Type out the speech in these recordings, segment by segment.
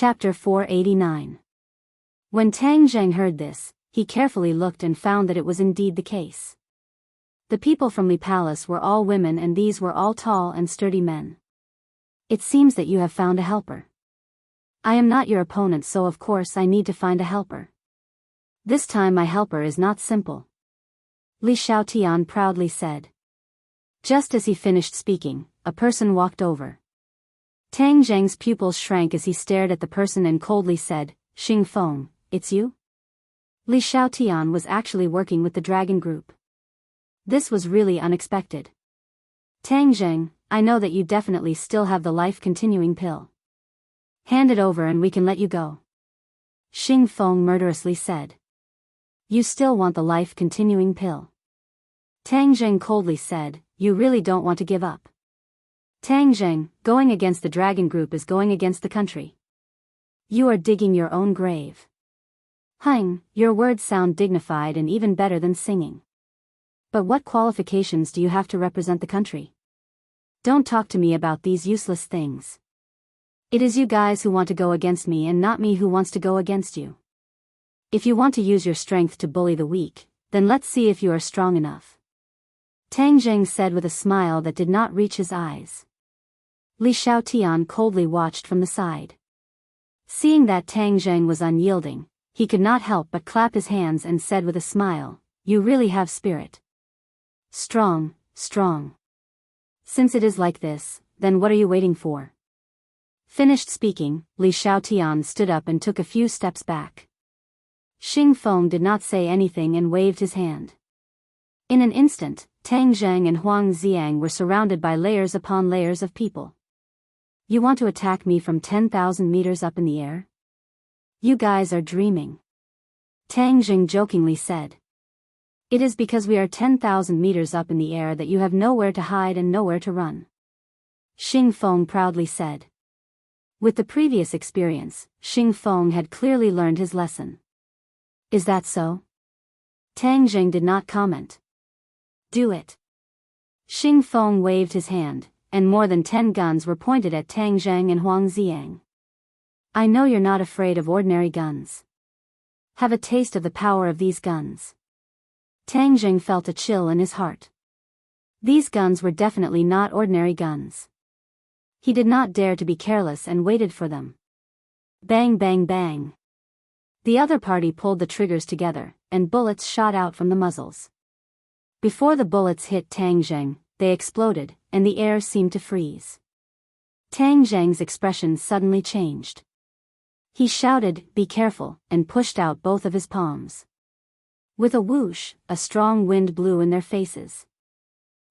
Chapter 489. When Tang Zheng heard this, he carefully looked and found that it was indeed the case. The people from Li Palace were all women, and these were all tall and sturdy men. It seems that you have found a helper. I am not your opponent, so of course I need to find a helper. This time my helper is not simple, Li Xiaotian proudly said. Just as he finished speaking, a person walked over. Tang Zheng's pupils shrank as he stared at the person and coldly said, Xing Feng, it's you? Li Xiaotian was actually working with the dragon group. This was really unexpected. Tang Zheng, I know that you definitely still have the life-continuing pill. Hand it over and we can let you go. Xing Feng murderously said. You still want the life-continuing pill? Tang Zheng coldly said, you really don't want to give up. Tang Zheng, going against the dragon group is going against the country. You are digging your own grave. Hung, your words sound dignified and even better than singing. But what qualifications do you have to represent the country? Don't talk to me about these useless things. It is you guys who want to go against me and not me who wants to go against you. If you want to use your strength to bully the weak, then let's see if you are strong enough. Tang Zheng said with a smile that did not reach his eyes. Li Xiaotian coldly watched from the side. Seeing that Tang Zheng was unyielding, he could not help but clap his hands and said with a smile, you really have spirit. Strong, strong. Since it is like this, then what are you waiting for? Finished speaking, Li Xiaotian stood up and took a few steps back. Xing Feng did not say anything and waved his hand. In an instant, Tang Zheng and Huang Xiang were surrounded by layers upon layers of people. You want to attack me from 10,000 meters up in the air? You guys are dreaming. Tang Zheng jokingly said. It is because we are 10,000 meters up in the air that you have nowhere to hide and nowhere to run. Xing Feng proudly said. With the previous experience, Xing Feng had clearly learned his lesson. Is that so? Tang Zheng did not comment. Do it. Xing Feng waved his hand, and more than 10 guns were pointed at Tang Zheng and Huang Xiang. I know you're not afraid of ordinary guns. Have a taste of the power of these guns. Tang Zheng felt a chill in his heart. These guns were definitely not ordinary guns. He did not dare to be careless and waited for them. Bang bang bang. The other party pulled the triggers together, and bullets shot out from the muzzles. Before the bullets hit Tang Zheng, they exploded, and the air seemed to freeze. Tang Zheng's expression suddenly changed. He shouted, be careful, and pushed out both of his palms. With a whoosh, a strong wind blew in their faces.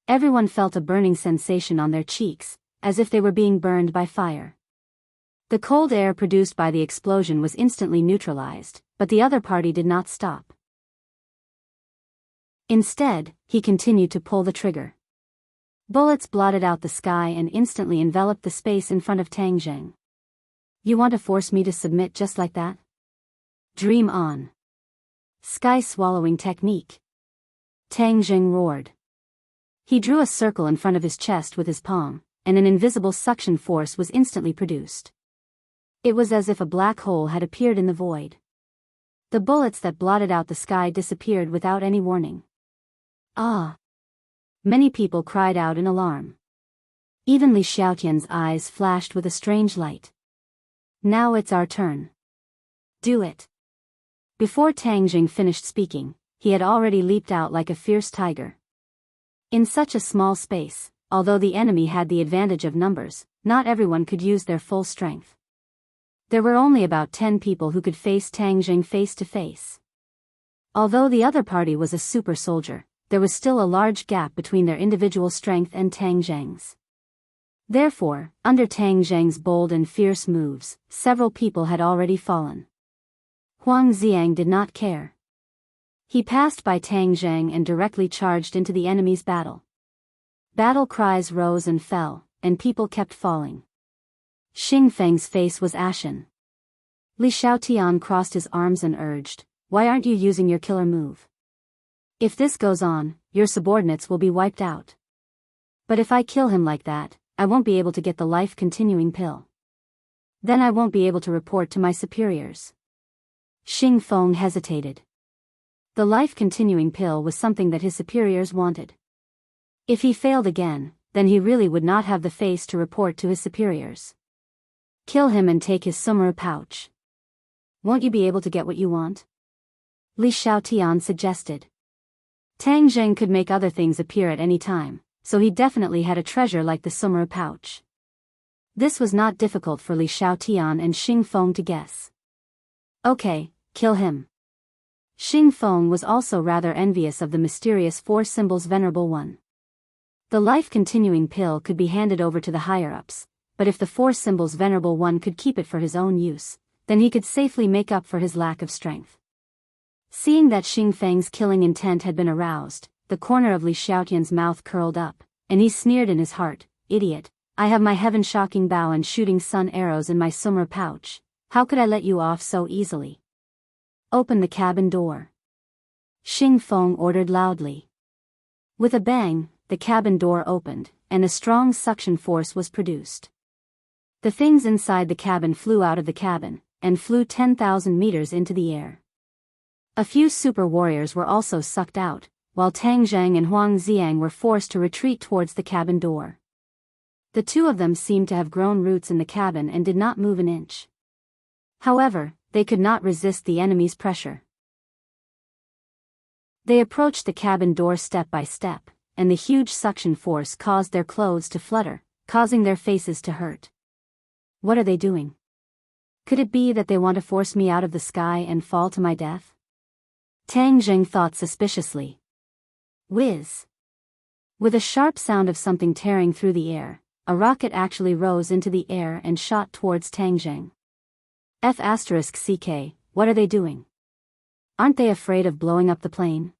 Everyone felt a burning sensation on their cheeks, as if they were being burned by fire. The cold air produced by the explosion was instantly neutralized, but the other party did not stop. Instead, he continued to pull the trigger. Bullets blotted out the sky and instantly enveloped the space in front of Tang Zheng. You want to force me to submit just like that? Dream on. Sky-swallowing technique. Tang Zheng roared. He drew a circle in front of his chest with his palm, and an invisible suction force was instantly produced. It was as if a black hole had appeared in the void. The bullets that blotted out the sky disappeared without any warning. Ah! Many people cried out in alarm. Even Li Xiaotian's eyes flashed with a strange light. Now it's our turn. Do it. Before Tang Zheng finished speaking, he had already leaped out like a fierce tiger. In such a small space, although the enemy had the advantage of numbers, not everyone could use their full strength. There were only about 10 people who could face Tang Zheng face to face. Although the other party was a super soldier, there was still a large gap between their individual strength and Tang Zheng's. Therefore, under Tang Zheng's bold and fierce moves, several people had already fallen. Huang Xiang did not care. He passed by Tang Zheng and directly charged into the enemy's battle. Battle cries rose and fell, and people kept falling. Xing Feng's face was ashen. Li Xiaotian crossed his arms and urged, why aren't you using your killer move? If this goes on, your subordinates will be wiped out. But if I kill him like that, I won't be able to get the life-continuing pill. Then I won't be able to report to my superiors. Xing Feng hesitated. The life-continuing pill was something that his superiors wanted. If he failed again, then he really would not have the face to report to his superiors. Kill him and take his summer pouch. Won't you be able to get what you want? Li Xiaotian suggested. Tang Zheng could make other things appear at any time, so he definitely had a treasure like the summer pouch. This was not difficult for Li Xiaotian and Xing Feng to guess. Okay, kill him. Xing Feng was also rather envious of the mysterious four symbols Venerable One. The life-continuing pill could be handed over to the higher-ups, but if the four symbols Venerable One could keep it for his own use, then he could safely make up for his lack of strength. Seeing that Xing Feng's killing intent had been aroused, the corner of Li Xiaotian's mouth curled up, and he sneered in his heart, "Idiot, I have my heaven-shocking bow and shooting sun arrows in my summer pouch. How could I let you off so easily? Open the cabin door." Xing Feng ordered loudly. With a bang, the cabin door opened, and a strong suction force was produced. The things inside the cabin flew out of the cabin, and flew 10,000 meters into the air. A few super warriors were also sucked out, while Tang Zheng and Huang Xiang were forced to retreat towards the cabin door. The two of them seemed to have grown roots in the cabin and did not move an inch. However, they could not resist the enemy's pressure. They approached the cabin door step by step, and the huge suction force caused their clothes to flutter, causing their faces to hurt. What are they doing? Could it be that they want to force me out of the sky and fall to my death? Tang Zheng thought suspiciously. Whiz! With a sharp sound of something tearing through the air, a rocket actually rose into the air and shot towards Tang Zheng. F***CK, what are they doing? Aren't they afraid of blowing up the plane?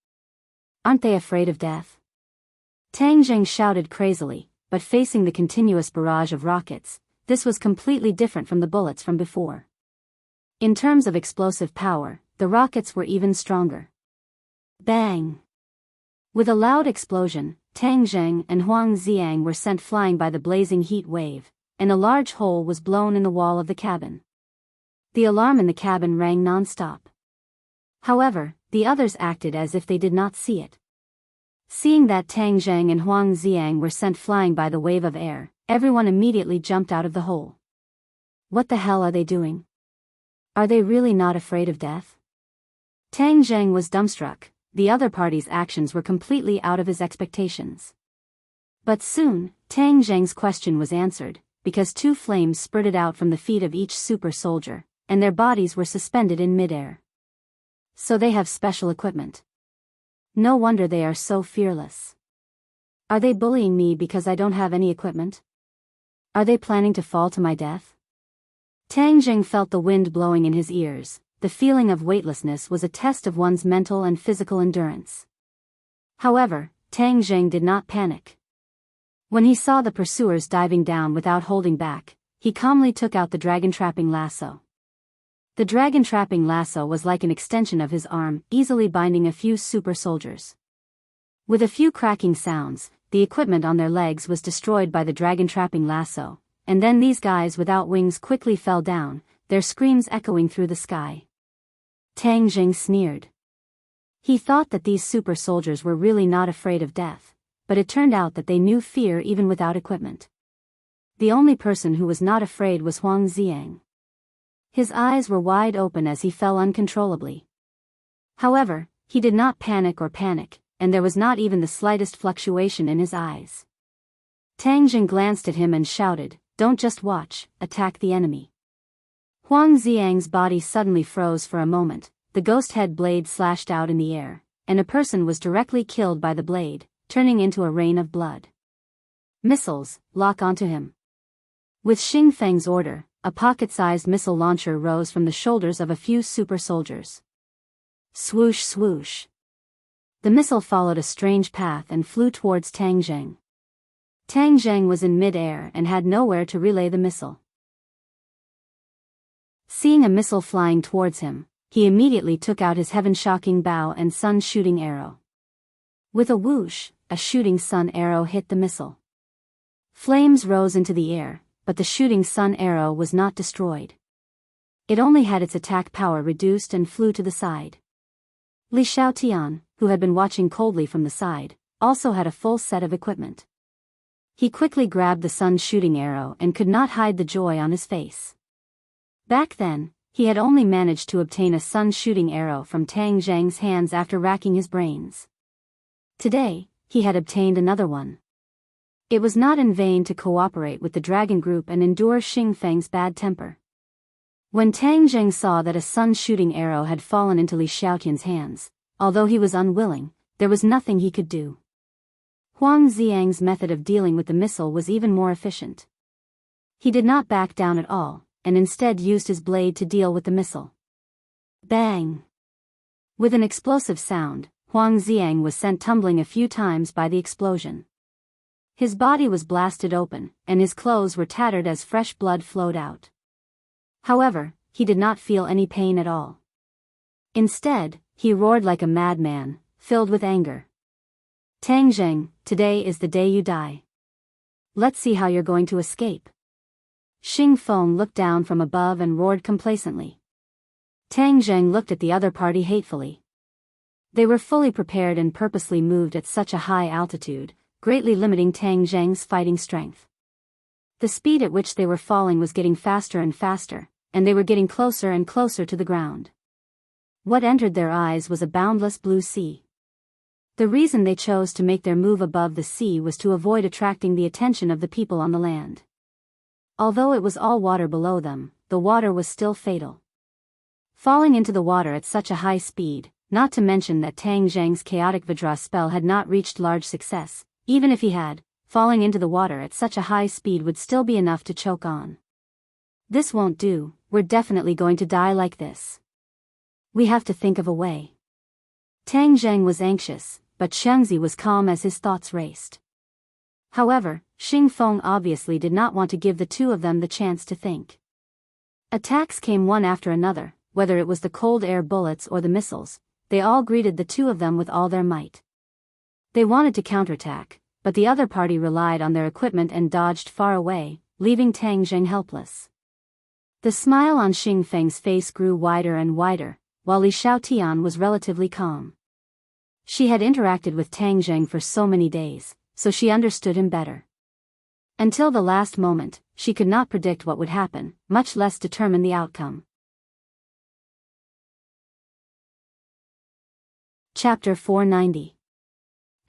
Aren't they afraid of death? Tang Zheng shouted crazily, but facing the continuous barrage of rockets, this was completely different from the bullets from before. In terms of explosive power, the rockets were even stronger. Bang! With a loud explosion, Tang Zheng and Huang Xiang were sent flying by the blazing heat wave, and a large hole was blown in the wall of the cabin. The alarm in the cabin rang non-stop. However, the others acted as if they did not see it. Seeing that Tang Zheng and Huang Xiang were sent flying by the wave of air, everyone immediately jumped out of the hole. What the hell are they doing? Are they really not afraid of death? Tang Zheng was dumbstruck. The other party's actions were completely out of his expectations. But soon, Tang Zheng's question was answered, because two flames spurted out from the feet of each super soldier, and their bodies were suspended in midair. So they have special equipment. No wonder they are so fearless. Are they bullying me because I don't have any equipment? Are they planning to fall to my death? Tang Zheng felt the wind blowing in his ears. The feeling of weightlessness was a test of one's mental and physical endurance. However, Tang Zheng did not panic. When he saw the pursuers diving down without holding back, he calmly took out the dragon-trapping lasso. The dragon-trapping lasso was like an extension of his arm, easily binding a few super soldiers. With a few cracking sounds, the equipment on their legs was destroyed by the dragon-trapping lasso, and then these guys without wings quickly fell down, their screams echoing through the sky. Tang Zheng sneered. He thought that these super soldiers were really not afraid of death, but it turned out that they knew fear even without equipment. The only person who was not afraid was Huang Xiang. His eyes were wide open as he fell uncontrollably. However, he did not panic, and there was not even the slightest fluctuation in his eyes. Tang Zheng glanced at him and shouted, "Don't just watch, attack the enemy." Huang Xiang's body suddenly froze for a moment, the ghost head blade slashed out in the air, and a person was directly killed by the blade, turning into a rain of blood. Missiles, lock onto him. With Xing Feng's order, a pocket-sized missile launcher rose from the shoulders of a few super soldiers. Swoosh swoosh. The missile followed a strange path and flew towards Tang Zheng. Tang Zheng was in mid-air and had nowhere to relay the missile. Seeing a missile flying towards him, he immediately took out his heaven-shocking bow and sun-shooting arrow. With a whoosh, a shooting sun arrow hit the missile. Flames rose into the air, but the shooting sun arrow was not destroyed. It only had its attack power reduced and flew to the side. Li Xiaotian, who had been watching coldly from the side, also had a full set of equipment. He quickly grabbed the sun's shooting arrow and could not hide the joy on his face. Back then, he had only managed to obtain a sun shooting arrow from Tang Zhang's hands after racking his brains. Today, he had obtained another one. It was not in vain to cooperate with the dragon group and endure Xing Feng's bad temper. When Tang Zheng saw that a sun shooting arrow had fallen into Li Xiaotian's hands, although he was unwilling, there was nothing he could do. Huang Xiang's method of dealing with the missile was even more efficient. He did not back down at all, and instead used his blade to deal with the missile. Bang! With an explosive sound, Huang Xiang was sent tumbling a few times by the explosion. His body was blasted open, and his clothes were tattered as fresh blood flowed out. However, he did not feel any pain at all. Instead, he roared like a madman, filled with anger. Tang Zheng, today is the day you die. Let's see how you're going to escape. Xing Feng looked down from above and roared complacently. Tang Zheng looked at the other party hatefully. They were fully prepared and purposely moved at such a high altitude, greatly limiting Tang Zheng's fighting strength. The speed at which they were falling was getting faster and faster, and they were getting closer and closer to the ground. What entered their eyes was a boundless blue sea. The reason they chose to make their move above the sea was to avoid attracting the attention of the people on the land. Although it was all water below them, the water was still fatal. Falling into the water at such a high speed, not to mention that Tang Zheng's chaotic Vajra spell had not reached large success, even if he had, falling into the water at such a high speed would still be enough to choke on. This won't do, we're definitely going to die like this. We have to think of a way. Tang Zheng was anxious, but Shengzi was calm as his thoughts raced. However, Xing Feng obviously did not want to give the two of them the chance to think. Attacks came one after another, whether it was the cold air bullets or the missiles, they all greeted the two of them with all their might. They wanted to counterattack, but the other party relied on their equipment and dodged far away, leaving Tang Zheng helpless. The smile on Xing Feng's face grew wider and wider, while Li Xiaotian was relatively calm. She had interacted with Tang Zheng for so many days, so she understood him better. Until the last moment, she could not predict what would happen, much less determine the outcome. Chapter 490.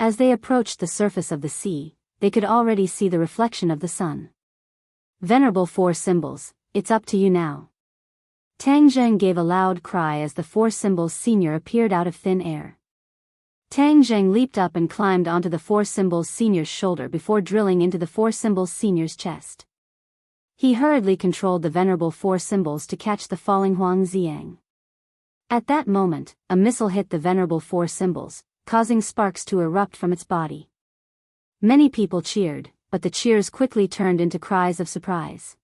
As they approached the surface of the sea, they could already see the reflection of the sun. Venerable Four Symbols, it's up to you now. Tang Zheng gave a loud cry as the Four Symbols Senior appeared out of thin air. Tang Zheng leaped up and climbed onto the Four Symbols Senior's shoulder before drilling into the Four Symbols Senior's chest. He hurriedly controlled the Venerable Four Symbols to catch the falling Huang Xiang. At that moment, a missile hit the Venerable Four Symbols, causing sparks to erupt from its body. Many people cheered, but the cheers quickly turned into cries of surprise.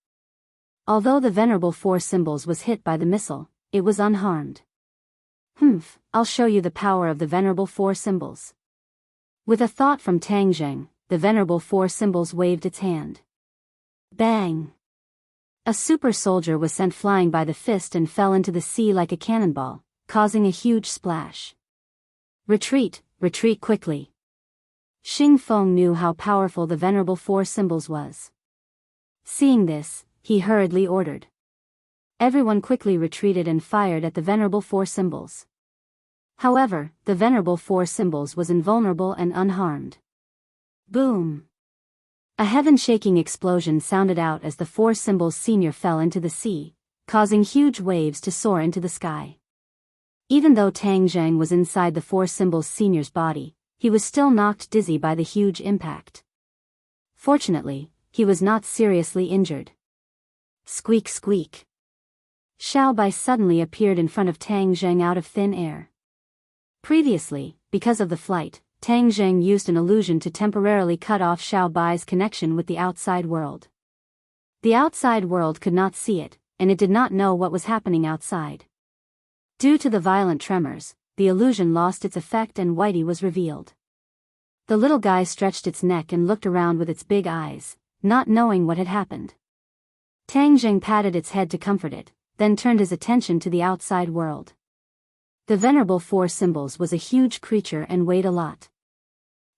Although the Venerable Four Symbols was hit by the missile, it was unharmed. I'll show you the power of the Venerable Four Symbols. With a thought from Tang Zheng, the Venerable Four Symbols waved its hand. Bang! A super soldier was sent flying by the fist and fell into the sea like a cannonball, causing a huge splash. Retreat, retreat quickly. Xing Feng knew how powerful the Venerable Four Symbols was. Seeing this, he hurriedly ordered. Everyone quickly retreated and fired at the Venerable Four Symbols. However, the Venerable Four Symbols was invulnerable and unharmed. Boom! A heaven-shaking explosion sounded out as the Four Symbols Senior fell into the sea, causing huge waves to soar into the sky. Even though Tang Zheng was inside the Four Symbols Senior's body, he was still knocked dizzy by the huge impact. Fortunately, he was not seriously injured. Squeak squeak. Xiao Bai suddenly appeared in front of Tang Zheng out of thin air. Previously, because of the flight, Tang Zheng used an illusion to temporarily cut off Xiao Bai's connection with the outside world. The outside world could not see it, and it did not know what was happening outside. Due to the violent tremors, the illusion lost its effect and Whitey was revealed. The little guy stretched its neck and looked around with its big eyes, not knowing what had happened. Tang Jing patted its head to comfort it, then turned his attention to the outside world. The venerable four symbols was a huge creature and weighed a lot.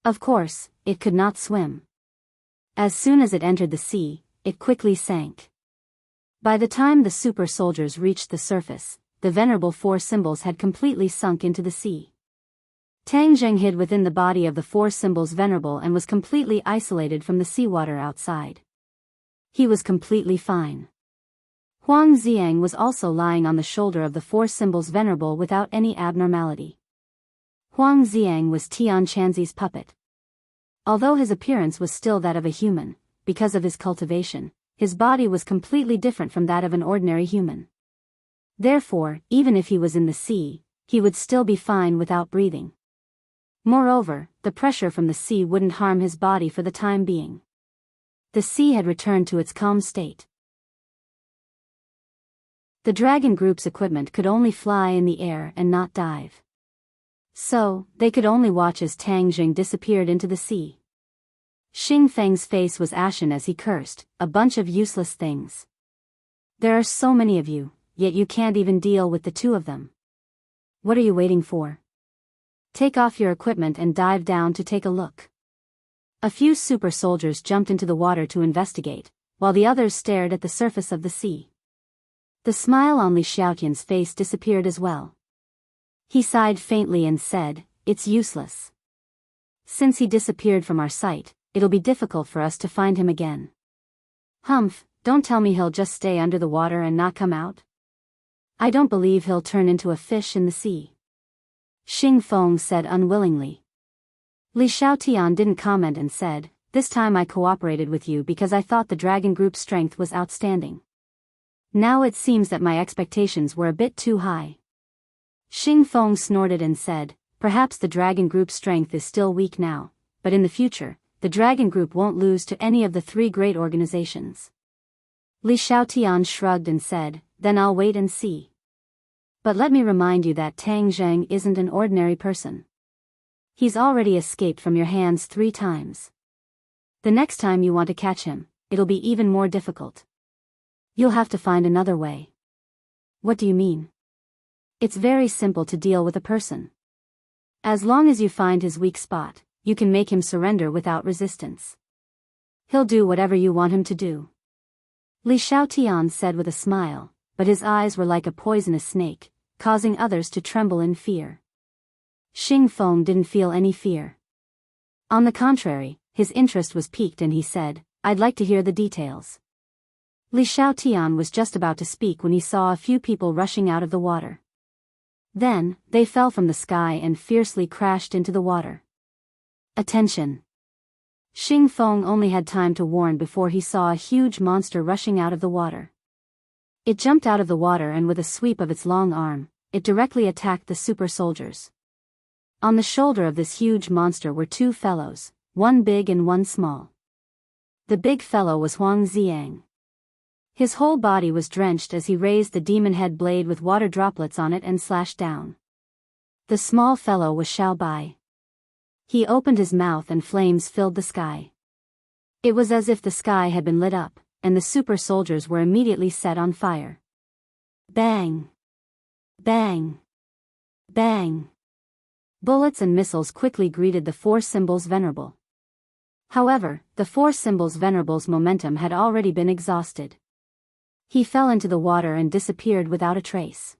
Of course, it could not swim. As soon as it entered the sea, it quickly sank. By the time the super soldiers reached the surface, the venerable four symbols had completely sunk into the sea. Tang Jing hid within the body of the four symbols venerable and was completely isolated from the seawater outside. He was completely fine. Huang Xiang was also lying on the shoulder of the four symbols venerable without any abnormality. Huang Xiang was Tian Chanzi's puppet. Although his appearance was still that of a human, because of his cultivation, his body was completely different from that of an ordinary human. Therefore, even if he was in the sea, he would still be fine without breathing. Moreover, the pressure from the sea wouldn't harm his body for the time being. The sea had returned to its calm state. The dragon group's equipment could only fly in the air and not dive. So, they could only watch as Tang Jing disappeared into the sea. Xing Feng's face was ashen as he cursed, "A bunch of useless things. There are so many of you, yet you can't even deal with the two of them. What are you waiting for? Take off your equipment and dive down to take a look." A few super soldiers jumped into the water to investigate, while the others stared at the surface of the sea. The smile on Li Xiaotian's face disappeared as well. He sighed faintly and said, "It's useless. Since he disappeared from our sight, it'll be difficult for us to find him again." "Humph, don't tell me he'll just stay under the water and not come out. I don't believe he'll turn into a fish in the sea," Xing Feng said unwillingly. Li Xiaotian didn't comment and said, "This time I cooperated with you because I thought the dragon group's strength was outstanding. Now it seems that my expectations were a bit too high." Xing Feng snorted and said, "Perhaps the dragon group's strength is still weak now, but in the future, the dragon group won't lose to any of the three great organizations." Li Xiaotian shrugged and said, "Then I'll wait and see. But let me remind you that Tang Jing isn't an ordinary person. He's already escaped from your hands 3 times. The next time you want to catch him, it'll be even more difficult. You'll have to find another way." "What do you mean?" "It's very simple to deal with a person. As long as you find his weak spot, you can make him surrender without resistance. He'll do whatever you want him to do." Li Xiaotian said with a smile, but his eyes were like a poisonous snake, causing others to tremble in fear. Xing Feng didn't feel any fear. On the contrary, his interest was piqued and he said, "I'd like to hear the details." Li Xiaotian was just about to speak when he saw a few people rushing out of the water. Then, they fell from the sky and fiercely crashed into the water. "Attention!" Xing Feng only had time to warn before he saw a huge monster rushing out of the water. It jumped out of the water and with a sweep of its long arm, it directly attacked the super soldiers. On the shoulder of this huge monster were 2 fellows, one big and one small. The big fellow was Huang Xiang. His whole body was drenched as he raised the demon head blade with water droplets on it and slashed down. The small fellow was Xiao Bai. He opened his mouth and flames filled the sky. It was as if the sky had been lit up, and the super soldiers were immediately set on fire. Bang! Bang! Bang! Bullets and missiles quickly greeted the 4 symbols venerable. However, the 4 symbols venerable's momentum had already been exhausted. He fell into the water and disappeared without a trace.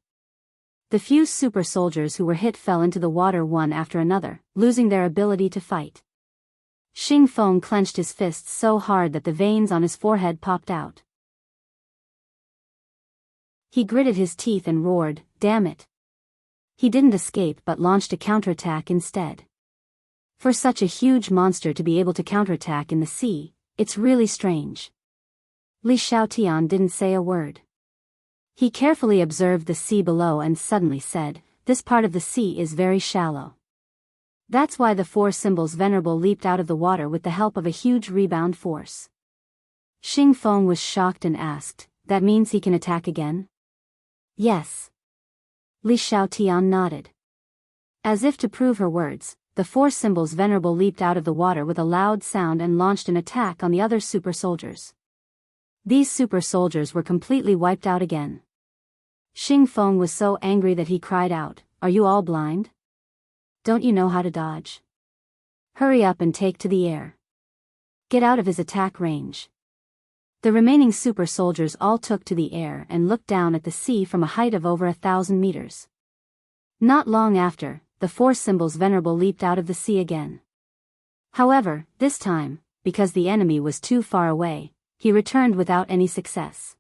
The few super soldiers who were hit fell into the water one after another, losing their ability to fight. Xing Feng clenched his fists so hard that the veins on his forehead popped out. He gritted his teeth and roared, "Damn it!" He didn't escape but launched a counterattack instead. For such a huge monster to be able to counterattack in the sea, it's really strange. Li Xiaotian didn't say a word. He carefully observed the sea below and suddenly said, "This part of the sea is very shallow. That's why the 4 symbols venerable leaped out of the water with the help of a huge rebound force." Xing Feng was shocked and asked, "That means he can attack again?" "Yes." Li Xiaotian nodded. As if to prove her words, the 4 symbols venerable leaped out of the water with a loud sound and launched an attack on the other super soldiers. These super soldiers were completely wiped out again. Xing Feng was so angry that he cried out, "Are you all blind? Don't you know how to dodge? Hurry up and take to the air. Get out of his attack range." The remaining super soldiers all took to the air and looked down at the sea from a height of over 1,000 meters. Not long after, the four symbols venerable leaped out of the sea again. However, this time, because the enemy was too far away, he returned without any success.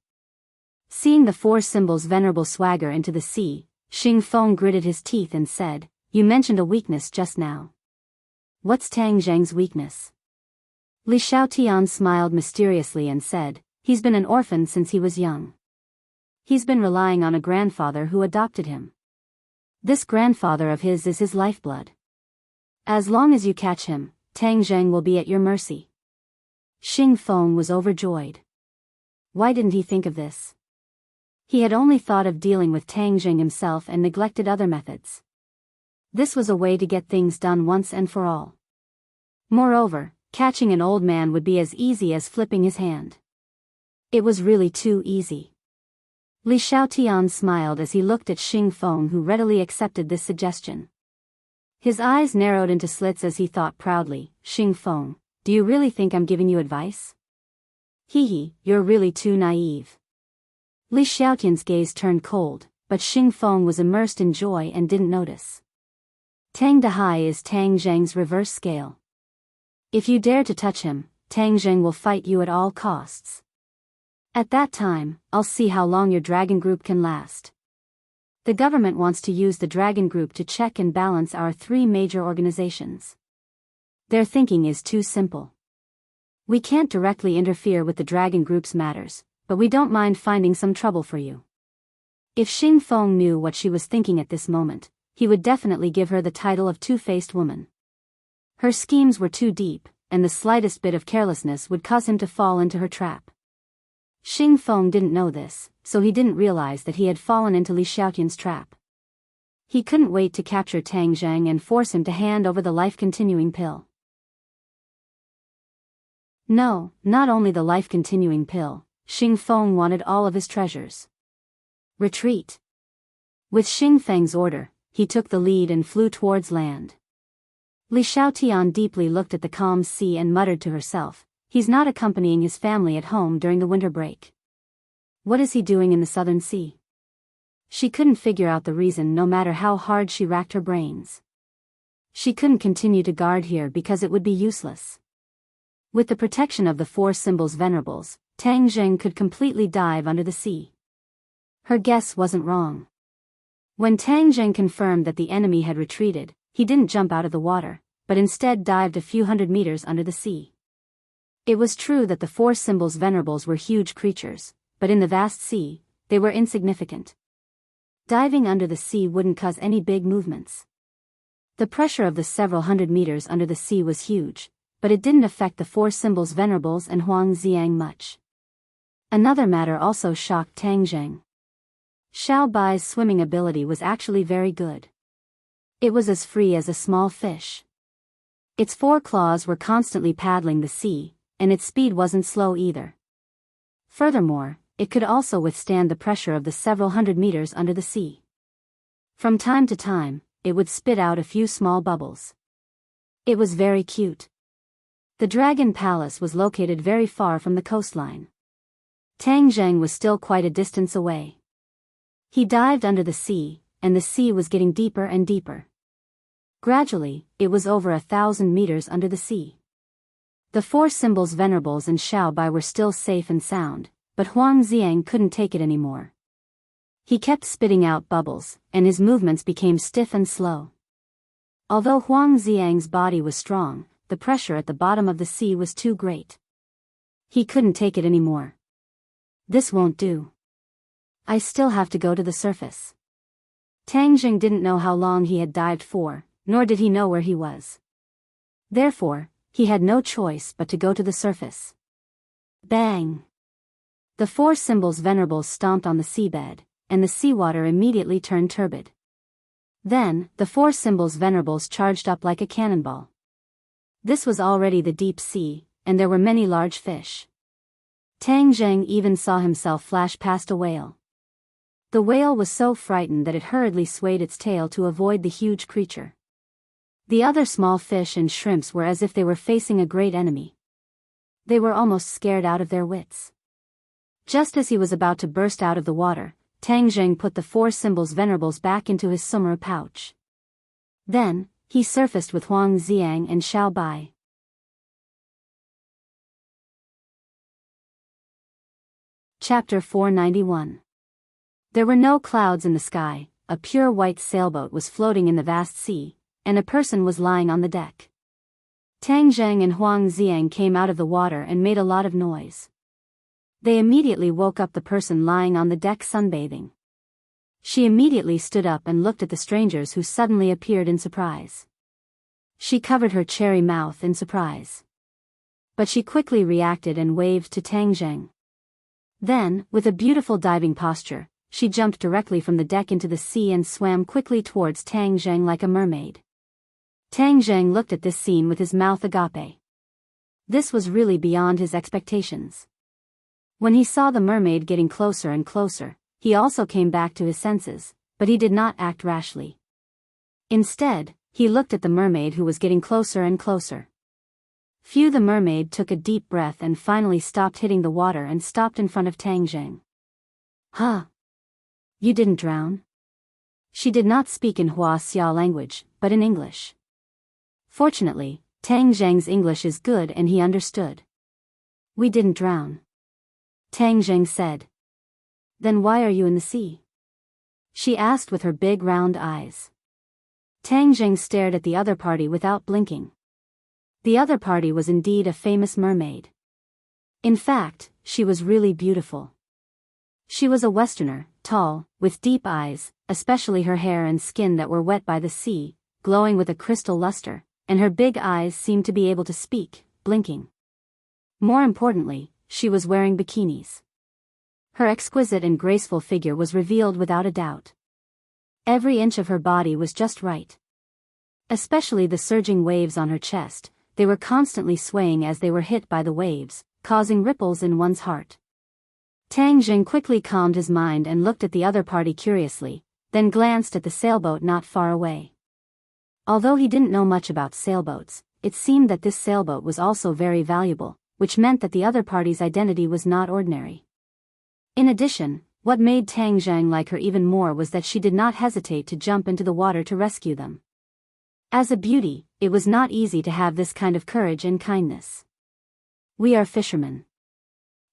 Seeing the four symbols venerable swagger into the sea, Xing Feng gritted his teeth and said, "You mentioned a weakness just now. What's Tang Zhang's weakness?" Li Xiaotian smiled mysteriously and said, "He's been an orphan since he was young. He's been relying on a grandfather who adopted him. This grandfather of his is his lifeblood. As long as you catch him, Tang Zhang will be at your mercy." Xing Feng was overjoyed. Why didn't he think of this? He had only thought of dealing with Tang Zhang himself and neglected other methods. This was a way to get things done once and for all. Moreover, catching an old man would be as easy as flipping his hand. It was really too easy. Li Xiaotian smiled as he looked at Xing Feng, who readily accepted this suggestion. His eyes narrowed into slits as he thought proudly, "Xing Feng, do you really think I'm giving you advice? Hee, you're really too naive." Li Xiaotian's gaze turned cold, but Xing Feng was immersed in joy and didn't notice. Tang Dahai is Tang Zhang's reverse scale. If you dare to touch him, Tang Zhang will fight you at all costs. At that time, I'll see how long your dragon group can last. The government wants to use the dragon group to check and balance our three major organizations. Their thinking is too simple. We can't directly interfere with the dragon group's matters, but we don't mind finding some trouble for you. If Xing Feng knew what she was thinking at this moment, he would definitely give her the title of two-faced woman. Her schemes were too deep, and the slightest bit of carelessness would cause him to fall into her trap. Xing Feng didn't know this, so he didn't realize that he had fallen into Li Xiaotian's trap. He couldn't wait to capture Tang Zhang and force him to hand over the life-continuing pill. No, not only the life-continuing pill, Xing Feng wanted all of his treasures. Retreat. With Xing Feng's order, he took the lead and flew towards land. Li Xiaotian deeply looked at the calm sea and muttered to herself, "He's not accompanying his family at home during the winter break. What is he doing in the southern sea?" She couldn't figure out the reason no matter how hard she racked her brains. She couldn't continue to guard here because it would be useless. With the protection of the four symbols venerables, Tang Zhang could completely dive under the sea. Her guess wasn't wrong. When Tang Zhang confirmed that the enemy had retreated, he didn't jump out of the water, but instead dived a few hundred meters under the sea. It was true that the four symbols venerables were huge creatures, but in the vast sea, they were insignificant. Diving under the sea wouldn't cause any big movements. The pressure of the several hundred meters under the sea was huge, but it didn't affect the four symbols venerables and Huang Xiang much. Another matter also shocked Tang Zhang. Xiao Bai's swimming ability was actually very good. It was as free as a small fish. Its four claws were constantly paddling the sea, and its speed wasn't slow either. Furthermore, it could also withstand the pressure of the several hundred meters under the sea. From time to time, it would spit out a few small bubbles. It was very cute. The Dragon Palace was located very far from the coastline. Tang Zhang was still quite a distance away. He dived under the sea, and the sea was getting deeper and deeper. Gradually, it was over 1,000 meters under the sea. The four symbols venerables and Xiao Bai were still safe and sound, but Huang Xiang couldn't take it anymore. He kept spitting out bubbles, and his movements became stiff and slow. Although Huang Xiang's body was strong, the pressure at the bottom of the sea was too great. He couldn't take it anymore. This won't do. I still have to go to the surface. Tang Zhang didn't know how long he had dived for, nor did he know where he was. Therefore, he had no choice but to go to the surface. Bang! The four symbols venerables stomped on the seabed, and the seawater immediately turned turbid. Then, the four symbols venerables charged up like a cannonball. This was already the deep sea, and there were many large fish. Tang Zheng even saw himself flash past a whale. The whale was so frightened that it hurriedly swayed its tail to avoid the huge creature. The other small fish and shrimps were as if they were facing a great enemy. They were almost scared out of their wits. Just as he was about to burst out of the water, Tang Zheng put the 4 symbols venerables back into his summer pouch. Then, he surfaced with Huang Xiang and Xiao Bai. Chapter 491. There were no clouds in the sky, a pure white sailboat was floating in the vast sea, and a person was lying on the deck. Tang Zheng and Huang Xiang came out of the water and made a lot of noise. They immediately woke up the person lying on the deck sunbathing. She immediately stood up and looked at the strangers who suddenly appeared in surprise. She covered her cherry mouth in surprise. But she quickly reacted and waved to Tang Zheng. Then, with a beautiful diving posture, she jumped directly from the deck into the sea and swam quickly towards Tang Zheng like a mermaid. Tang Zheng looked at this scene with his mouth agape. This was really beyond his expectations. When he saw the mermaid getting closer and closer, he also came back to his senses, but he did not act rashly. Instead, he looked at the mermaid who was getting closer and closer. The mermaid took a deep breath and finally stopped hitting the water and stopped in front of Tang Zheng. Huh? You didn't drown? She did not speak in Hua Xia language, but in English. Fortunately, Tang Zheng's English is good and he understood. We didn't drown. Tang Zheng said. Then why are you in the sea? She asked with her big round eyes. Tang Zheng stared at the other party without blinking. The other party was indeed a famous mermaid. In fact, she was really beautiful. She was a Westerner, tall, with deep eyes, especially her hair and skin that were wet by the sea, glowing with a crystal luster, and her big eyes seemed to be able to speak, blinking. More importantly, she was wearing bikinis. Her exquisite and graceful figure was revealed without a doubt. Every inch of her body was just right. Especially the surging waves on her chest, they were constantly swaying as they were hit by the waves, causing ripples in one's heart. Tang Zheng quickly calmed his mind and looked at the other party curiously, then glanced at the sailboat not far away. Although he didn't know much about sailboats, it seemed that this sailboat was also very valuable, which meant that the other party's identity was not ordinary. In addition, what made Tang Zheng like her even more was that she did not hesitate to jump into the water to rescue them. As a beauty, it was not easy to have this kind of courage and kindness. We are fishermen.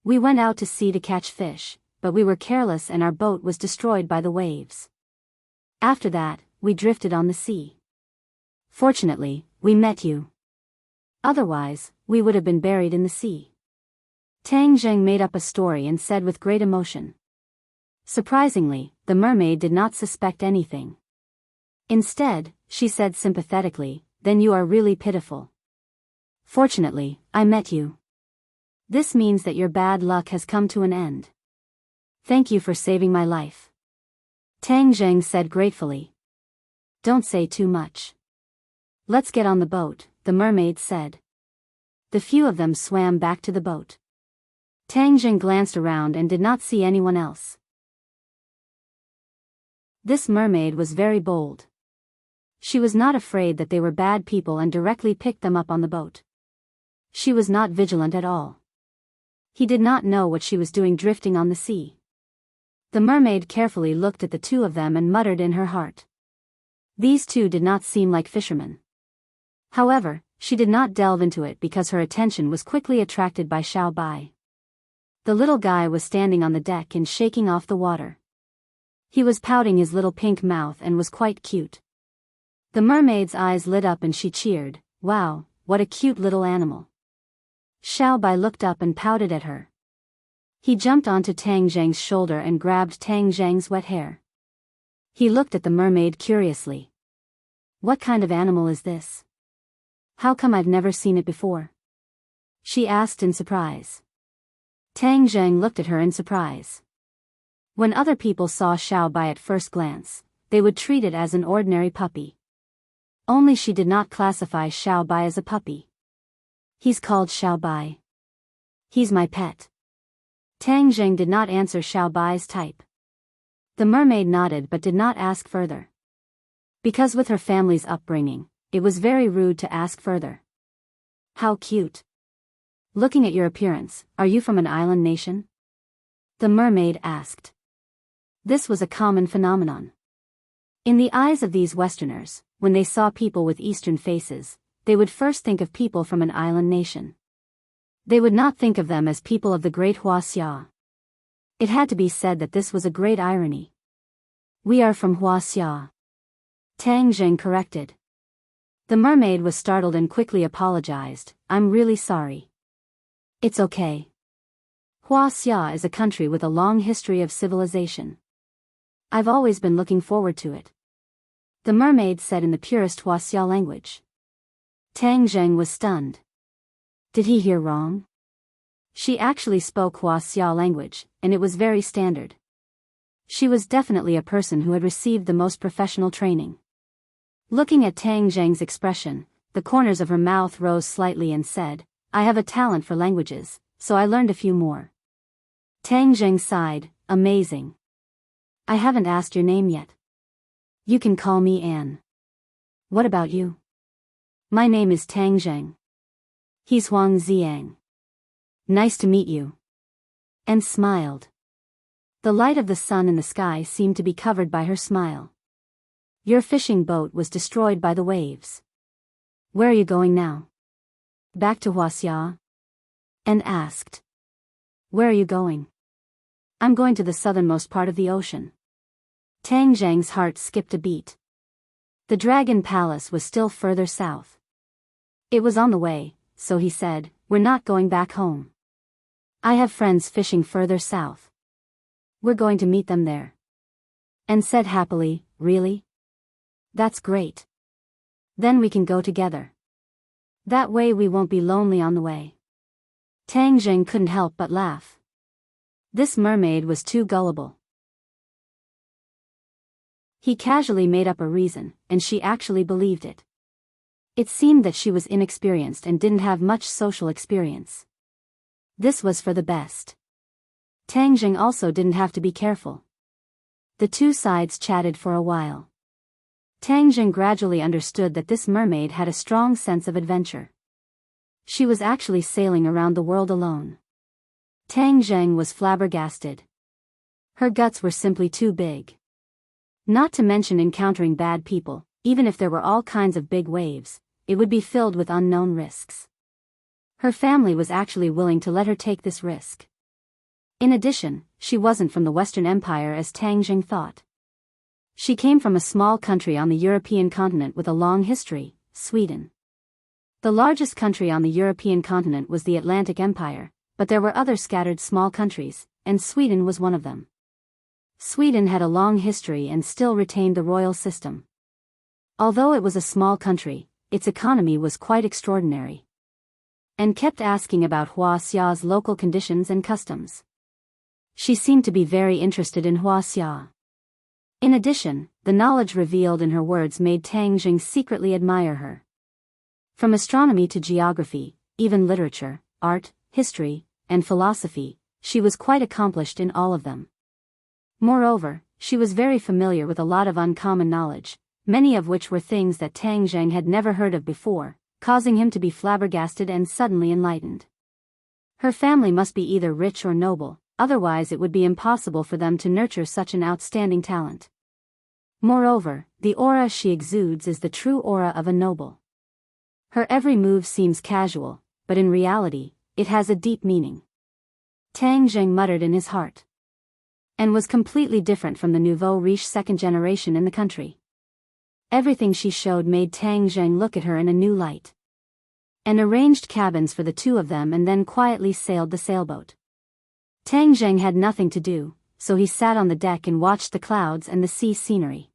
We went out to sea to catch fish, but we were careless and our boat was destroyed by the waves. After that, we drifted on the sea. Fortunately, we met you. Otherwise, we would have been buried in the sea. Tang Zheng made up a story and said with great emotion. Surprisingly, the mermaid did not suspect anything. Instead, she said sympathetically, "Then you are really pitiful. Fortunately, I met you. This means that your bad luck has come to an end. Thank you for saving my life." Tang Zheng said gratefully. "Don't say too much. Let's get on the boat," the mermaid said. The few of them swam back to the boat. Tang Zheng glanced around and did not see anyone else. This mermaid was very bold. She was not afraid that they were bad people and directly picked them up on the boat. She was not vigilant at all. He did not know what she was doing drifting on the sea. The mermaid carefully looked at the two of them and muttered in her heart. These two did not seem like fishermen. However, she did not delve into it because her attention was quickly attracted by Xiao Bai. The little guy was standing on the deck and shaking off the water. He was pouting his little pink mouth and was quite cute. The mermaid's eyes lit up and she cheered, "Wow, what a cute little animal." Xiao Bai looked up and pouted at her. He jumped onto Tang Zheng's shoulder and grabbed Tang Zheng's wet hair. He looked at the mermaid curiously. "What kind of animal is this? How come I've never seen it before?" she asked in surprise. Tang Zheng looked at her in surprise. When other people saw Xiao Bai at first glance, they would treat it as an ordinary puppy. Only she did not classify Xiao Bai as a puppy. "He's called Xiao Bai. He's my pet. Tang Zheng did not answer Xiao Bai's type. The mermaid nodded but did not ask further. Because with her family's upbringing, it was very rude to ask further. How cute. Looking at your appearance, are you from an island nation? The mermaid asked. This was a common phenomenon. In the eyes of these Westerners, when they saw people with Eastern faces, they would first think of people from an island nation. They would not think of them as people of the great Huaxia. It had to be said that this was a great irony. We are from Huaxia. Tang Zheng corrected. The mermaid was startled and quickly apologized. I'm really sorry. It's okay. Huaxia is a country with a long history of civilization. I've always been looking forward to it. The mermaid said in the purest Huaxia language. Tang Zheng was stunned. Did he hear wrong? She actually spoke Huaxia language, and it was very standard. She was definitely a person who had received the most professional training. Looking at Tang Zheng's expression, the corners of her mouth rose slightly and said, I have a talent for languages, so I learned a few more. Tang Zheng sighed, amazing. I haven't asked your name yet. You can call me Anne. What about you? My name is Tang Zheng. He's Huang Ziang. Nice to meet you. And smiled. The light of the sun in the sky seemed to be covered by her smile. Your fishing boat was destroyed by the waves. Where are you going now? Back to Huaxia? And asked. Where are you going? I'm going to the southernmost part of the ocean. Tang Zheng's heart skipped a beat. The Dragon Palace was still further south. It was on the way, so he said, we're not going back home. I have friends fishing further south. We're going to meet them there. And said happily, really? That's great. Then we can go together. That way we won't be lonely on the way. Tang Zheng couldn't help but laugh. This mermaid was too gullible. He casually made up a reason, and she actually believed it. It seemed that she was inexperienced and didn't have much social experience. This was for the best. Tang Zheng also didn't have to be careful. The two sides chatted for a while. Tang Zheng gradually understood that this mermaid had a strong sense of adventure. She was actually sailing around the world alone. Tang Zheng was flabbergasted. Her guts were simply too big. Not to mention encountering bad people, even if there were all kinds of big waves, it would be filled with unknown risks. Her family was actually willing to let her take this risk. In addition, she wasn't from the Western Empire as Tang Zheng thought. She came from a small country on the European continent with a long history, Sweden. The largest country on the European continent was the Atlantic Empire, but there were other scattered small countries, and Sweden was one of them. Sweden had a long history and still retained the royal system. Although it was a small country, its economy was quite extraordinary. And kept asking about Huaxia's local conditions and customs. She seemed to be very interested in Huaxia. In addition, the knowledge revealed in her words made Tang Zheng secretly admire her. From astronomy to geography, even literature, art, history, and philosophy, she was quite accomplished in all of them. Moreover, she was very familiar with a lot of uncommon knowledge, many of which were things that Tang Zheng had never heard of before, causing him to be flabbergasted and suddenly enlightened. Her family must be either rich or noble, otherwise it would be impossible for them to nurture such an outstanding talent. Moreover, the aura she exudes is the true aura of a noble. Her every move seems casual, but in reality, it has a deep meaning. Tang Zheng muttered in his heart. And was completely different from the nouveau riche second generation in the country. Everything she showed made Tang Zheng look at her in a new light. And arranged cabins for the two of them and then quietly sailed the sailboat. Tang Zheng had nothing to do, so he sat on the deck and watched the clouds and the sea scenery.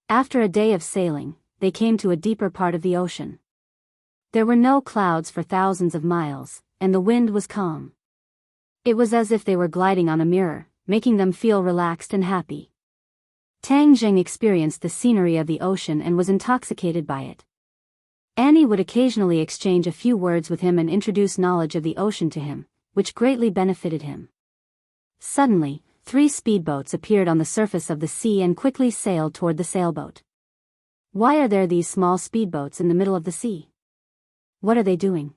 After a day of sailing, they came to a deeper part of the ocean. There were no clouds for thousands of miles, and the wind was calm. It was as if they were gliding on a mirror, making them feel relaxed and happy. Tang Zheng experienced the scenery of the ocean and was intoxicated by it. Annie would occasionally exchange a few words with him and introduce knowledge of the ocean to him, which greatly benefited him. Suddenly, 3 speedboats appeared on the surface of the sea and quickly sailed toward the sailboat. Why are there these small speedboats in the middle of the sea? What are they doing?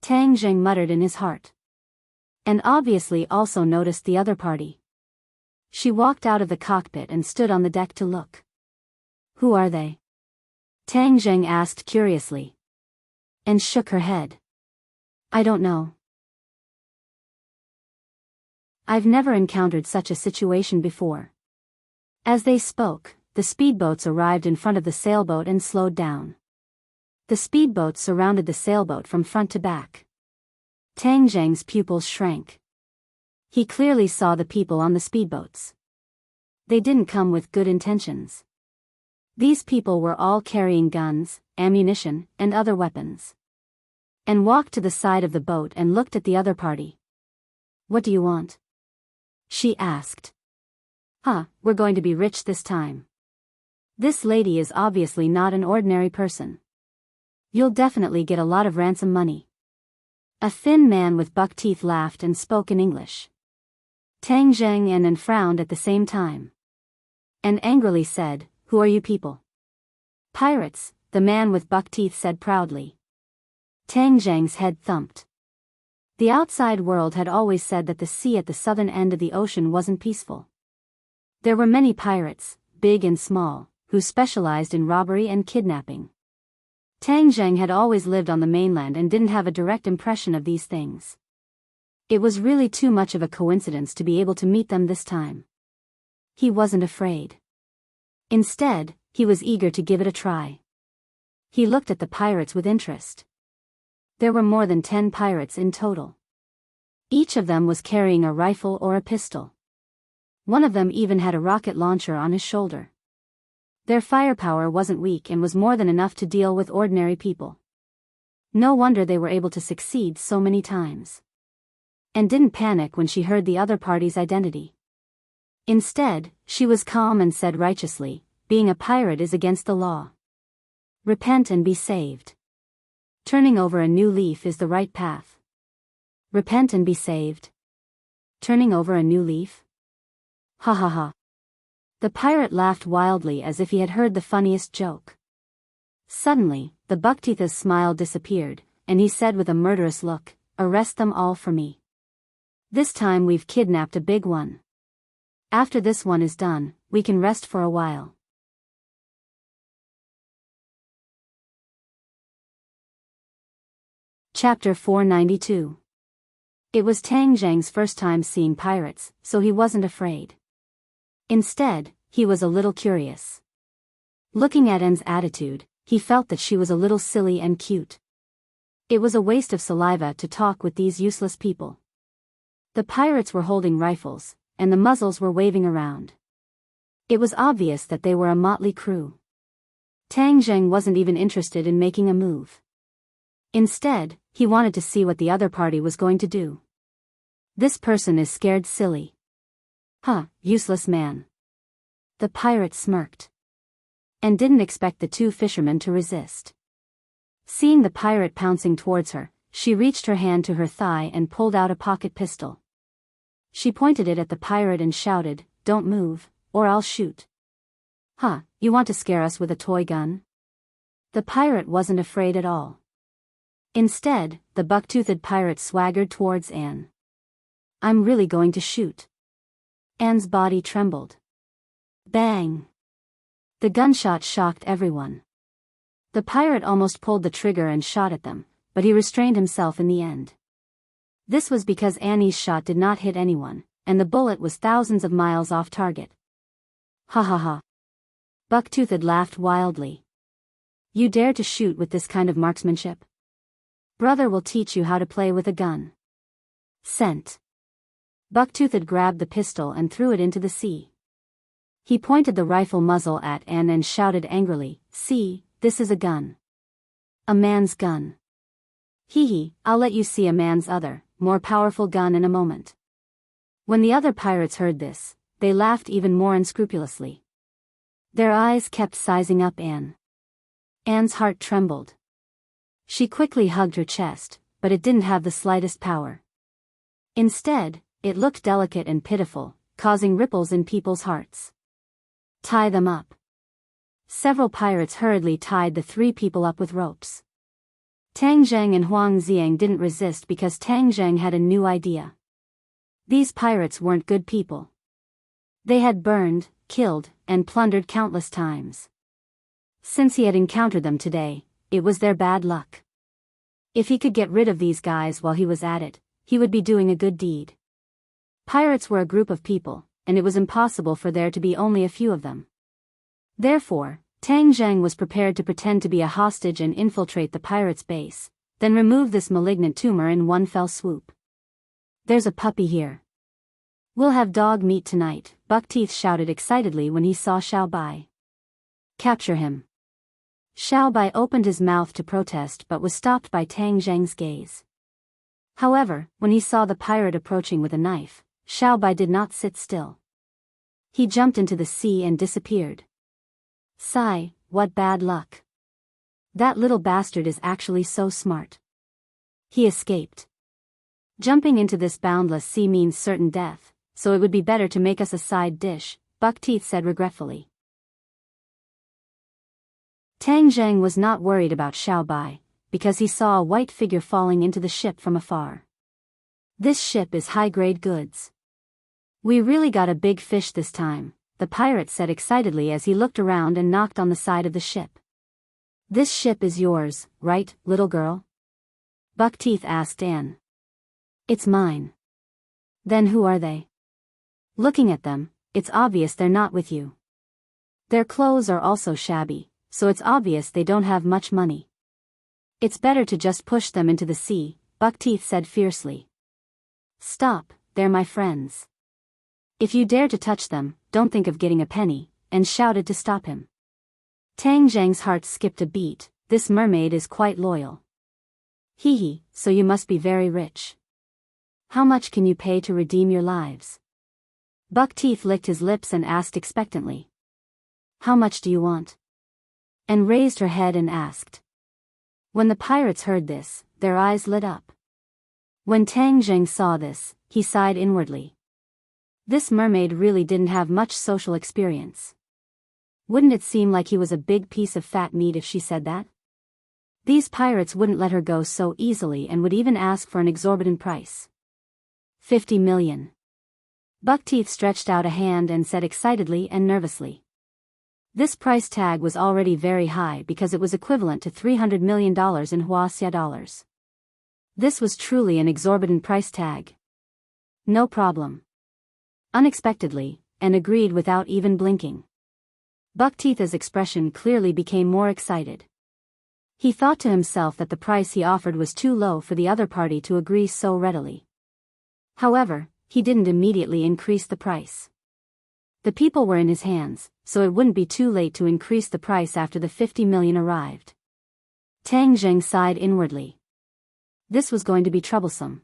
Tang Zheng muttered in his heart. And obviously also noticed the other party. She walked out of the cockpit and stood on the deck to look. Who are they? Tang Zheng asked curiously. And shook her head. I don't know. I've never encountered such a situation before. As they spoke, the speedboats arrived in front of the sailboat and slowed down. The speedboats surrounded the sailboat from front to back. Tang Zheng's pupils shrank. He clearly saw the people on the speedboats. They didn't come with good intentions. These people were all carrying guns, ammunition, and other weapons. And walked to the side of the boat and looked at the other party. What do you want? She asked. We're going to be rich this time. This lady is obviously not an ordinary person. You'll definitely get a lot of ransom money. A thin man with buck teeth laughed and spoke in English. Tang Zheng and frowned at the same time. And angrily said, Who are you people? Pirates, the man with buck teeth said proudly. Tang Zheng's head thumped. The outside world had always said that the sea at the southern end of the ocean wasn't peaceful. There were many pirates, big and small, who specialized in robbery and kidnapping. Tang Zheng had always lived on the mainland and didn't have a direct impression of these things. It was really too much of a coincidence to be able to meet them this time. He wasn't afraid. Instead, he was eager to give it a try. He looked at the pirates with interest. There were more than 10 pirates in total. Each of them was carrying a rifle or a pistol. One of them even had a rocket launcher on his shoulder. Their firepower wasn't weak and was more than enough to deal with ordinary people. No wonder they were able to succeed so many times. And didn't panic when she heard the other party's identity. Instead, she was calm and said righteously, being a pirate is against the law. Repent and be saved. Turning over a new leaf is the right path. Repent and be saved. Turning over a new leaf? Ha ha ha. The pirate laughed wildly as if he had heard the funniest joke. Suddenly, the buckteeth's smile disappeared, and he said with a murderous look, Arrest them all for me. This time we've kidnapped a big one. After this one is done, we can rest for a while. Chapter 492. It was Tang Zheng's first time seeing pirates, so he wasn't afraid. Instead, he was a little curious. Looking at Anne's attitude, he felt that she was a little silly and cute. It was a waste of saliva to talk with these useless people. The pirates were holding rifles, and the muzzles were waving around. It was obvious that they were a motley crew. Tang Zheng wasn't even interested in making a move. Instead, he wanted to see what the other party was going to do. This person is scared silly. Useless man. The pirate smirked. And didn't expect the 2 fishermen to resist. Seeing the pirate pouncing towards her, she reached her hand to her thigh and pulled out a pocket pistol. She pointed it at the pirate and shouted, Don't move, or I'll shoot. You want to scare us with a toy gun? The pirate wasn't afraid at all. Instead, the buck-toothed pirate swaggered towards Anne. I'm really going to shoot. Anne's body trembled. Bang! The gunshot shocked everyone. The pirate almost pulled the trigger and shot at them, but he restrained himself in the end. This was because Annie's shot did not hit anyone, and the bullet was thousands of miles off target. Ha ha ha. Buck-toothed laughed wildly. You dare to shoot with this kind of marksmanship? Brother will teach you how to play with a gun. Scent. Buck-toothed grabbed the pistol and threw it into the sea. He pointed the rifle muzzle at Anne and shouted angrily, See, this is a gun. A man's gun. Hee, I'll let you see a man's other, more powerful gun in a moment. When the other pirates heard this, they laughed even more unscrupulously. Their eyes kept sizing up Anne. Anne's heart trembled. She quickly hugged her chest, but it didn't have the slightest power. Instead, It looked delicate and pitiful, causing ripples in people's hearts. Tie them up. Several pirates hurriedly tied the 3 people up with ropes. Tang Zheng and Huang Xiang didn't resist because Tang Zheng had a new idea. These pirates weren't good people. They had burned, killed, and plundered countless times. Since he had encountered them today, it was their bad luck. If he could get rid of these guys while he was at it, he would be doing a good deed. Pirates were a group of people, and it was impossible for there to be only a few of them. Therefore, Tang Zheng was prepared to pretend to be a hostage and infiltrate the pirates' base, then remove this malignant tumor in one fell swoop. There's a puppy here. We'll have dog meat tonight, Buckteeth shouted excitedly when he saw Xiao Bai. Capture him. Xiao Bai opened his mouth to protest but was stopped by Tang Zheng's gaze. However, when he saw the pirate approaching with a knife, Xiao Bai did not sit still. He jumped into the sea and disappeared. Sigh, what bad luck. That little bastard is actually so smart. He escaped. Jumping into this boundless sea means certain death, so it would be better to make us a side dish, Buckteeth said regretfully. Tang Zheng was not worried about Xiao Bai, because he saw a white figure falling into the ship from afar. This ship is high-grade goods. We really got a big fish this time, the pirate said excitedly as he looked around and knocked on the side of the ship. This ship is yours, right, little girl? Buckteeth asked Anne. It's mine. Then who are they? Looking at them, it's obvious they're not with you. Their clothes are also shabby, so it's obvious they don't have much money. It's better to just push them into the sea, Buckteeth said fiercely. Stop, they're my friends. If you dare to touch them, don't think of getting a penny, and shouted to stop him. Tang Zheng's heart skipped a beat. This mermaid is quite loyal. Hee hee, so you must be very rich. How much can you pay to redeem your lives? Buckteeth licked his lips and asked expectantly. How much do you want? And raised her head and asked. When the pirates heard this, their eyes lit up. When Tang Zheng saw this, he sighed inwardly. This mermaid really didn't have much social experience. Wouldn't it seem like he was a big piece of fat meat if she said that? These pirates wouldn't let her go so easily and would even ask for an exorbitant price. 50 million. Buckteeth stretched out a hand and said excitedly and nervously. This price tag was already very high because it was equivalent to $300 million in Huaxia dollars. This was truly an exorbitant price tag. No problem. Unexpectedly, and agreed without even blinking. Buckteeth's expression clearly became more excited. He thought to himself that the price he offered was too low for the other party to agree so readily. However, he didn't immediately increase the price. The people were in his hands, so it wouldn't be too late to increase the price after the 50 million arrived. Tang Zheng sighed inwardly. This was going to be troublesome.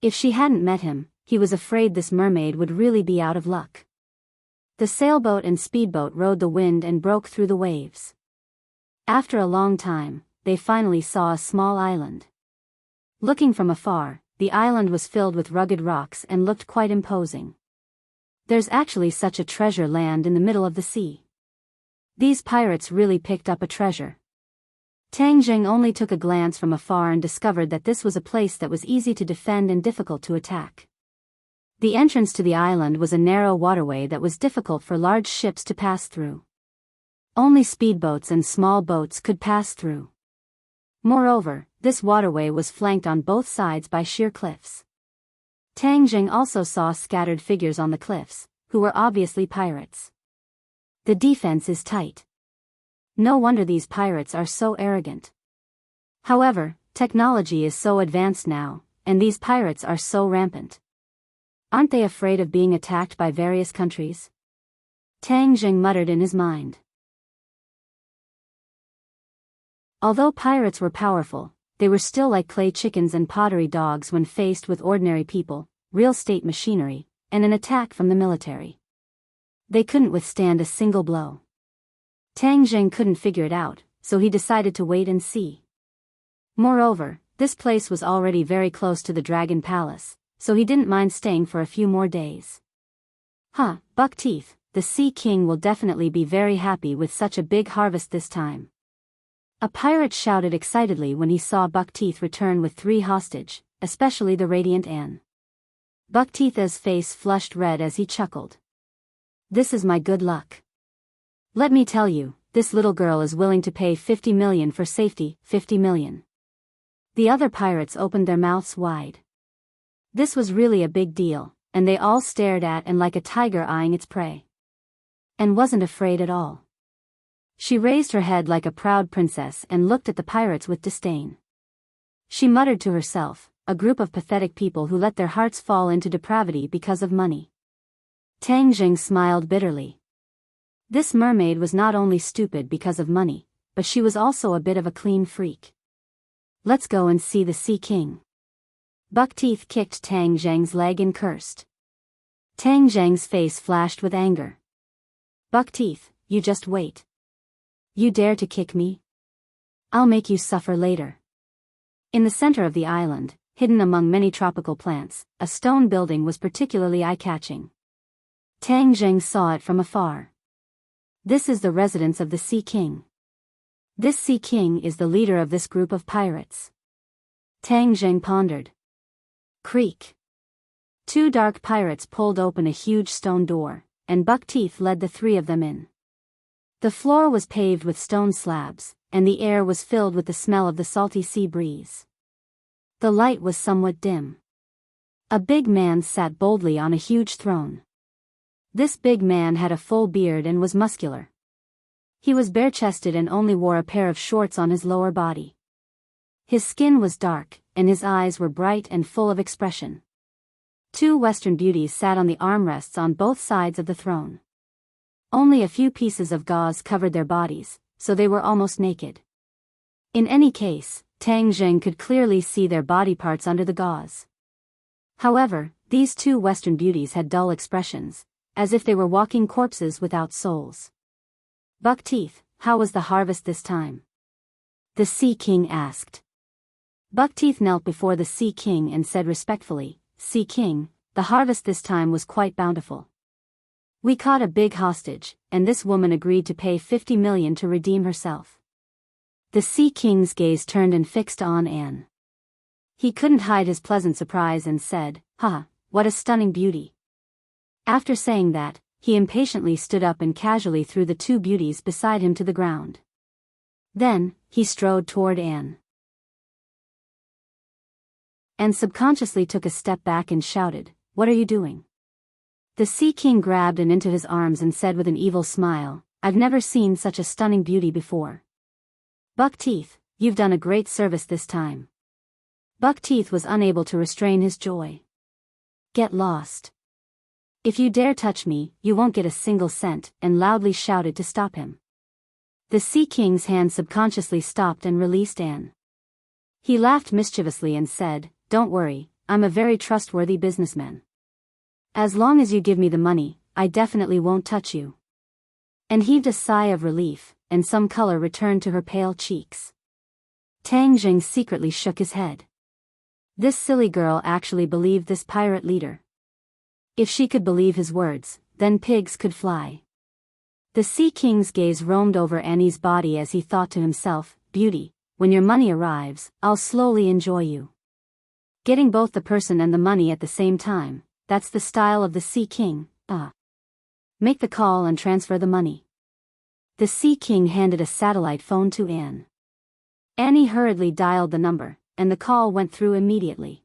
If she hadn't met him, he was afraid this mermaid would really be out of luck. The sailboat and speedboat rode the wind and broke through the waves. After a long time, they finally saw a small island. Looking from afar, the island was filled with rugged rocks and looked quite imposing. There's actually such a treasure land in the middle of the sea. These pirates really picked up a treasure. Tang Zheng only took a glance from afar and discovered that this was a place that was easy to defend and difficult to attack. The entrance to the island was a narrow waterway that was difficult for large ships to pass through. Only speedboats and small boats could pass through. Moreover, this waterway was flanked on both sides by sheer cliffs. Tang Zheng also saw scattered figures on the cliffs, who were obviously pirates. The defense is tight. No wonder these pirates are so arrogant. However, technology is so advanced now, and these pirates are so rampant. Aren't they afraid of being attacked by various countries? Tang Zheng muttered in his mind. Although pirates were powerful, they were still like clay chickens and pottery dogs when faced with ordinary people, real state machinery, and an attack from the military. They couldn't withstand a single blow. Tang Zheng couldn't figure it out, so he decided to wait and see. Moreover, this place was already very close to the Dragon Palace, so he didn't mind staying for a few more days. Huh, buck teeth, the Sea King will definitely be very happy with such a big harvest this time. A pirate shouted excitedly when he saw Buckteeth return with 3 hostage, especially the radiant Anne. Buckteeth's face flushed red as he chuckled. This is my good luck. Let me tell you, this little girl is willing to pay 50 million for safety, 50 million. The other pirates opened their mouths wide. This was really a big deal, and they all stared at and like a tiger eyeing its prey. And wasn't afraid at all. She raised her head like a proud princess and looked at the pirates with disdain. She muttered to herself, a group of pathetic people who let their hearts fall into depravity because of money. Tang Jing smiled bitterly. This mermaid was not only stupid because of money, but she was also a bit of a clean freak. Let's go and see the Sea King. Buckteeth kicked Tang Zhang's leg and cursed. Tang Zhang's face flashed with anger. Buckteeth, you just wait. You dare to kick me? I'll make you suffer later. In the center of the island, hidden among many tropical plants, a stone building was particularly eye-catching. Tang Zheng saw it from afar. This is the residence of the Sea King. This Sea King is the leader of this group of pirates. Tang Zheng pondered. Creak. 2 dark pirates pulled open a huge stone door, and Buckteeth led the 3 of them in. The floor was paved with stone slabs, and the air was filled with the smell of the salty sea breeze. The light was somewhat dim. A big man sat boldly on a huge throne. This big man had a full beard and was muscular. He was bare-chested and only wore a pair of shorts on his lower body. His skin was dark, and his eyes were bright and full of expression. 2 Western beauties sat on the armrests on both sides of the throne. Only a few pieces of gauze covered their bodies, so they were almost naked. In any case, Tang Zheng could clearly see their body parts under the gauze. However, these 2 Western beauties had dull expressions, as if they were walking corpses without souls. Buckteeth, how was the harvest this time? The Sea King asked. Buckteeth knelt before the Sea King and said respectfully, Sea King, the harvest this time was quite bountiful. We caught a big hostage, and this woman agreed to pay 50 million to redeem herself. The Sea King's gaze turned and fixed on Anne. He couldn't hide his pleasant surprise and said, what a stunning beauty. After saying that, he impatiently stood up and casually threw the 2 beauties beside him to the ground. Then, he strode toward Anne. And subconsciously took a step back and shouted, What are you doing? The Sea King grabbed Anne into his arms and said with an evil smile, I've never seen such a stunning beauty before. Buckteeth, you've done a great service this time. Buckteeth was unable to restrain his joy. Get lost. If you dare touch me, you won't get a single cent, and loudly shouted to stop him. The Sea King's hand subconsciously stopped and released Anne. He laughed mischievously and said, Don't worry, I'm a very trustworthy businessman. As long as you give me the money, I definitely won't touch you. And heaved a sigh of relief, and some color returned to her pale cheeks. Tang Jing secretly shook his head. This silly girl actually believed this pirate leader. If she could believe his words, then pigs could fly. The Sea King's gaze roamed over Annie's body as he thought to himself, Beauty, when your money arrives, I'll slowly enjoy you. Getting both the person and the money at the same time, that's the style of the Sea King. Make the call and transfer the money. The Sea King handed a satellite phone to Anne. Annie hurriedly dialed the number, and the call went through immediately.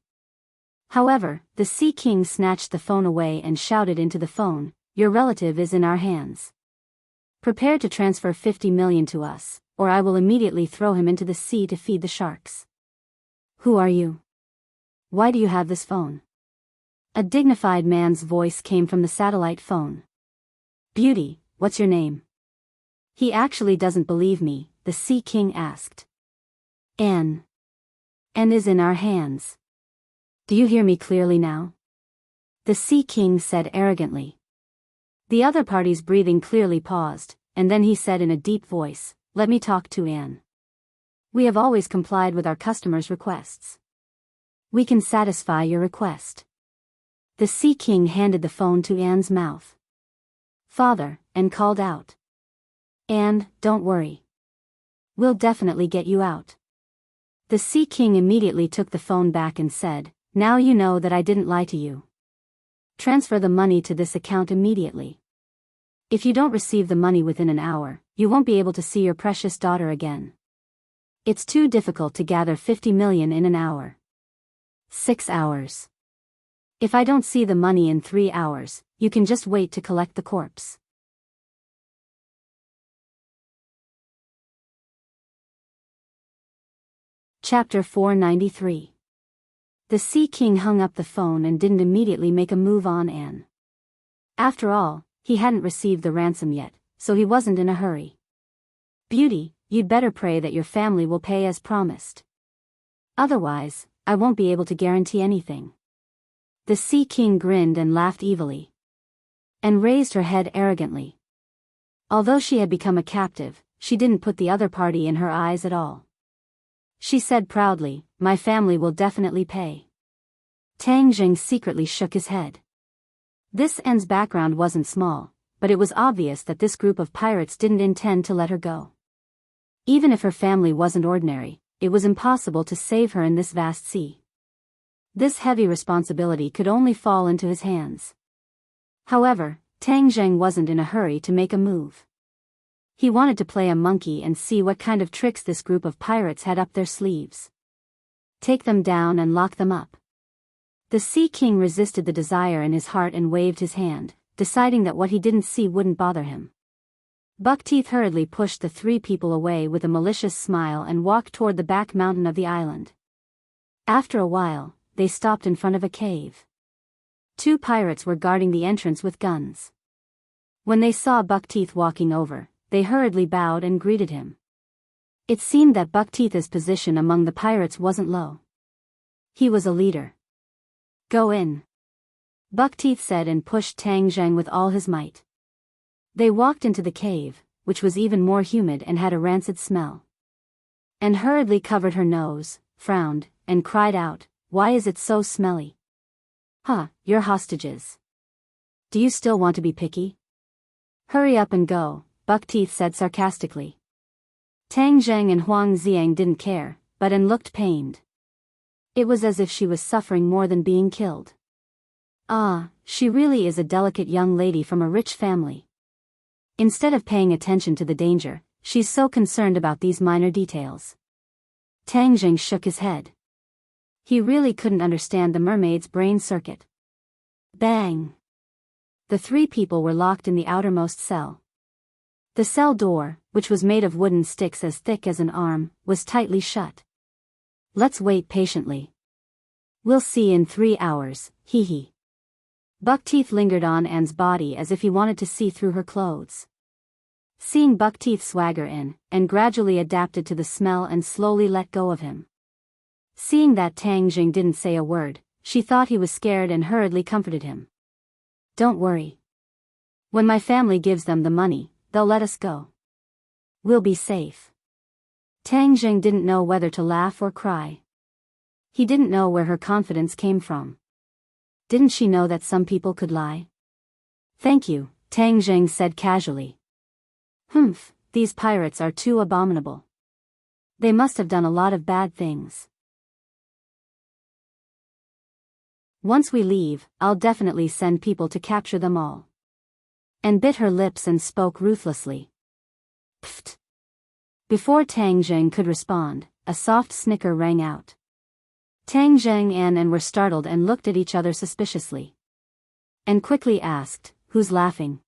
However, the Sea King snatched the phone away and shouted into the phone, Your relative is in our hands. Prepare to transfer 50 million to us, or I will immediately throw him into the sea to feed the sharks. Who are you? Why do you have this phone? A dignified man's voice came from the satellite phone. Beauty, what's your name? He actually doesn't believe me, the Sea King asked. Anne. Anne is in our hands. Do you hear me clearly now? The Sea King said arrogantly. The other party's breathing clearly paused, and then he said in a deep voice, Let me talk to Anne. We have always complied with our customers' requests. We can satisfy your request. The Sea King handed the phone to Anne's mouth. "Father," and called out. "Anne, don't worry. We'll definitely get you out." The Sea King immediately took the phone back and said, "Now you know that I didn't lie to you. Transfer the money to this account immediately. If you don't receive the money within an hour, you won't be able to see your precious daughter again. It's too difficult to gather 50 million in an hour. 6 hours. If I don't see the money in 3 hours, you can just wait to collect the corpse." Chapter 493. The Sea King hung up the phone and didn't immediately make a move on Anne. After all, he hadn't received the ransom yet, so he wasn't in a hurry. "Beauty, you'd better pray that your family will pay as promised. Otherwise, I won't be able to guarantee anything." The Sea King grinned and laughed evilly. And raised her head arrogantly. Although she had become a captive, she didn't put the other party in her eyes at all. She said proudly, "My family will definitely pay." Tang Jing secretly shook his head. This Anne's background wasn't small, but it was obvious that this group of pirates didn't intend to let her go. Even if her family wasn't ordinary, it was impossible to save her in this vast sea. This heavy responsibility could only fall into his hands. However, Tang Zheng wasn't in a hurry to make a move. He wanted to play a monkey and see what kind of tricks this group of pirates had up their sleeves. Take them down and lock them up. The Sea King resisted the desire in his heart and waved his hand, deciding that what he didn't see wouldn't bother him. Buckteeth hurriedly pushed the 3 people away with a malicious smile and walked toward the back mountain of the island. After a while, they stopped in front of a cave. 2 pirates were guarding the entrance with guns. When they saw Buckteeth walking over, they hurriedly bowed and greeted him. It seemed that Buckteeth's position among the pirates wasn't low. He was a leader. "Go in," Buckteeth said and pushed Tang Zheng with all his might. They walked into the cave, which was even more humid and had a rancid smell. And hurriedly covered her nose, frowned, and cried out, "Why is it so smelly?" "Huh, you're hostages. Do you still want to be picky? Hurry up and go," Buckteeth said sarcastically. Tang Zheng and Huang Xiang didn't care, but Anne looked pained. It was as if she was suffering more than being killed. Ah, she really is a delicate young lady from a rich family. Instead of paying attention to the danger, she's so concerned about these minor details. Tang Zheng shook his head. He really couldn't understand the mermaid's brain circuit. Bang! The 3 people were locked in the outermost cell. The cell door, which was made of wooden sticks as thick as an arm, was tightly shut. "Let's wait patiently. We'll see in 3 hours, hee hee." Buckteeth lingered on Anne's body as if he wanted to see through her clothes. Seeing Buckteeth swagger in, and gradually adapted to the smell and slowly let go of him. Seeing that Tang Jing didn't say a word, she thought he was scared and hurriedly comforted him. "Don't worry. When my family gives them the money, they'll let us go. We'll be safe." Tang Jing didn't know whether to laugh or cry. He didn't know where her confidence came from. Didn't she know that some people could lie? "Thank you," Tang Jing said casually. "Humph, these pirates are too abominable. They must have done a lot of bad things. Once we leave, I'll definitely send people to capture them all." And bit her lips and spoke ruthlessly. Pfft. Before Tang Zheng could respond, a soft snicker rang out. Tang Zheng and Anne were startled and looked at each other suspiciously. And quickly asked, "Who's laughing?"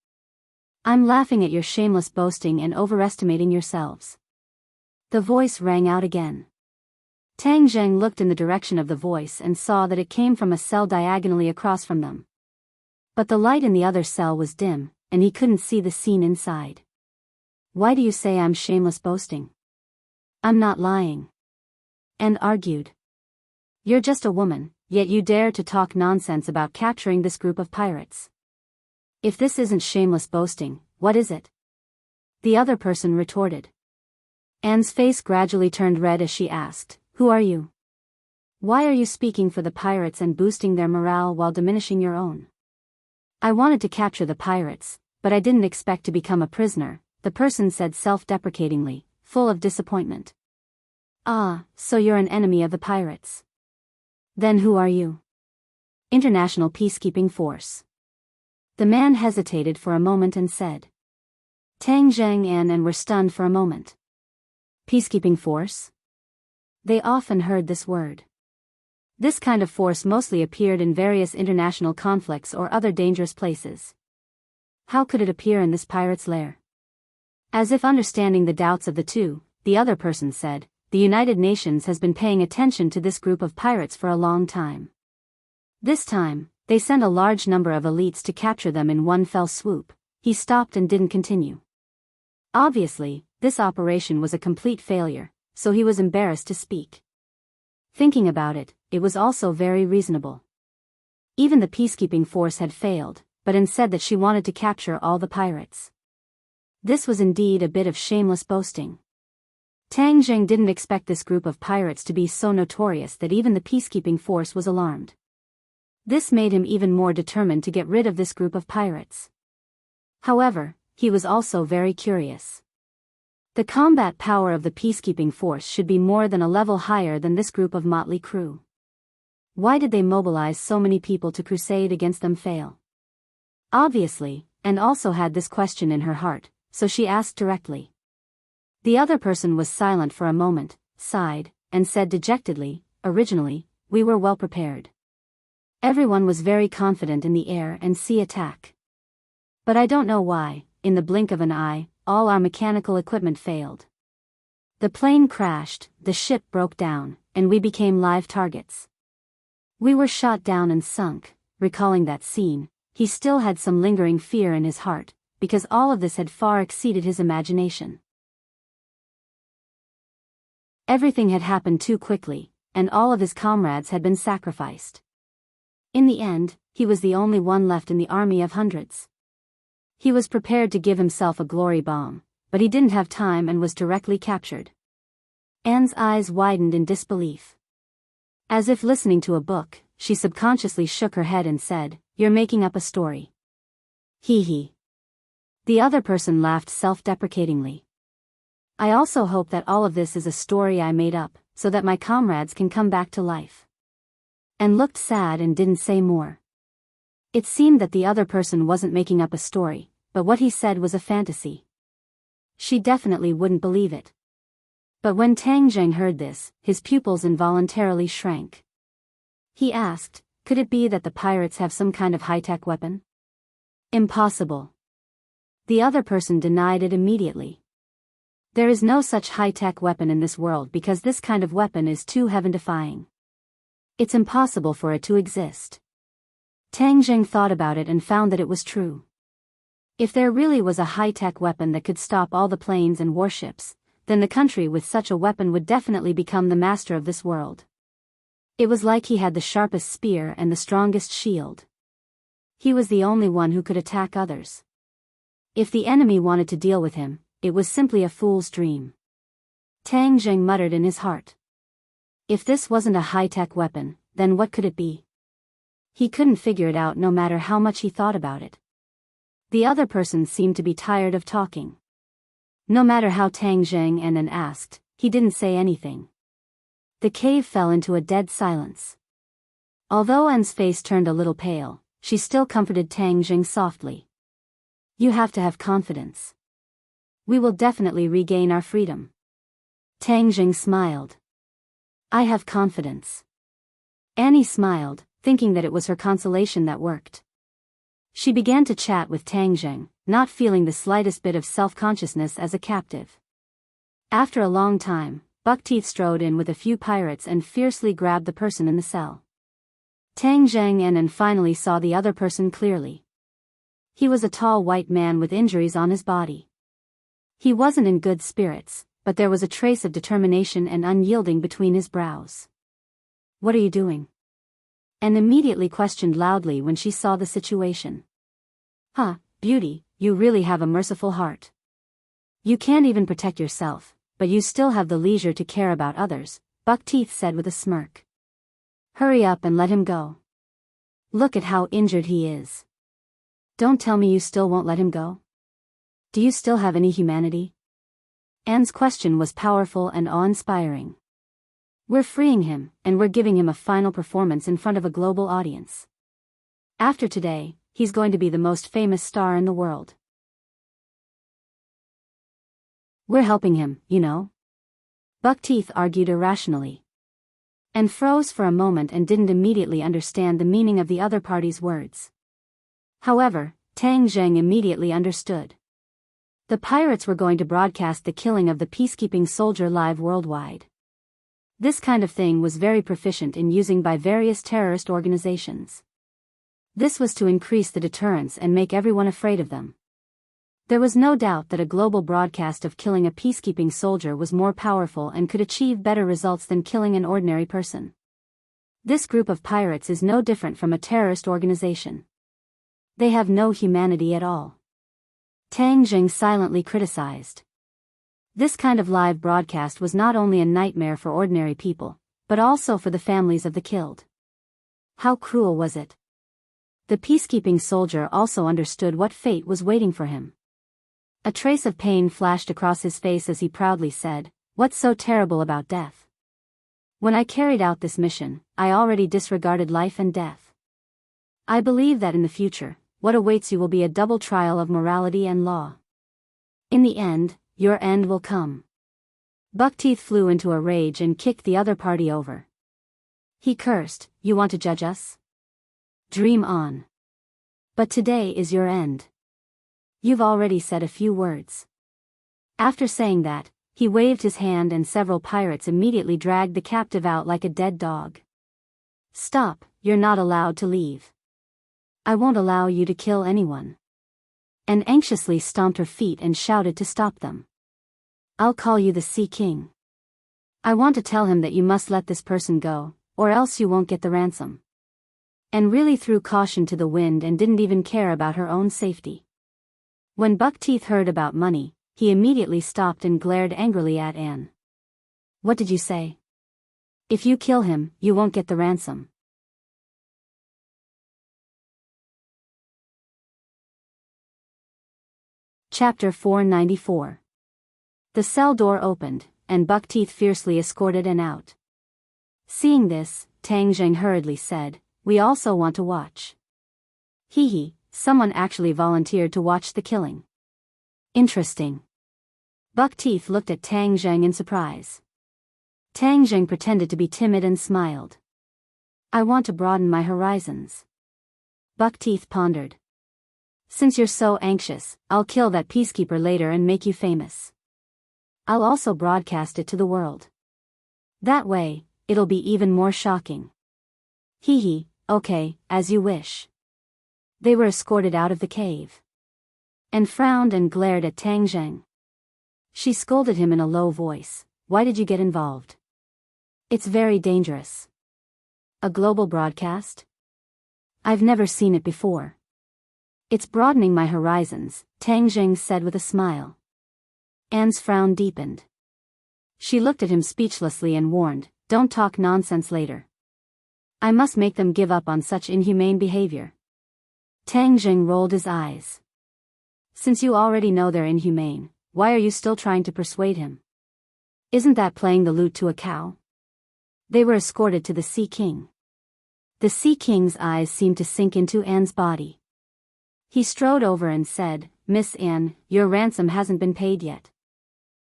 "I'm laughing at your shameless boasting and overestimating yourselves." The voice rang out again. Tang Zheng looked in the direction of the voice and saw that it came from a cell diagonally across from them. But the light in the other cell was dim, and he couldn't see the scene inside. "Why do you say I'm shameless boasting? I'm not lying." And argued. "You're just a woman, yet you dare to talk nonsense about capturing this group of pirates. If this isn't shameless boasting, what is it?" The other person retorted. Anne's face gradually turned red as she asked, "Who are you?" Why are you speaking for the pirates and boosting their morale while diminishing your own? I wanted to capture the pirates, but I didn't expect to become a prisoner, the person said self-deprecatingly, full of disappointment. Ah, so you're an enemy of the pirates. Then who are you? International Peacekeeping Force. The man hesitated for a moment and said. Tang Zhang and were stunned for a moment. Peacekeeping Force? They often heard this word. This kind of force mostly appeared in various international conflicts or other dangerous places. How could it appear in this pirate's lair? As if understanding the doubts of the two, the other person said, the United Nations has been paying attention to this group of pirates for a long time. This time, they sent a large number of elites to capture them in one fell swoop. He stopped and didn't continue. Obviously, this operation was a complete failure, so he was embarrassed to speak. Thinking about it, it was also very reasonable. Even the peacekeeping force had failed, but Anne said that she wanted to capture all the pirates. This was indeed a bit of shameless boasting. Tang Zheng didn't expect this group of pirates to be so notorious that even the peacekeeping force was alarmed. This made him even more determined to get rid of this group of pirates. However, he was also very curious. The combat power of the peacekeeping force should be more than a level higher than this group of motley crew. Why did they mobilize so many people to crusade against them fail? Obviously, Anne also had this question in her heart, so she asked directly. The other person was silent for a moment, sighed, and said dejectedly, originally, we were well prepared. Everyone was very confident in the air and sea attack. But I don't know why, in the blink of an eye, all our mechanical equipment failed. The plane crashed, the ship broke down, and we became live targets. We were shot down and sunk. Recalling that scene, he still had some lingering fear in his heart, because all of this had far exceeded his imagination. Everything had happened too quickly, and all of his comrades had been sacrificed. In the end, he was the only one left in the army of hundreds. He was prepared to give himself a glory bomb, but he didn't have time and was directly captured. Anne's eyes widened in disbelief. As if listening to a book, she subconsciously shook her head and said, "You're making up a story." Hee hee. The other person laughed self-deprecatingly. I also hope that all of this is a story I made up, so that my comrades can come back to life. Anne looked sad and didn't say more. It seemed that the other person wasn't making up a story, but what he said was a fantasy. She definitely wouldn't believe it. But when Tang Zheng heard this, his pupils involuntarily shrank. He asked, could it be that the pirates have some kind of high-tech weapon? Impossible. The other person denied it immediately. There is no such high-tech weapon in this world because this kind of weapon is too heaven-defying. It's impossible for it to exist. Tang Zheng thought about it and found that it was true. If there really was a high-tech weapon that could stop all the planes and warships, then the country with such a weapon would definitely become the master of this world. It was like he had the sharpest spear and the strongest shield. He was the only one who could attack others. If the enemy wanted to deal with him, it was simply a fool's dream. Tang Zheng muttered in his heart. If this wasn't a high-tech weapon, then what could it be? He couldn't figure it out no matter how much he thought about it. The other person seemed to be tired of talking. No matter how Tang Zheng and Anne asked, he didn't say anything. The cave fell into a dead silence. Although Anne's face turned a little pale, she still comforted Tang Zheng softly. You have to have confidence. We will definitely regain our freedom. Tang Zheng smiled. I have confidence. Annie smiled, thinking that it was her consolation that worked. She began to chat with Tang Zheng, not feeling the slightest bit of self-consciousness as a captive. After a long time, Buckteeth strode in with a few pirates and fiercely grabbed the person in the cell. Tang Zheng and Anne finally saw the other person clearly. He was a tall white man with injuries on his body. He wasn't in good spirits, but there was a trace of determination and unyielding between his brows. What are you doing? Anne immediately questioned loudly when she saw the situation. Huh, beauty, you really have a merciful heart. You can't even protect yourself, but you still have the leisure to care about others, Buckteeth said with a smirk. Hurry up and let him go. Look at how injured he is. Don't tell me you still won't let him go? Do you still have any humanity? Anne's question was powerful and awe-inspiring. We're freeing him, and we're giving him a final performance in front of a global audience. After today, he's going to be the most famous star in the world. We're helping him, you know. Buckteeth argued irrationally. Anne froze for a moment and didn't immediately understand the meaning of the other party's words. However, Tang Zheng immediately understood. The pirates were going to broadcast the killing of the peacekeeping soldier live worldwide. This kind of thing was very proficient in using by various terrorist organizations. This was to increase the deterrence and make everyone afraid of them. There was no doubt that a global broadcast of killing a peacekeeping soldier was more powerful and could achieve better results than killing an ordinary person. This group of pirates is no different from a terrorist organization. They have no humanity at all. Tang Zheng silently criticized. This kind of live broadcast was not only a nightmare for ordinary people, but also for the families of the killed. How cruel was it? The peacekeeping soldier also understood what fate was waiting for him. A trace of pain flashed across his face as he proudly said, "What's so terrible about death? When I carried out this mission, I already disregarded life and death. I believe that in the future, what awaits you will be a double trial of morality and law. In the end, your end will come." Buckteeth flew into a rage and kicked the other party over. He cursed, "You want to judge us? Dream on. But today is your end. You've already said a few words." After saying that, he waved his hand and several pirates immediately dragged the captive out like a dead dog. "Stop, you're not allowed to leave. I won't allow you to kill anyone." And anxiously stomped her feet and shouted to stop them. "I'll call you the Sea King. I want to tell him that you must let this person go, or else you won't get the ransom." And really threw caution to the wind and didn't even care about her own safety. When Buckteeth heard about money, he immediately stopped and glared angrily at Anne. "What did you say? If you kill him, you won't get the ransom." Chapter 494. The cell door opened, and Buckteeth fiercely escorted Anne out. Seeing this, Tang Zheng hurriedly said, "We also want to watch." Hee, someone actually volunteered to watch the killing. Interesting. Buckteeth looked at Tang Zheng in surprise. Tang Zheng pretended to be timid and smiled. "I want to broaden my horizons." Buckteeth pondered. "Since you're so anxious, I'll kill that peacekeeper later and make you famous. I'll also broadcast it to the world. That way, it'll be even more shocking." Hee, okay, as you wish. They were escorted out of the cave. And frowned and glared at Tang Zheng. She scolded him in a low voice, "Why did you get involved? It's very dangerous." "A global broadcast? I've never seen it before." "It's broadening my horizons," Tang Zheng said with a smile. Anne's frown deepened. She looked at him speechlessly and warned, "Don't talk nonsense later. I must make them give up on such inhumane behavior." Tang Zheng rolled his eyes. "Since you already know they're inhumane, why are you still trying to persuade him? Isn't that playing the lute to a cow?" They were escorted to the Sea King. The Sea King's eyes seemed to sink into Anne's body. He strode over and said, "Miss Anne, your ransom hasn't been paid yet.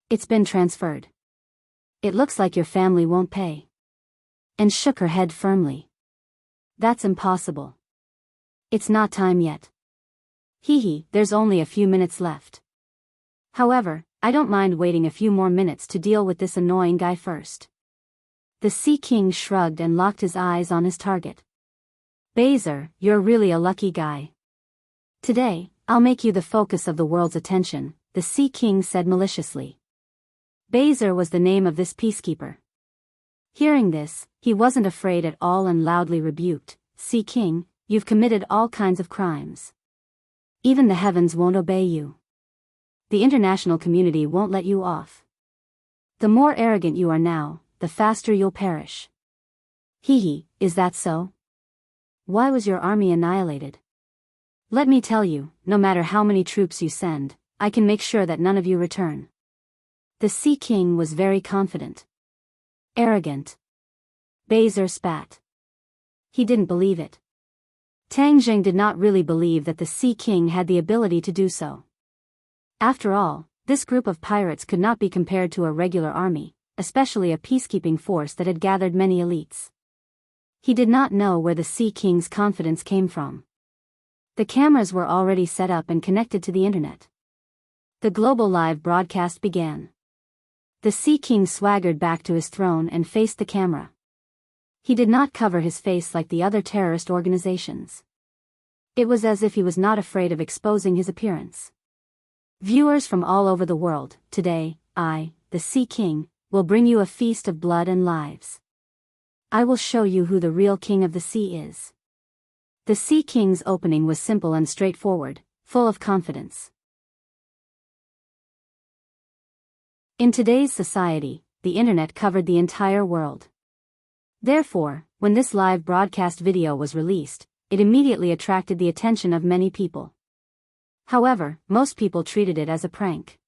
It's been transferred. It looks like your family won't pay." And shook her head firmly. "That's impossible. It's not time yet. There's only a few minutes left. However, I don't mind waiting a few more minutes to deal with this annoying guy first." The Sea King shrugged and locked his eyes on his target. "Bazer, you're really a lucky guy. Today, I'll make you the focus of the world's attention," the Sea King said maliciously. Bazer was the name of this peacekeeper. Hearing this, he wasn't afraid at all and loudly rebuked, "Sea King, you've committed all kinds of crimes. Even the heavens won't obey you. The international community won't let you off. The more arrogant you are now, the faster you'll perish." Hee hee, is that so? Why was your army annihilated? Let me tell you, no matter how many troops you send, I can make sure that none of you return. The Sea King was very confident. Arrogant. Bezer spat. He didn't believe it. Tang Jing did not really believe that the Sea King had the ability to do so. After all, this group of pirates could not be compared to a regular army, especially a peacekeeping force that had gathered many elites. He did not know where the Sea King's confidence came from. The cameras were already set up and connected to the internet. The global live broadcast began. The Sea King swaggered back to his throne and faced the camera. He did not cover his face like the other terrorist organizations. It was as if he was not afraid of exposing his appearance. Viewers from all over the world, today, I, the Sea King, will bring you a feast of blood and lives. I will show you who the real king of the sea is. The Sea King's opening was simple and straightforward, full of confidence. In today's society, the internet covered the entire world. Therefore, when this live broadcast video was released, it immediately attracted the attention of many people. However, most people treated it as a prank.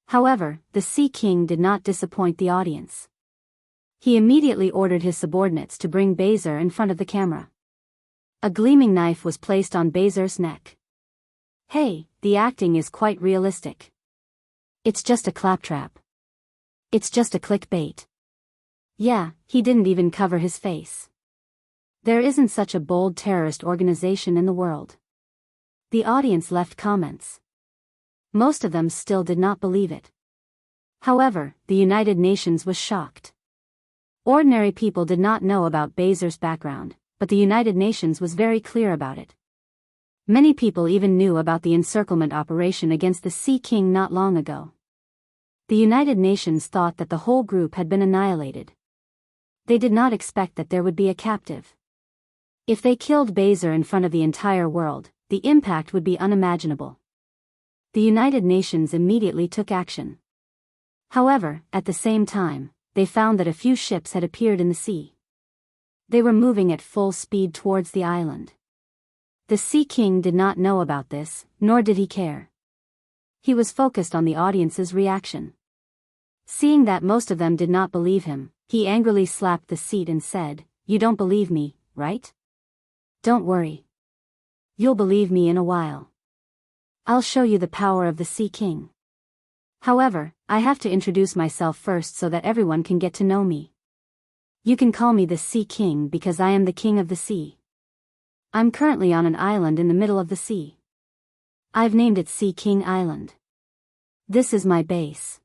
However, the Sea King did not disappoint the audience. He immediately ordered his subordinates to bring Bezer in front of the camera. A gleaming knife was placed on Bezer's neck. Hey, the acting is quite realistic. It's just a claptrap. It's just a clickbait. Yeah, he didn't even cover his face. There isn't such a bold terrorist organization in the world. The audience left comments. Most of them still did not believe it. However, the United Nations was shocked. Ordinary people did not know about Bezer's background, but the United Nations was very clear about it. Many people even knew about the encirclement operation against the Sea King not long ago. The United Nations thought that the whole group had been annihilated. They did not expect that there would be a captive. If they killed Bezer in front of the entire world, the impact would be unimaginable. The United Nations immediately took action. However, at the same time, they found that a few ships had appeared in the sea. They were moving at full speed towards the island. The Sea King did not know about this, nor did he care. He was focused on the audience's reaction. Seeing that most of them did not believe him, he angrily slapped the seat and said, "You don't believe me, right? Don't worry. You'll believe me in a while. I'll show you the power of the Sea King. However, I have to introduce myself first so that everyone can get to know me. You can call me the Sea King because I am the king of the sea. I'm currently on an island in the middle of the sea. I've named it Sea King Island. This is my base.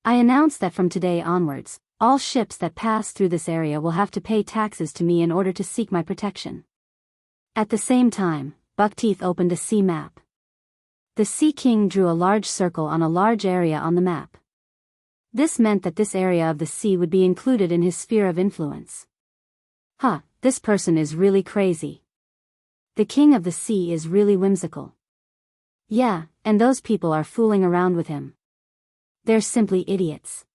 I announce that from today onwards, all ships that pass through this area will have to pay taxes to me in order to seek my protection." At the same time, Buckteeth opened a sea map. The Sea King drew a large circle on a large area on the map. This meant that this area of the sea would be included in his sphere of influence. This person is really crazy. The king of the sea is really whimsical. Yeah, and those people are fooling around with him. They're simply idiots.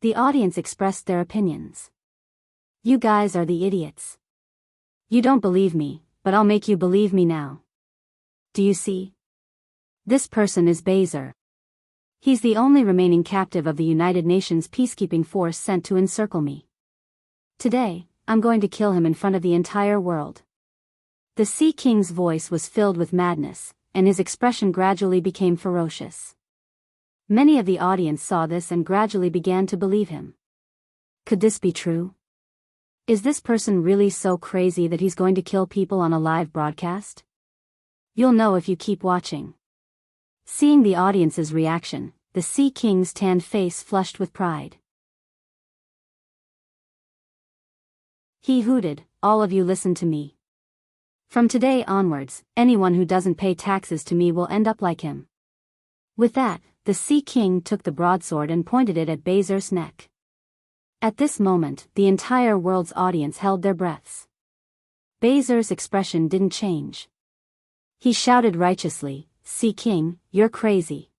The audience expressed their opinions. You guys are the idiots. You don't believe me, but I'll make you believe me now. Do you see? This person is Bezer. He's the only remaining captive of the United Nations peacekeeping force sent to encircle me. Today, I'm going to kill him in front of the entire world. The Sea King's voice was filled with madness, and his expression gradually became ferocious. Many of the audience saw this and gradually began to believe him. Could this be true? Is this person really so crazy that he's going to kill people on a live broadcast? You'll know if you keep watching. Seeing the audience's reaction, the Sea King's tanned face flushed with pride. He hooted, "All of you listen to me. From today onwards, anyone who doesn't pay taxes to me will end up like him." With that, the Sea King took the broadsword and pointed it at Bezer's neck. At this moment, the entire world's audience held their breaths. Bezer's expression didn't change. He shouted righteously, "Sea King, you're crazy.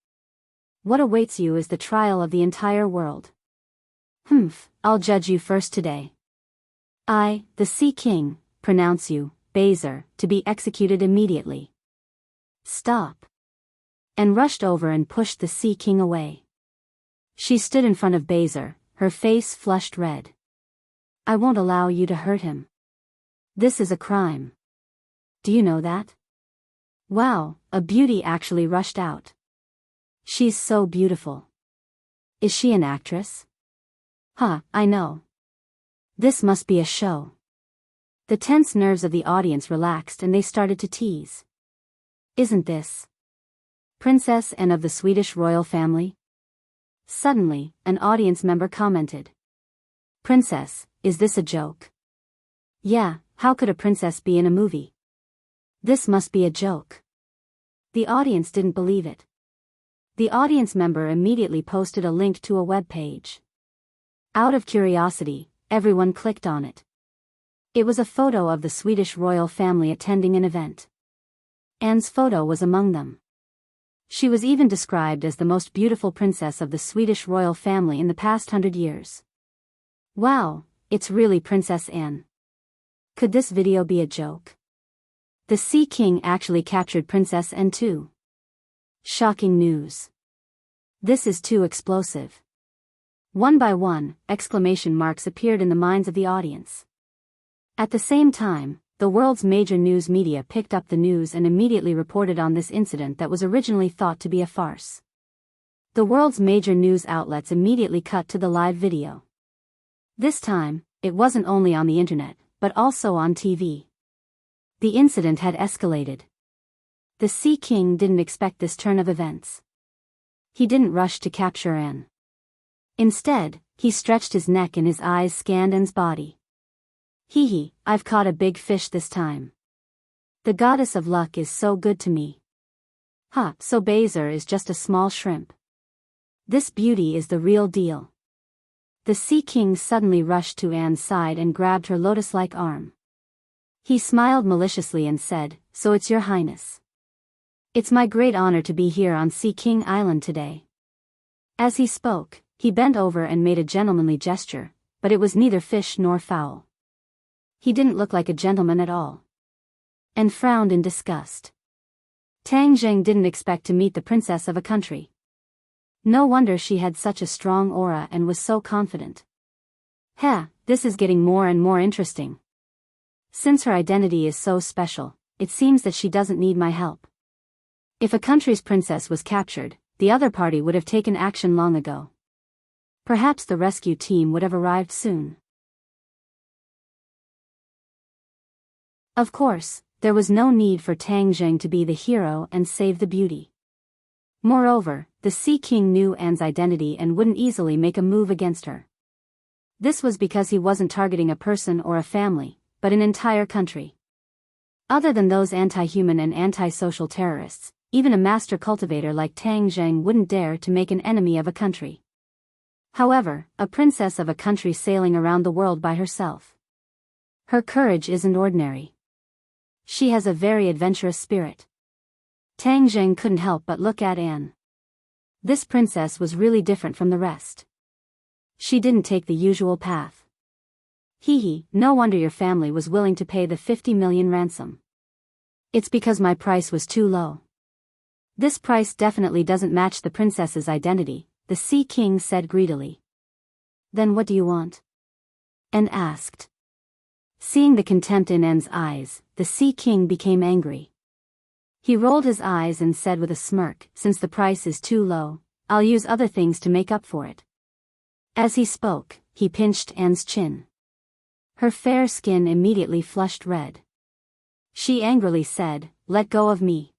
What awaits you is the trial of the entire world. I'll judge you first today." I, the Sea King, pronounce you, Bezer, to be executed immediately. Stop. And rushed over and pushed the Sea King away. She stood in front of Bezer, her face flushed red. I won't allow you to hurt him. This is a crime. Do you know that? Wow, a beauty actually rushed out. She's so beautiful. Is she an actress? Huh, I know. This must be a show. The tense nerves of the audience relaxed and they started to tease. Isn't this Princess Anne of the Swedish royal family? Suddenly, an audience member commented. Princess, is this a joke? Yeah, how could a princess be in a movie? This must be a joke. The audience didn't believe it. The audience member immediately posted a link to a web page. Out of curiosity, everyone clicked on it. It was a photo of the Swedish royal family attending an event. Anne's photo was among them. She was even described as the most beautiful princess of the Swedish royal family in the past 100 years. Wow, it's really Princess Anne. Could this video be a joke? The Sea King actually captured Princess Anne too. Shocking news. This is too explosive. One by one, exclamation marks appeared in the minds of the audience. At the same time, the world's major news media picked up the news and immediately reported on this incident that was originally thought to be a farce. The world's major news outlets immediately cut to the live video. This time, it wasn't only on the internet, but also on TV. The incident had escalated. The Sea King didn't expect this turn of events. He didn't rush to capture Anne. Instead, he stretched his neck and his eyes scanned Anne's body. Hee hee, I've caught a big fish this time. The goddess of luck is so good to me. Ha, so Bezer is just a small shrimp. This beauty is the real deal. The Sea King suddenly rushed to Anne's side and grabbed her lotus-like arm. He smiled maliciously and said, "So it's your highness. It's my great honor to be here on Sea King Island today." As he spoke, he bent over and made a gentlemanly gesture, but it was neither fish nor fowl. He didn't look like a gentleman at all. And frowned in disgust. Tang Zheng didn't expect to meet the princess of a country. No wonder she had such a strong aura and was so confident. Heh, this is getting more and more interesting. Since her identity is so special, it seems that she doesn't need my help. If a country's princess was captured, the other party would have taken action long ago. Perhaps the rescue team would have arrived soon. Of course, there was no need for Tang Zheng to be the hero and save the beauty. Moreover, the Sea King knew Anne's identity and wouldn't easily make a move against her. This was because he wasn't targeting a person or a family, but an entire country. Other than those anti-human and anti-social terrorists, even a master cultivator like Tang Zheng wouldn't dare to make an enemy of a country. However, a princess of a country sailing around the world by herself. Her courage isn't ordinary. She has a very adventurous spirit. Tang Zheng couldn't help but look at Anne. This princess was really different from the rest. She didn't take the usual path. Hee hee, no wonder your family was willing to pay the 50 million ransom. It's because my price was too low. This price definitely doesn't match the princess's identity, the Sea King said greedily. Then what do you want? Anne asked. Seeing the contempt in Anne's eyes, the Sea King became angry. He rolled his eyes and said with a smirk, "Since the price is too low, I'll use other things to make up for it." As he spoke, he pinched Anne's chin. Her fair skin immediately flushed red. She angrily said, "Let go of me."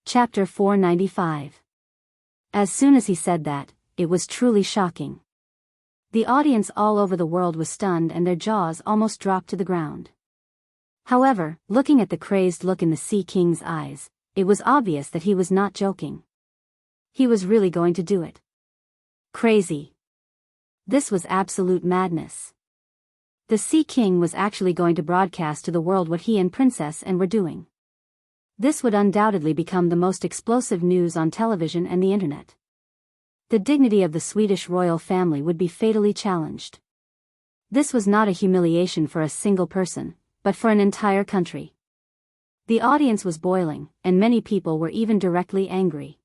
Chapter 495. As soon as he said that, it was truly shocking. The audience all over the world was stunned and their jaws almost dropped to the ground. However, looking at the crazed look in the Sea King's eyes, it was obvious that he was not joking. He was really going to do it. Crazy. This was absolute madness. The Sea King was actually going to broadcast to the world what he and Princess Anne were doing. This would undoubtedly become the most explosive news on television and the internet. the dignity of the Swedish royal family would be fatally challenged. This was not a humiliation for a single person, but for an entire country. The audience was boiling, and many people were even directly angry.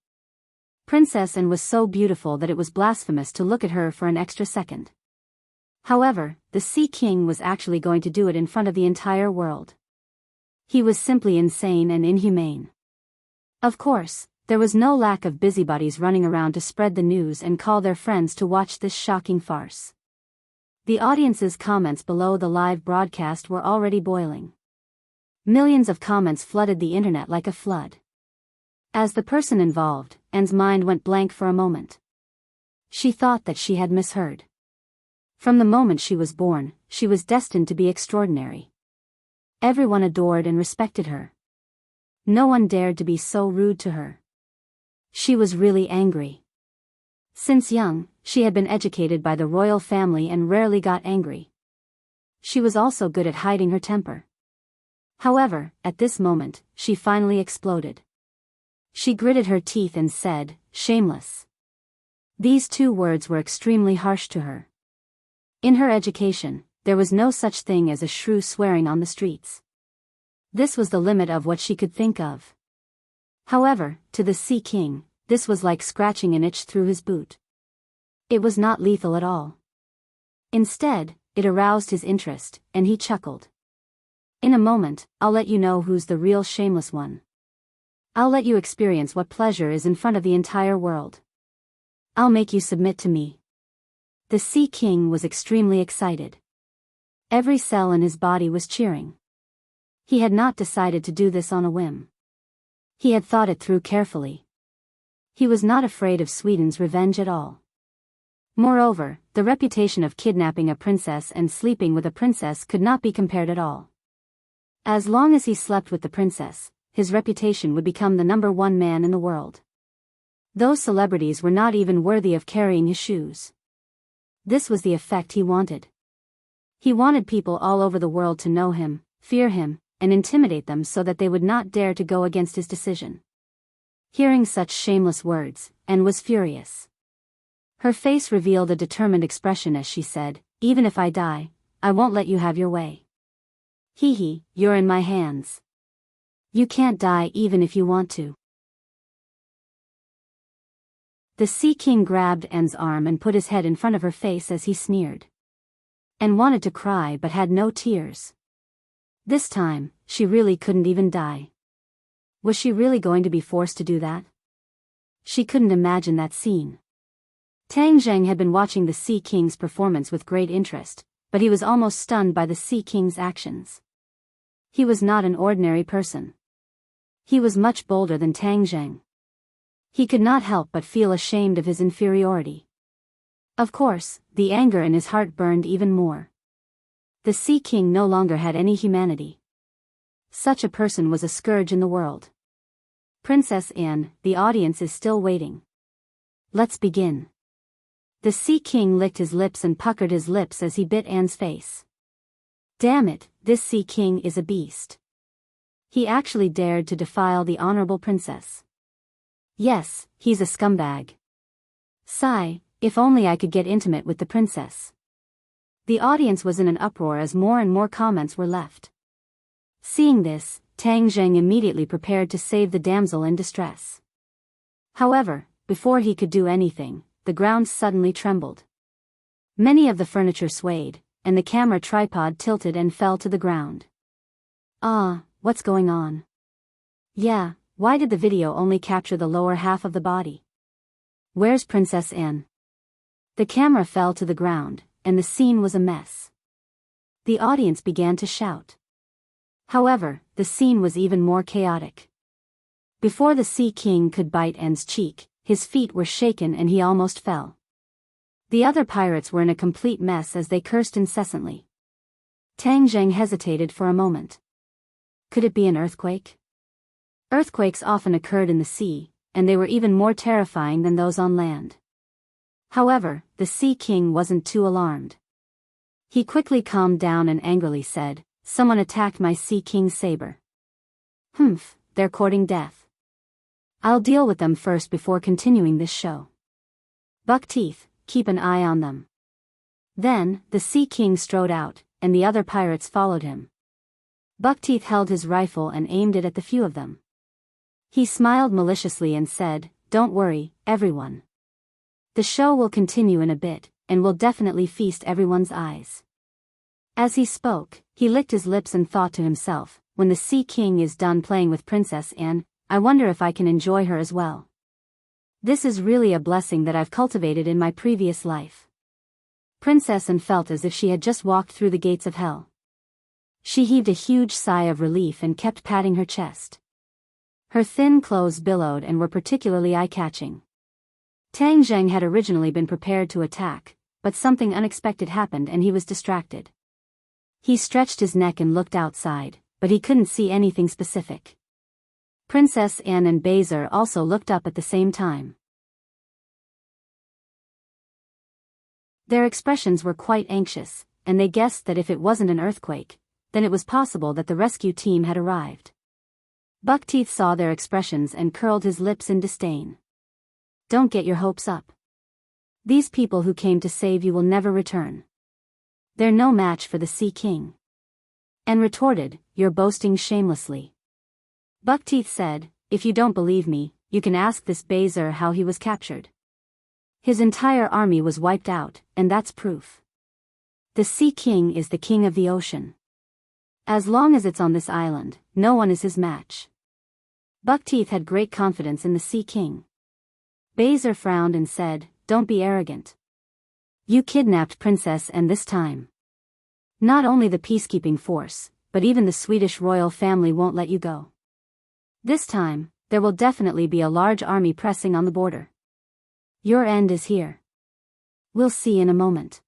Princess Anne was so beautiful that it was blasphemous to look at her for an extra second. However, the Sea King was actually going to do it in front of the entire world. He was simply insane and inhumane. Of course, there was no lack of busybodies running around to spread the news and call their friends to watch this shocking farce. The audience's comments below the live broadcast were already boiling. Millions of comments flooded the internet like a flood. As the person involved, Anne's mind went blank for a moment. She thought that she had misheard. From the moment she was born, she was destined to be extraordinary. Everyone adored and respected her. No one dared to be so rude to her. She was really angry. Since young, she had been educated by the royal family and rarely got angry. She was also good at hiding her temper. However, at this moment, she finally exploded. She gritted her teeth and said, "Shameless." These two words were extremely harsh to her. In her education, there was no such thing as a shrew swearing on the streets. This was the limit of what she could think of. However, to the Sea King, this was like scratching an itch through his boot. It was not lethal at all. Instead, it aroused his interest, and he chuckled. "In a moment, I'll let you know who's the real shameless one. I'll let you experience what pleasure is in front of the entire world. I'll make you submit to me." The Sea King was extremely excited. Every cell in his body was cheering. He had not decided to do this on a whim. He had thought it through carefully. He was not afraid of Sweden's revenge at all. Moreover, the reputation of kidnapping a princess and sleeping with a princess could not be compared at all. As long as he slept with the princess, his reputation would become the #1 man in the world. Those celebrities were not even worthy of carrying his shoes. This was the effect he wanted. He wanted people all over the world to know him, fear him, and intimidate them so that they would not dare to go against his decision. Hearing such shameless words, Anne was furious. Her face revealed a determined expression as she said, "Even if I die, I won't let you have your way. Hee, you're in my hands. You can't die even if you want to." The Sea King grabbed Anne's arm and put his head in front of her face as he sneered. Anne wanted to cry but had no tears. This time, she really couldn't even die. Was she really going to be forced to do that? She couldn't imagine that scene. Tang Zheng had been watching the Sea King's performance with great interest, but he was almost stunned by the Sea King's actions. He was not an ordinary person. He was much bolder than Tang Zheng. He could not help but feel ashamed of his inferiority. Of course, the anger in his heart burned even more. The Sea King no longer had any humanity. Such a person was a scourge in the world. "Princess Anne, the audience is still waiting. Let's begin." The Sea King licked his lips and puckered his lips as he bit Anne's face. Damn it, this Sea King is a beast. He actually dared to defile the honorable princess. Yes, he's a scumbag. Sigh, if only I could get intimate with the princess. The audience was in an uproar as more and more comments were left. Seeing this, Tang Zheng immediately prepared to save the damsel in distress. However, before he could do anything, the ground suddenly trembled. Many of the furniture swayed, and the camera tripod tilted and fell to the ground. Ah, what's going on? Yeah, why did the video only capture the lower half of the body? Where's Princess Anne? The camera fell to the ground, and the scene was a mess. The audience began to shout. However, the scene was even more chaotic. Before the Sea King could bite Anne's cheek, his feet were shaken and he almost fell. The other pirates were in a complete mess as they cursed incessantly. Tang Zheng hesitated for a moment. Could it be an earthquake? Earthquakes often occurred in the sea, and they were even more terrifying than those on land. However, the Sea King wasn't too alarmed. He quickly calmed down and angrily said, "Someone attacked my Sea King's saber. Humph, they're courting death. I'll deal with them first before continuing this show." Buck teeth, keep an eye on them. Then, the Sea King strode out, and the other pirates followed him. Buckteeth held his rifle and aimed it at the few of them. He smiled maliciously and said, "Don't worry, everyone. The show will continue in a bit, and will definitely feast everyone's eyes." As he spoke, he licked his lips and thought to himself, "When the Sea King is done playing with Princess Anne, I wonder if I can enjoy her as well. This is really a blessing that I've cultivated in my previous life." Princess Anne felt as if she had just walked through the gates of hell. She heaved a huge sigh of relief and kept patting her chest. Her thin clothes billowed and were particularly eye-catching. Tang Zheng had originally been prepared to attack, but something unexpected happened and he was distracted. He stretched his neck and looked outside, but he couldn't see anything specific. Princess Anne and Bezer also looked up at the same time. Their expressions were quite anxious, and they guessed that if it wasn't an earthquake, then it was possible that the rescue team had arrived. Buckteeth saw their expressions and curled his lips in disdain. "Don't get your hopes up. These people who came to save you will never return. They're no match for the Sea King." And retorted, "You're boasting shamelessly." Buckteeth said, "If you don't believe me, you can ask this Bezer how he was captured. His entire army was wiped out, and that's proof. The Sea King is the king of the ocean. As long as it's on this island, no one is his match." Buckteeth had great confidence in the Sea King. Bezer frowned and said, "Don't be arrogant. You kidnapped Princess Anne this time. Not only the peacekeeping force, but even the Swedish royal family won't let you go. This time, there will definitely be a large army pressing on the border. Your end is here. We'll see in a moment."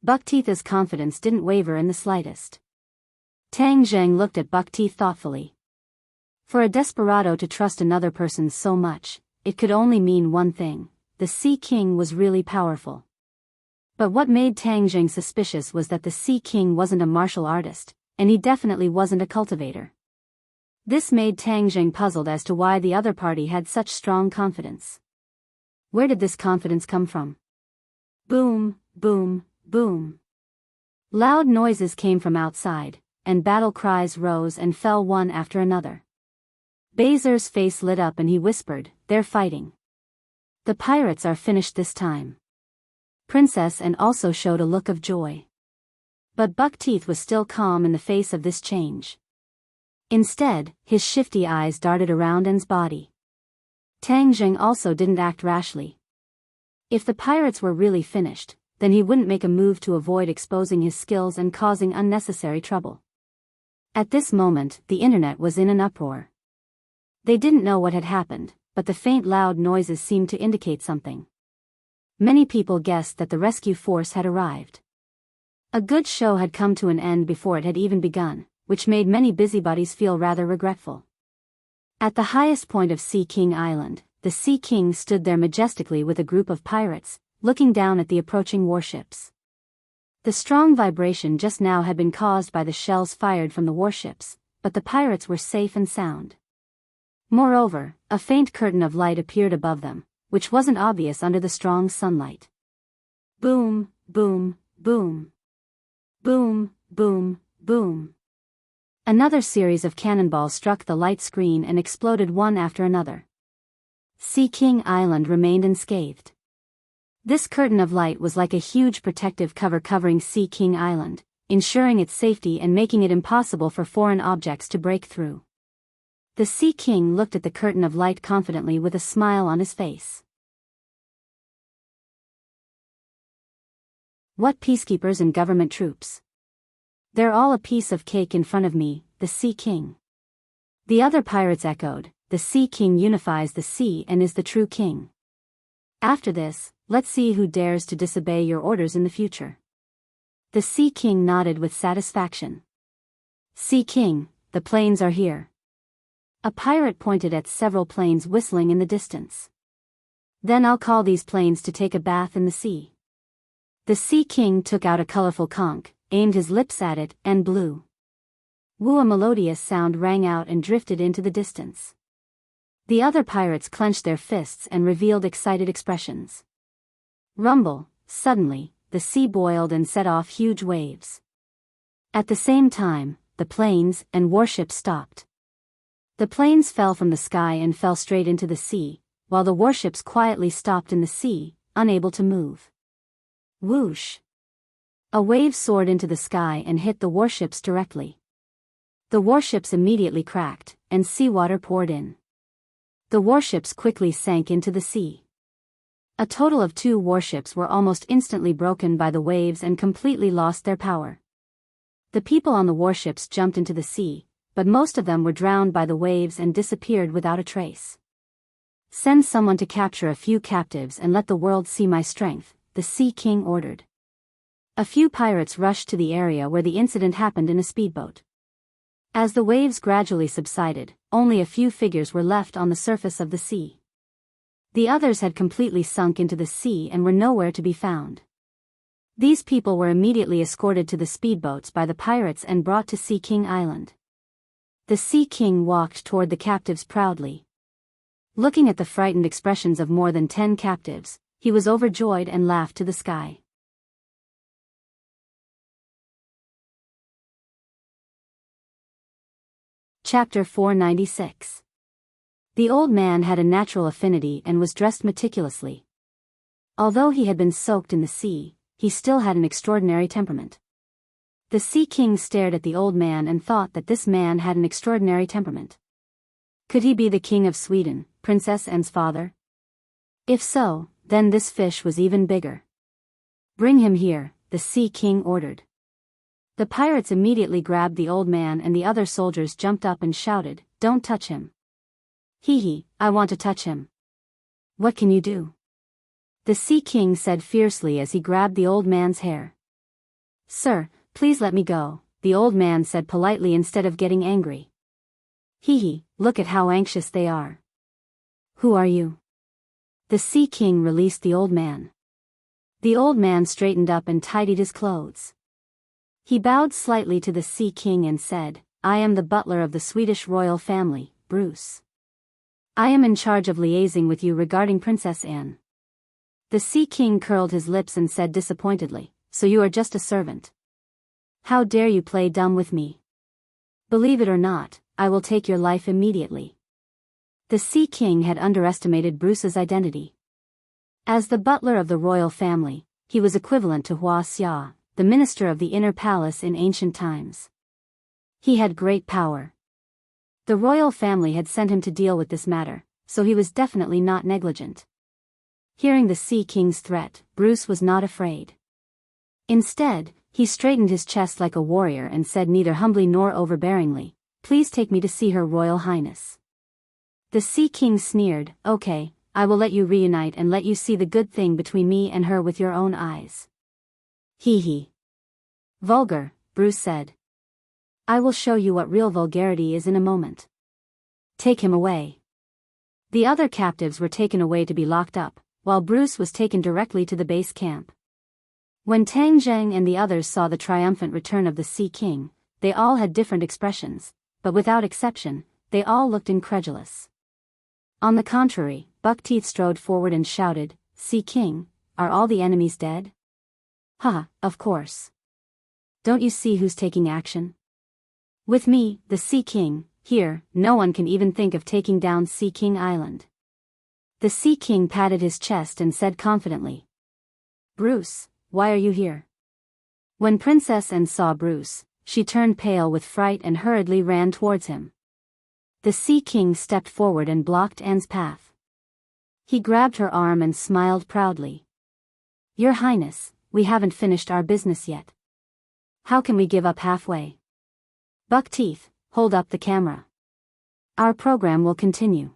Buckteeth's confidence didn't waver in the slightest. Tang Zheng looked at Buckteeth thoughtfully. For a desperado to trust another person so much, it could only mean one thing: the Sea King was really powerful. But what made Tang Zheng suspicious was that the Sea King wasn't a martial artist, and he definitely wasn't a cultivator. This made Tang Zheng puzzled as to why the other party had such strong confidence. Where did this confidence come from? Boom, boom, boom. Loud noises came from outside, and battle cries rose and fell one after another. Bezer's face lit up and he whispered, "They're fighting. The pirates are finished this time." Princess Anne also showed a look of joy. But Buckteeth was still calm in the face of this change. Instead, his shifty eyes darted around Anne's body. Tang Zheng also didn't act rashly. If the pirates were really finished, then he wouldn't make a move to avoid exposing his skills and causing unnecessary trouble. At this moment, the internet was in an uproar. They didn't know what had happened, but the faint loud noises seemed to indicate something. Many people guessed that the rescue force had arrived. A good show had come to an end before it had even begun, which made many busybodies feel rather regretful. At the highest point of Sea King Island, the Sea King stood there majestically with a group of pirates, looking down at the approaching warships. The strong vibration just now had been caused by the shells fired from the warships, but the pirates were safe and sound. Moreover, a faint curtain of light appeared above them, which wasn't obvious under the strong sunlight. Boom, boom, boom. Boom, boom, boom. Another series of cannonballs struck the light screen and exploded one after another. Sea King Island remained unscathed. This curtain of light was like a huge protective cover covering Sea King Island, ensuring its safety and making it impossible for foreign objects to break through. The Sea King looked at the curtain of light confidently with a smile on his face. "What peacekeepers and government troops? They're all a piece of cake in front of me, the Sea King." The other pirates echoed, "The Sea King unifies the sea and is the true king. After this, let's see who dares to disobey your orders in the future." The Sea King nodded with satisfaction. "Sea King, the planes are here." A pirate pointed at several planes whistling in the distance. "Then I'll call these planes to take a bath in the sea." The Sea King took out a colorful conch, aimed his lips at it, and blew. Woo, a melodious sound rang out and drifted into the distance. The other pirates clenched their fists and revealed excited expressions. Rumble, suddenly, the sea boiled and set off huge waves. At the same time, the planes and warships stopped. The planes fell from the sky and fell straight into the sea, while the warships quietly stopped in the sea, unable to move. Whoosh! A wave soared into the sky and hit the warships directly. The warships immediately cracked, and seawater poured in. The warships quickly sank into the sea. A total of 2 warships were almost instantly broken by the waves and completely lost their power. The people on the warships jumped into the sea, but most of them were drowned by the waves and disappeared without a trace. "Send someone to capture a few captives and let the world see my strength," the Sea King ordered. A few pirates rushed to the area where the incident happened in a speedboat. As the waves gradually subsided, only a few figures were left on the surface of the sea. The others had completely sunk into the sea and were nowhere to be found. These people were immediately escorted to the speedboats by the pirates and brought to Sea King Island. The Sea King walked toward the captives proudly. Looking at the frightened expressions of more than 10 captives, he was overjoyed and laughed to the sky. Chapter 496. The old man had a natural affinity and was dressed meticulously. Although he had been soaked in the sea, he still had an extraordinary temperament. The Sea King stared at the old man and thought that this man had an extraordinary temperament. Could he be the King of Sweden, Princess Anne's father? If so, then this fish was even bigger. "Bring him here," the Sea King ordered. The pirates immediately grabbed the old man and the other soldiers jumped up and shouted, "Don't touch him." "Hee, I want to touch him." "What can you do?" The Sea King said fiercely as he grabbed the old man's hair. "Sir, please let me go," the old man said politely instead of getting angry. "Hee, look at how anxious they are." "Who are you?" The Sea King released the old man. The old man straightened up and tidied his clothes. He bowed slightly to the Sea King and said, "I am the butler of the Swedish royal family, Bruce. I am in charge of liaising with you regarding Princess Anne." The Sea King curled his lips and said disappointedly, "So you are just a servant? How dare you play dumb with me? Believe it or not, I will take your life immediately." The Sea King had underestimated Bruce's identity. As the butler of the royal family, he was equivalent to Hua Xia, the minister of the inner palace in ancient times. He had great power. The royal family had sent him to deal with this matter, so he was definitely not negligent. Hearing the Sea King's threat, Bruce was not afraid. Instead, he straightened his chest like a warrior and said neither humbly nor overbearingly, "Please take me to see Her Royal Highness." The Sea King sneered, "Okay, I will let you reunite and let you see the good thing between me and her with your own eyes." Hee. "Vulgar," Bruce said. "I will show you what real vulgarity is in a moment. Take him away." The other captives were taken away to be locked up, while Bruce was taken directly to the base camp. When Tang Zheng and the others saw the triumphant return of the Sea King, they all had different expressions, but without exception, they all looked incredulous. On the contrary, Buckteeth strode forward and shouted, "Sea King, are all the enemies dead?" "Ha, of course. Don't you see who's taking action? With me, the Sea King, here, no one can even think of taking down Sea King Island." The Sea King patted his chest and said confidently, "Bruce, why are you here?" When Princess Anne saw Bruce, she turned pale with fright and hurriedly ran towards him. The Sea King stepped forward and blocked Anne's path. He grabbed her arm and smiled proudly. "Your Highness, we haven't finished our business yet. How can we give up halfway? Buckteeth, hold up the camera. Our program will continue."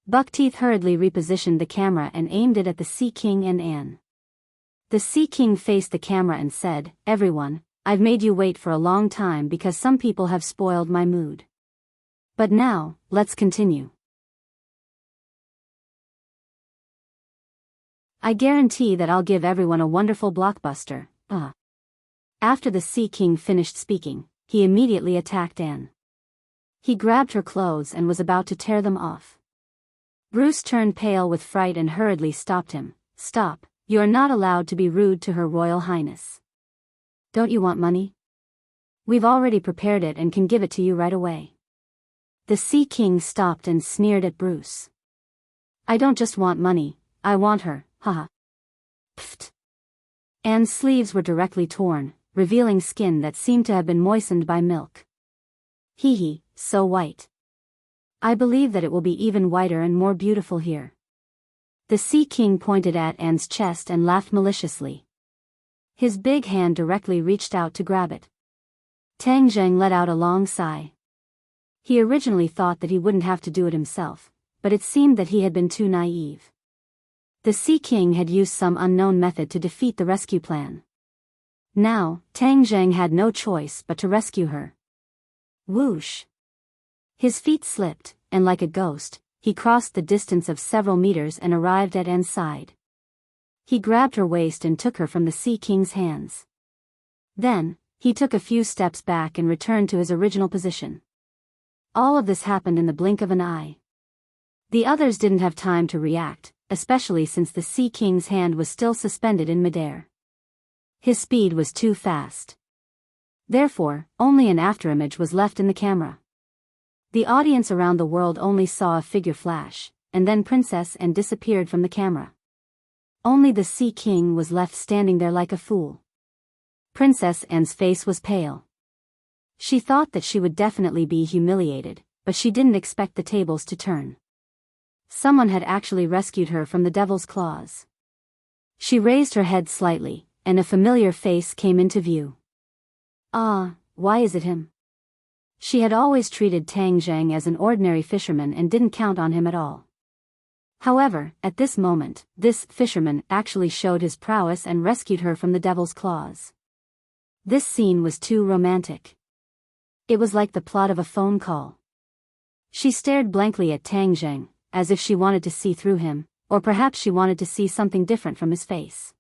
Buckteeth hurriedly repositioned the camera and aimed it at the Sea King and Anne. The Sea King faced the camera and said, "Everyone, I've made you wait for a long time because some people have spoiled my mood. But now, let's continue. I guarantee that I'll give everyone a wonderful blockbuster." After the Sea King finished speaking, he immediately attacked Anne. He grabbed her clothes and was about to tear them off. Bruce turned pale with fright and hurriedly stopped him. "Stop, You are not allowed to be rude to Her Royal Highness. Don't you want money? We've already prepared it and can give it to you right away. The Sea King stopped and sneered at Bruce. I don't just want money, I want her, haha. Pfft. Anne's sleeves were directly torn, revealing skin that seemed to have been moistened by milk. Hee hee, so white. I believe that it will be even whiter and more beautiful here. The Sea King pointed at Anne's chest and laughed maliciously. His big hand directly reached out to grab it. Tang Zheng let out a long sigh. He originally thought that he wouldn't have to do it himself, but it seemed that he had been too naive. The Sea King had used some unknown method to defeat the rescue plan. Now, Tang Zheng had no choice but to rescue her. Whoosh! His feet slipped, and like a ghost, he crossed the distance of several meters and arrived at Anne's side. He grabbed her waist and took her from the Sea King's hands. Then, he took a few steps back and returned to his original position. All of this happened in the blink of an eye. The others didn't have time to react, especially since the Sea King's hand was still suspended in midair. His speed was too fast. Therefore, only an afterimage was left in the camera. The audience around the world only saw a figure flash, and then Princess Anne disappeared from the camera. Only the Sea King was left standing there like a fool. Princess Anne's face was pale. She thought that she would definitely be humiliated, but she didn't expect the tables to turn. Someone had actually rescued her from the devil's claws. She raised her head slightly, and a familiar face came into view. Ah, why is it him? She had always treated Tang Zheng as an ordinary fisherman and didn't count on him at all. However, at this moment, this fisherman actually showed his prowess and rescued her from the devil's claws. This scene was too romantic. It was like the plot of a phone call. She stared blankly at Tang Zheng, as if she wanted to see through him, or perhaps she wanted to see something different from his face.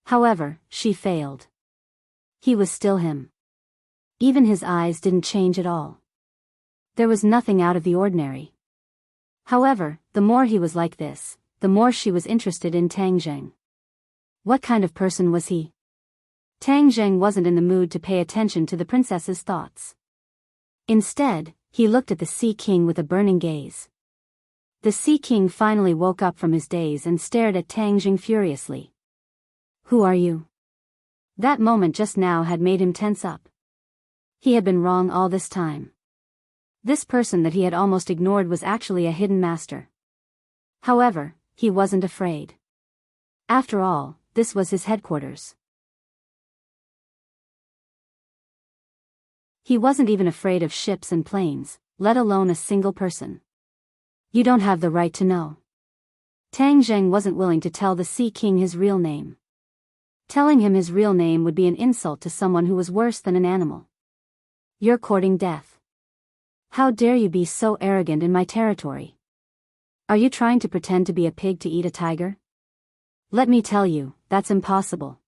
However, she failed. He was still him. Even his eyes didn't change at all. There was nothing out of the ordinary. However, the more he was like this, the more she was interested in Tang Zheng. What kind of person was he? Tang Zheng wasn't in the mood to pay attention to the princess's thoughts. Instead, he looked at the Sea King with a burning gaze. The Sea King finally woke up from his daze and stared at Tang Zheng furiously. Who are you? That moment just now had made him tense up. He had been wrong all this time. This person that he had almost ignored was actually a hidden master. However, he wasn't afraid. After all, this was his headquarters. He wasn't even afraid of ships and planes, let alone a single person. You don't have the right to know. Tang Zheng wasn't willing to tell the Sea King his real name. Telling him his real name would be an insult to someone who was worse than an animal. You're courting death. How dare you be so arrogant in my territory? Are you trying to pretend to be a pig to eat a tiger? Let me tell you, that's impossible.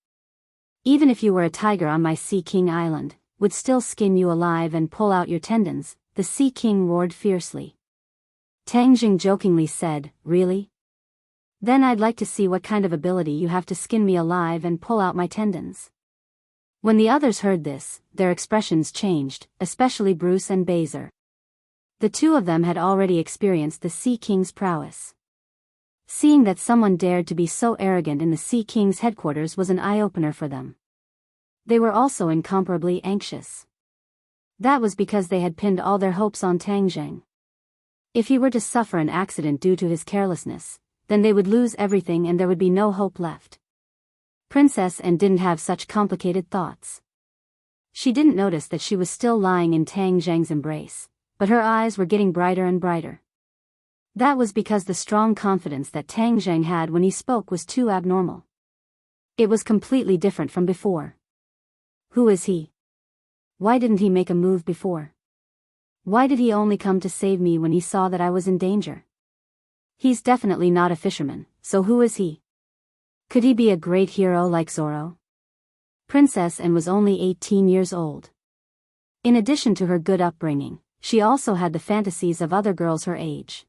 Even if you were a tiger on my Sea King Island, would still skin you alive and pull out your tendons, the Sea King roared fiercely. Tang Zheng jokingly said, Really? Then I'd like to see what kind of ability you have to skin me alive and pull out my tendons. When the others heard this, their expressions changed, especially Bruce and Baser. The two of them had already experienced the Sea King's prowess. Seeing that someone dared to be so arrogant in the Sea King's headquarters was an eye-opener for them. They were also incomparably anxious. That was because they had pinned all their hopes on Tang Zheng. If he were to suffer an accident due to his carelessness, then they would lose everything and there would be no hope left. Princess Anne didn't have such complicated thoughts. She didn't notice that she was still lying in Tang Zheng's embrace, but her eyes were getting brighter and brighter. That was because the strong confidence that Tang Zheng had when he spoke was too abnormal. It was completely different from before. Who is he? Why didn't he make a move before? Why did he only come to save me when he saw that I was in danger? He's definitely not a fisherman, so who is he? Could he be a great hero like Zoro? Princess Anne was only 18 years old. In addition to her good upbringing, she also had the fantasies of other girls her age.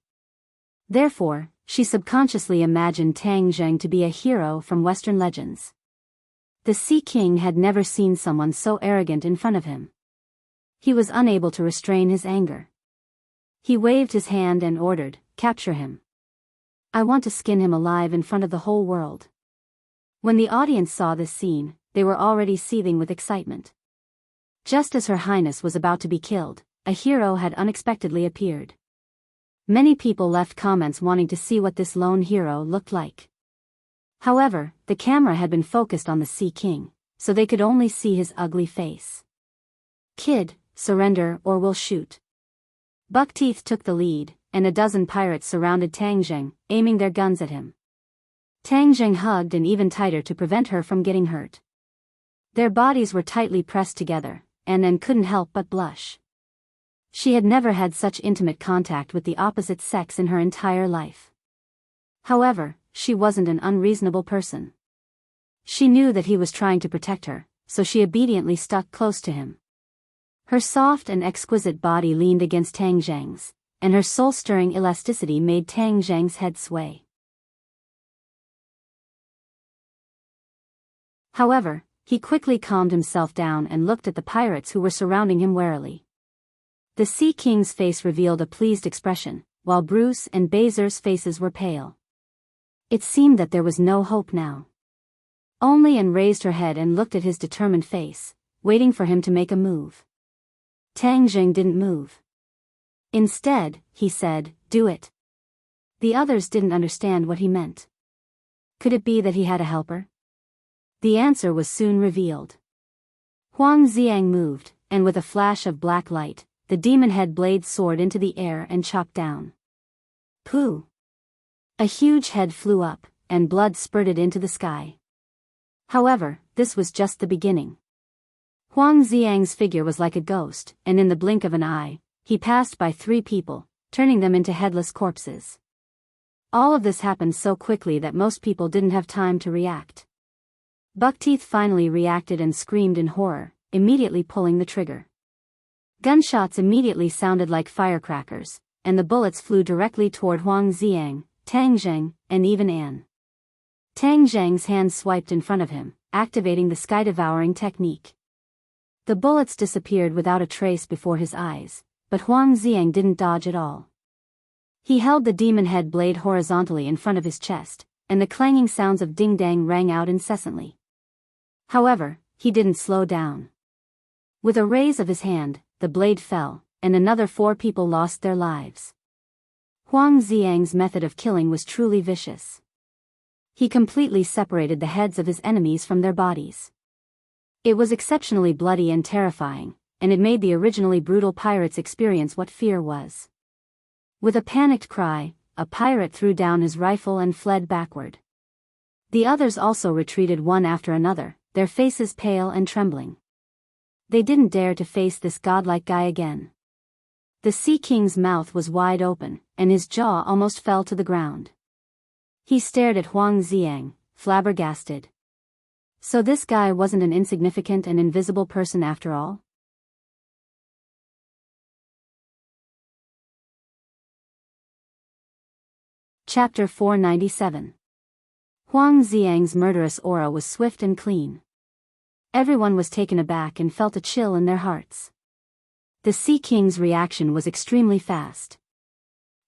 Therefore, she subconsciously imagined Tang Zheng to be a hero from Western legends. The Sea King had never seen someone so arrogant in front of him. He was unable to restrain his anger. He waved his hand and ordered, "Capture him. I want to skin him alive in front of the whole world." When the audience saw this scene, they were already seething with excitement. Just as Her Highness was about to be killed, a hero had unexpectedly appeared. Many people left comments wanting to see what this lone hero looked like. However, the camera had been focused on the Sea King, so they could only see his ugly face. "Kid, surrender or we'll shoot." Buckteeth took the lead, and a dozen pirates surrounded Tang Zheng, aiming their guns at him. Tang Zheng hugged and even tighter to prevent her from getting hurt. Their bodies were tightly pressed together, and then couldn't help but blush. She had never had such intimate contact with the opposite sex in her entire life. However, she wasn't an unreasonable person. She knew that he was trying to protect her, so she obediently stuck close to him. Her soft and exquisite body leaned against Tang Zheng's, and her soul-stirring elasticity made Tang Zheng's head sway. However, he quickly calmed himself down and looked at the pirates who were surrounding him warily. The Sea King's face revealed a pleased expression, while Bruce and Bazer's faces were pale. It seemed that there was no hope now. Only Anne raised her head and looked at his determined face, waiting for him to make a move. Tang Zheng didn't move. Instead, he said, "Do it." The others didn't understand what he meant. Could it be that he had a helper? The answer was soon revealed. Huang Xiang moved, and with a flash of black light, the demon head blade soared into the air and chopped down. Pooh! A huge head flew up, and blood spurted into the sky. However, this was just the beginning. Huang Xiang's figure was like a ghost, and in the blink of an eye, he passed by 3 people, turning them into headless corpses. All of this happened so quickly that most people didn't have time to react. Buckteeth finally reacted and screamed in horror, immediately pulling the trigger. Gunshots immediately sounded like firecrackers, and the bullets flew directly toward Huang Xiang, Tang Zheng, and even Anne. Tang Zheng's hand swiped in front of him, activating the sky-devouring technique. The bullets disappeared without a trace before his eyes, but Huang Xiang didn't dodge at all. He held the demon head blade horizontally in front of his chest, and the clanging sounds of ding-dang rang out incessantly. However, he didn't slow down. With a raise of his hand, the blade fell, and another 4 people lost their lives. Huang Xiang's method of killing was truly vicious. He completely separated the heads of his enemies from their bodies. It was exceptionally bloody and terrifying, and it made the originally brutal pirates experience what fear was. With a panicked cry, a pirate threw down his rifle and fled backward. The others also retreated one after another, their faces pale and trembling. They didn't dare to face this godlike guy again. The Sea King's mouth was wide open, and his jaw almost fell to the ground. He stared at Huang Xiang, flabbergasted. So this guy wasn't an insignificant and invisible person after all? Chapter 497. Huang Xiang's murderous aura was swift and clean. Everyone was taken aback and felt a chill in their hearts. The Sea King's reaction was extremely fast.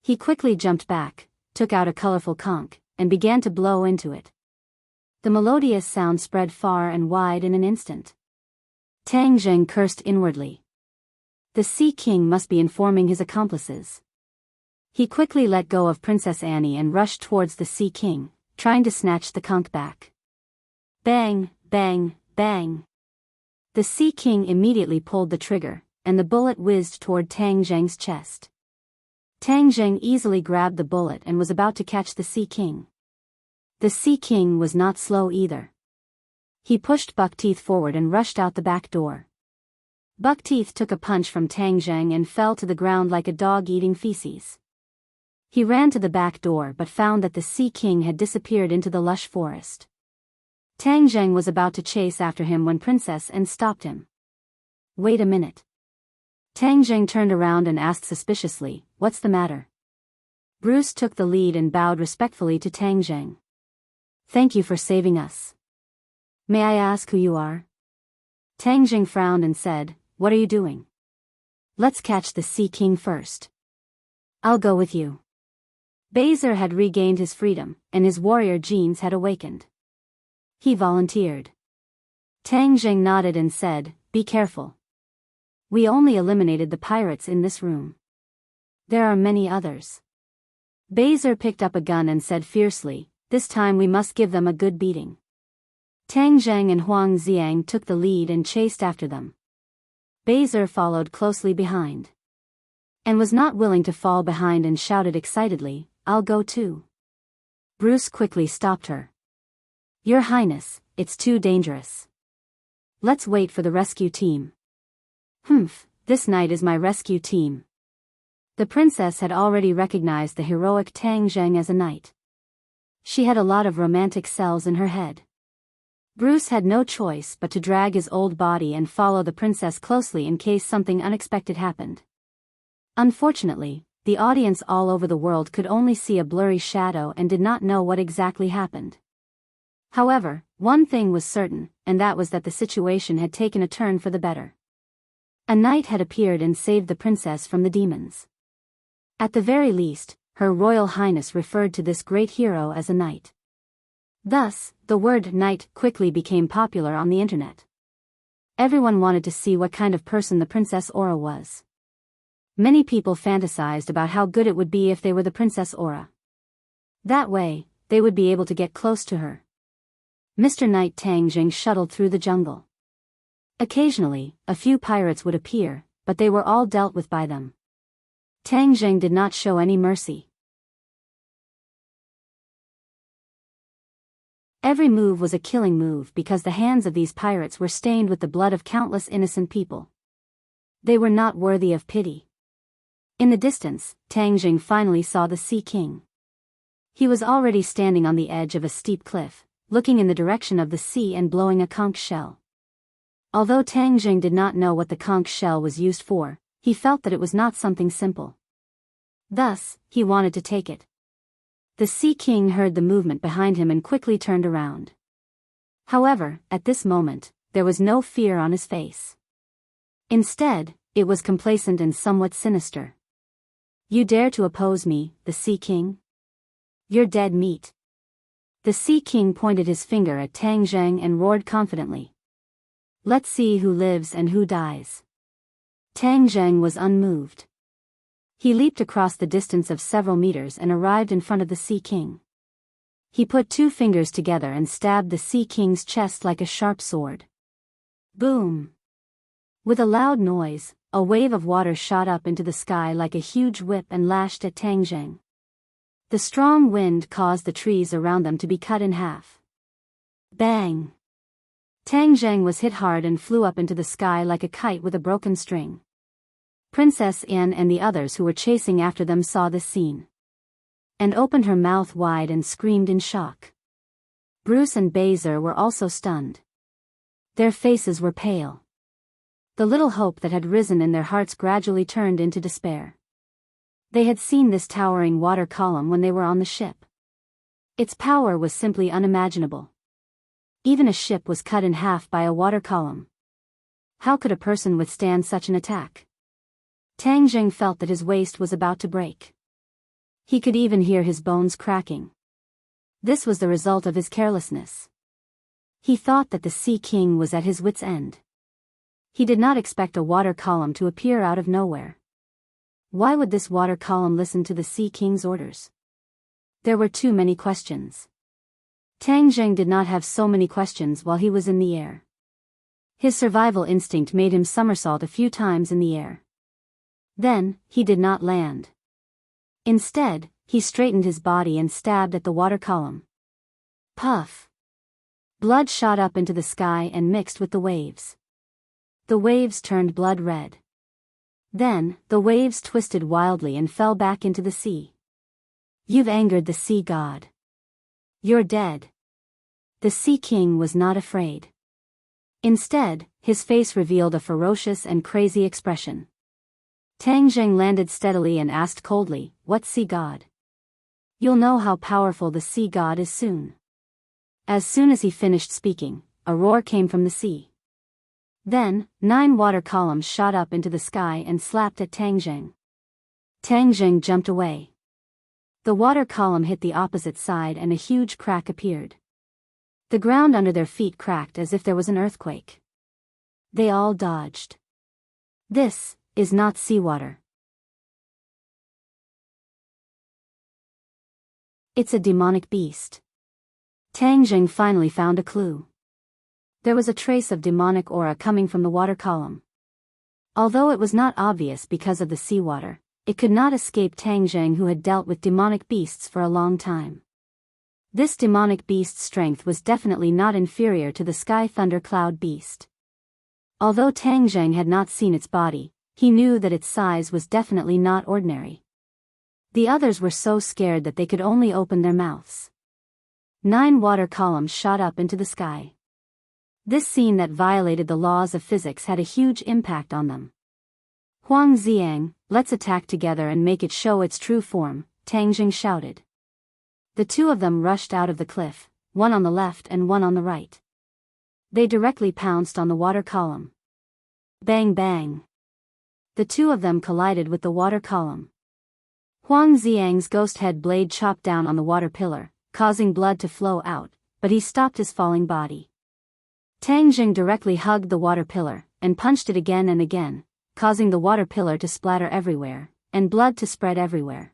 He quickly jumped back, took out a colorful conch, and began to blow into it. The melodious sound spread far and wide in an instant. Tang Zheng cursed inwardly. The Sea King must be informing his accomplices. He quickly let go of Princess Annie and rushed towards the Sea King, trying to snatch the conch back. Bang, bang, bang. The Sea King immediately pulled the trigger, and the bullet whizzed toward Tang Zheng's chest. Tang Zheng easily grabbed the bullet and was about to catch the Sea King. The Sea King was not slow either. He pushed Buckteeth forward and rushed out the back door. Buckteeth took a punch from Tang Zheng and fell to the ground like a dog eating feces. He ran to the back door but found that the Sea King had disappeared into the lush forest. Tang Zheng was about to chase after him when Princess Anne stopped him. Wait a minute. Tang Zheng turned around and asked suspiciously, "What's the matter?" Bruce took the lead and bowed respectfully to Tang Zheng. "Thank you for saving us. May I ask who you are?" Tang Zheng frowned and said, "What are you doing?" "Let's catch the Sea King first." "I'll go with you." Bezer had regained his freedom, and his warrior genes had awakened. He volunteered. Tang Zheng nodded and said, "Be careful. We only eliminated the pirates in this room. There are many others." Bezer picked up a gun and said fiercely, "This time we must give them a good beating." Tang Zheng and Huang Xiang took the lead and chased after them. Bezer followed closely behind. And was not willing to fall behind and shouted excitedly, "I'll go too." Bruce quickly stopped her. "Your Highness, it's too dangerous. Let's wait for the rescue team." "Humph, this knight is my rescue team." The princess had already recognized the heroic Tang Zheng as a knight. She had a lot of romantic cells in her head. Bruce had no choice but to drag his old body and follow the princess closely in case something unexpected happened. Unfortunately, the audience all over the world could only see a blurry shadow and did not know what exactly happened. However, one thing was certain, and that was that the situation had taken a turn for the better. A knight had appeared and saved the princess from the demons. At the very least, Her Royal Highness referred to this great hero as a knight. Thus, the word knight quickly became popular on the internet. Everyone wanted to see what kind of person the Princess Aura was. Many people fantasized about how good it would be if they were the Princess Aura. That way, they would be able to get close to her. Mr. Knight Tang Zheng shuttled through the jungle. Occasionally, a few pirates would appear, but they were all dealt with by them. Tang Zheng did not show any mercy. Every move was a killing move because the hands of these pirates were stained with the blood of countless innocent people. They were not worthy of pity. In the distance, Tang Zheng finally saw the Sea King. He was already standing on the edge of a steep cliff, looking in the direction of the sea and blowing a conch shell. Although Tang Zheng did not know what the conch shell was used for, he felt that it was not something simple. Thus, he wanted to take it. The Sea King heard the movement behind him and quickly turned around. However, at this moment, there was no fear on his face. Instead, it was complacent and somewhat sinister. "You dare to oppose me, the Sea King? You're dead meat." The Sea King pointed his finger at Tang Zheng and roared confidently. "Let's see who lives and who dies." Tang Zheng was unmoved. He leaped across the distance of several meters and arrived in front of the Sea King. He put two fingers together and stabbed the Sea King's chest like a sharp sword. Boom! With a loud noise, a wave of water shot up into the sky like a huge whip and lashed at Tang Zheng. The strong wind caused the trees around them to be cut in half. Bang! Tang Zheng was hit hard and flew up into the sky like a kite with a broken string. Princess Anne and the others who were chasing after them saw this scene, and opened her mouth wide and screamed in shock. Bruce and Bezer were also stunned. Their faces were pale. The little hope that had risen in their hearts gradually turned into despair. They had seen this towering water column when they were on the ship. Its power was simply unimaginable. Even a ship was cut in half by a water column. How could a person withstand such an attack? Tang Zheng felt that his waist was about to break. He could even hear his bones cracking. This was the result of his carelessness. He thought that the Sea King was at his wit's end. He did not expect a water column to appear out of nowhere. Why would this water column listen to the Sea King's orders? There were too many questions. Tang Zheng did not have so many questions while he was in the air. His survival instinct made him somersault a few times in the air. Then, he did not land. Instead, he straightened his body and stabbed at the water column. Puff! Blood shot up into the sky and mixed with the waves. The waves turned blood red. Then, the waves twisted wildly and fell back into the sea. "You've angered the sea god. You're dead." The Sea King was not afraid. Instead, his face revealed a ferocious and crazy expression. Tang Zheng landed steadily and asked coldly, "What sea god? You'll know how powerful the sea god is soon." As soon as he finished speaking, a roar came from the sea. Then, 9 water columns shot up into the sky and slapped at Tang Zheng. Tang Zheng jumped away. The water column hit the opposite side and a huge crack appeared. The ground under their feet cracked as if there was an earthquake. They all dodged. This is not seawater. It's a demonic beast. Tang Zheng finally found a clue. There was a trace of demonic aura coming from the water column. Although it was not obvious because of the seawater, it could not escape Tang Zheng, who had dealt with demonic beasts for a long time. This demonic beast's strength was definitely not inferior to the sky thunder cloud beast. Although Tang Zheng had not seen its body, he knew that its size was definitely not ordinary. The others were so scared that they could only open their mouths. 9 water columns shot up into the sky. This scene that violated the laws of physics had a huge impact on them. "Huang Xiang, let's attack together and make it show its true form," Tang Zheng shouted. The 2 of them rushed out of the cliff, one on the left and one on the right. They directly pounced on the water column. Bang bang. The 2 of them collided with the water column. Huang Xiang's ghost head blade chopped down on the water pillar, causing blood to flow out, but he stopped his falling body. Tang Zheng directly hugged the water pillar, and punched it again and again, causing the water pillar to splatter everywhere, and blood to spread everywhere.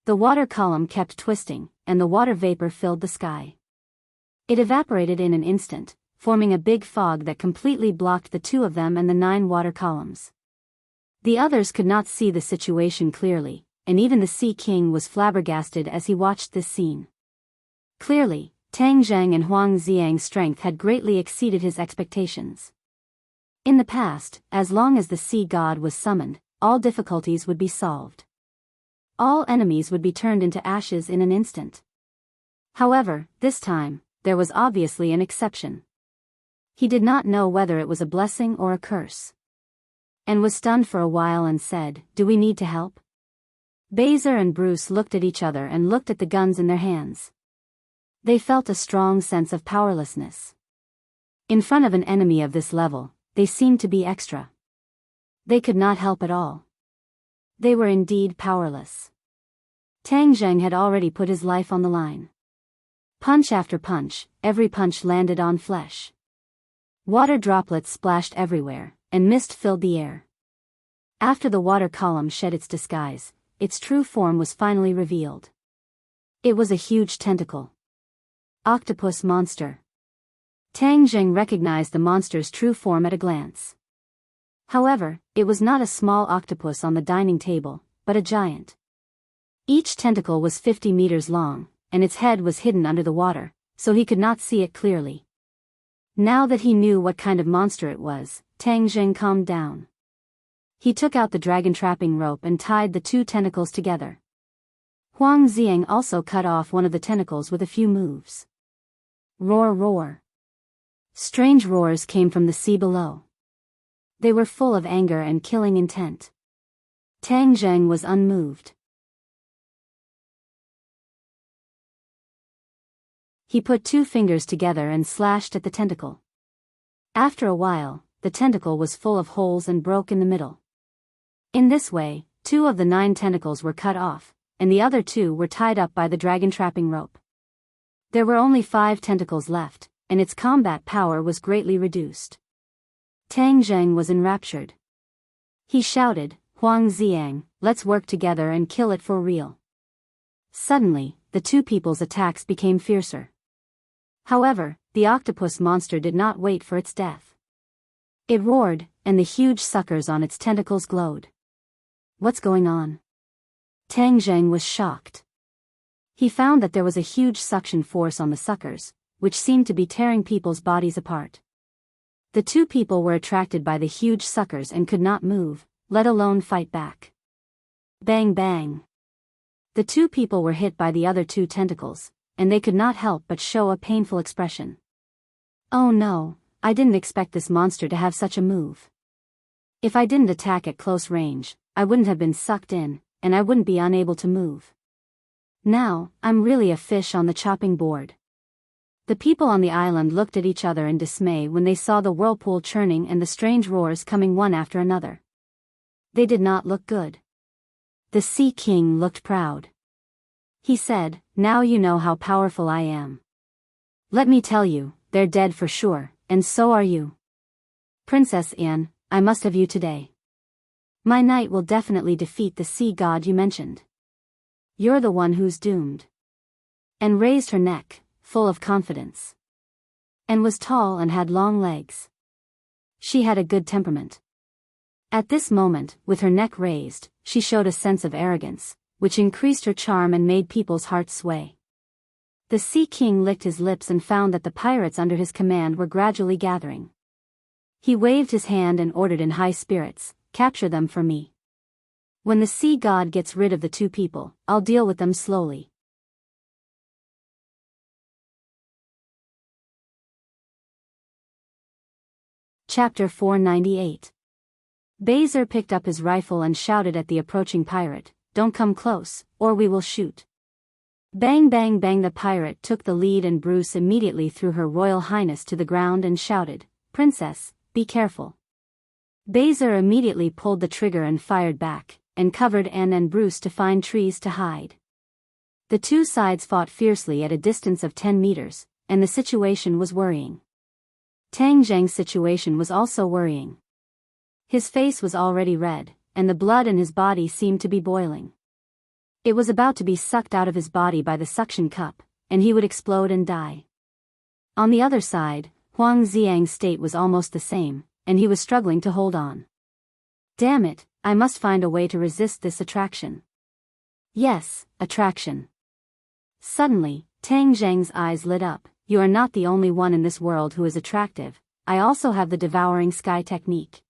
The water column kept twisting, and the water vapor filled the sky. It evaporated in an instant, forming a big fog that completely blocked the 2 of them and the 9 water columns. The others could not see the situation clearly, and even the Sea King was flabbergasted as he watched this scene. Clearly, Tang Zheng and Huang Xiang's strength had greatly exceeded his expectations. In the past, as long as the sea god was summoned, all difficulties would be solved. All enemies would be turned into ashes in an instant. However, this time, there was obviously an exception. He did not know whether it was a blessing or a curse, and was stunned for a while and said, "Do we need to help?" Baser and Bruce looked at each other and looked at the guns in their hands. They felt a strong sense of powerlessness. In front of an enemy of this level, they seemed to be extra. They could not help at all. They were indeed powerless. Tang Zheng had already put his life on the line. Punch after punch, every punch landed on flesh. Water droplets splashed everywhere, and mist filled the air. After the water column shed its disguise, its true form was finally revealed. It was a huge tentacle. Octopus monster. Tang Zheng recognized the monster's true form at a glance. However, it was not a small octopus on the dining table, but a giant. Each tentacle was 50 meters long, and its head was hidden under the water, so he could not see it clearly. Now that he knew what kind of monster it was, Tang Zheng calmed down. He took out the dragon trapping rope and tied the 2 tentacles together. Huang Xiang also cut off one of the tentacles with a few moves. Roar roar. Strange roars came from the sea below. They were full of anger and killing intent. Tang Zheng was unmoved. He put 2 fingers together and slashed at the tentacle. After a while, the tentacle was full of holes and broke in the middle. In this way, 2 of the 9 tentacles were cut off, and the other 2 were tied up by the dragon trapping rope. There were only 5 tentacles left, and its combat power was greatly reduced. Tang Zheng was enraptured. He shouted, "Huang Xiang, let's work together and kill it for real." Suddenly, the 2 people's attacks became fiercer. However, the octopus monster did not wait for its death. It roared, and the huge suckers on its tentacles glowed. What's going on? Tang Zheng was shocked. He found that there was a huge suction force on the suckers, which seemed to be tearing people's bodies apart. The 2 people were attracted by the huge suckers and could not move, let alone fight back. Bang bang. The 2 people were hit by the other 2 tentacles, and they could not help but show a painful expression. "Oh no, I didn't expect this monster to have such a move. If I didn't attack at close range, I wouldn't have been sucked in, and I wouldn't be unable to move." Now, I'm really a fish on the chopping board. The people on the island looked at each other in dismay when they saw the whirlpool churning and the strange roars coming one after another. They did not look good. The Sea King looked proud. He said, "Now you know how powerful I am. Let me tell you, they're dead for sure, and so are you. Princess Anne, I must have you today. My knight will definitely defeat the sea god you mentioned. You're the one who's doomed." And raised her neck, full of confidence. And was tall and had long legs. She had a good temperament. At this moment, with her neck raised, she showed a sense of arrogance, which increased her charm and made people's hearts sway. The Sea King licked his lips and found that the pirates under his command were gradually gathering. He waved his hand and ordered in high spirits, "Capture them for me. When the sea god gets rid of the two people, I'll deal with them slowly." Chapter 498. Bezer picked up his rifle and shouted at the approaching pirate, "Don't come close, or we will shoot." Bang bang bang. The pirate took the lead and Bruce immediately threw Her Royal Highness to the ground and shouted, "Princess, be careful." Bezer immediately pulled the trigger and fired back, and covered Anne and Bruce to find trees to hide. The two sides fought fiercely at a distance of 10 meters, and the situation was worrying. Tang Zhang's situation was also worrying. His face was already red, and the blood in his body seemed to be boiling. It was about to be sucked out of his body by the suction cup, and he would explode and die. On the other side, Huang Xiang's state was almost the same, and he was struggling to hold on. Damn it, I must find a way to resist this attraction. Yes, attraction. Suddenly, Tang Zhang's eyes lit up. "You are not the only one in this world who is attractive. I also have the devouring sky technique."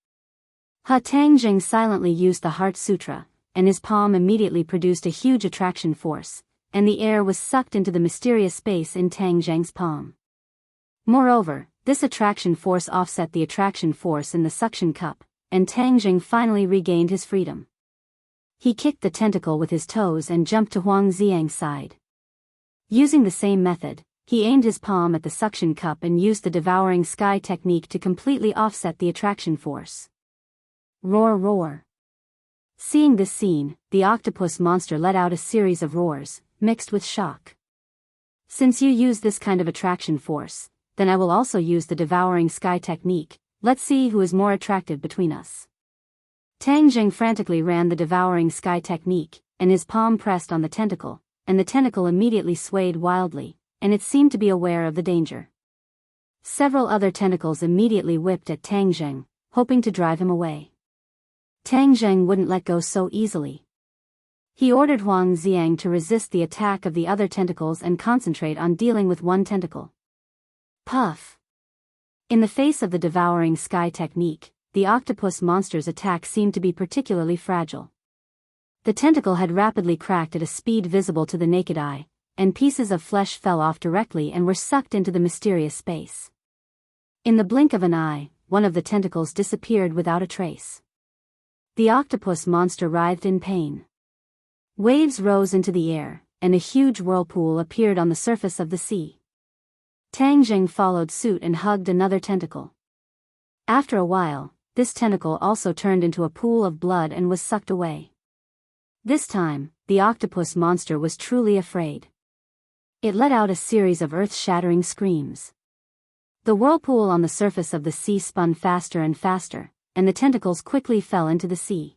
Tang Zhang silently used the Heart Sutra, and his palm immediately produced a huge attraction force, and the air was sucked into the mysterious space in Tang Zhang's palm. Moreover, this attraction force offset the attraction force in the suction cup, and Tang Zhang finally regained his freedom. He kicked the tentacle with his toes and jumped to Huang Xiang's side. Using the same method, he aimed his palm at the suction cup and used the devouring sky technique to completely offset the attraction force. Roar roar. Seeing this scene, the octopus monster let out a series of roars, mixed with shock. "Since you use this kind of attraction force, then I will also use the devouring sky technique. Let's see who is more attractive between us." Tang Zhang frantically ran the devouring sky technique, and his palm pressed on the tentacle, and the tentacle immediately swayed wildly, and it seemed to be aware of the danger. Several other tentacles immediately whipped at Tang Zhang, hoping to drive him away. Tang Zhang wouldn't let go so easily. He ordered Huang Xiang to resist the attack of the other tentacles and concentrate on dealing with one tentacle. Puff! In the face of the devouring sky technique, the octopus monster's attack seemed to be particularly fragile. The tentacle had rapidly cracked at a speed visible to the naked eye, and pieces of flesh fell off directly and were sucked into the mysterious space. In the blink of an eye, one of the tentacles disappeared without a trace. The octopus monster writhed in pain. Waves rose into the air, and a huge whirlpool appeared on the surface of the sea. Tang Zhang followed suit and hugged another tentacle. After a while, this tentacle also turned into a pool of blood and was sucked away. This time, the octopus monster was truly afraid. It let out a series of earth-shattering screams. The whirlpool on the surface of the sea spun faster and faster, and the tentacles quickly fell into the sea.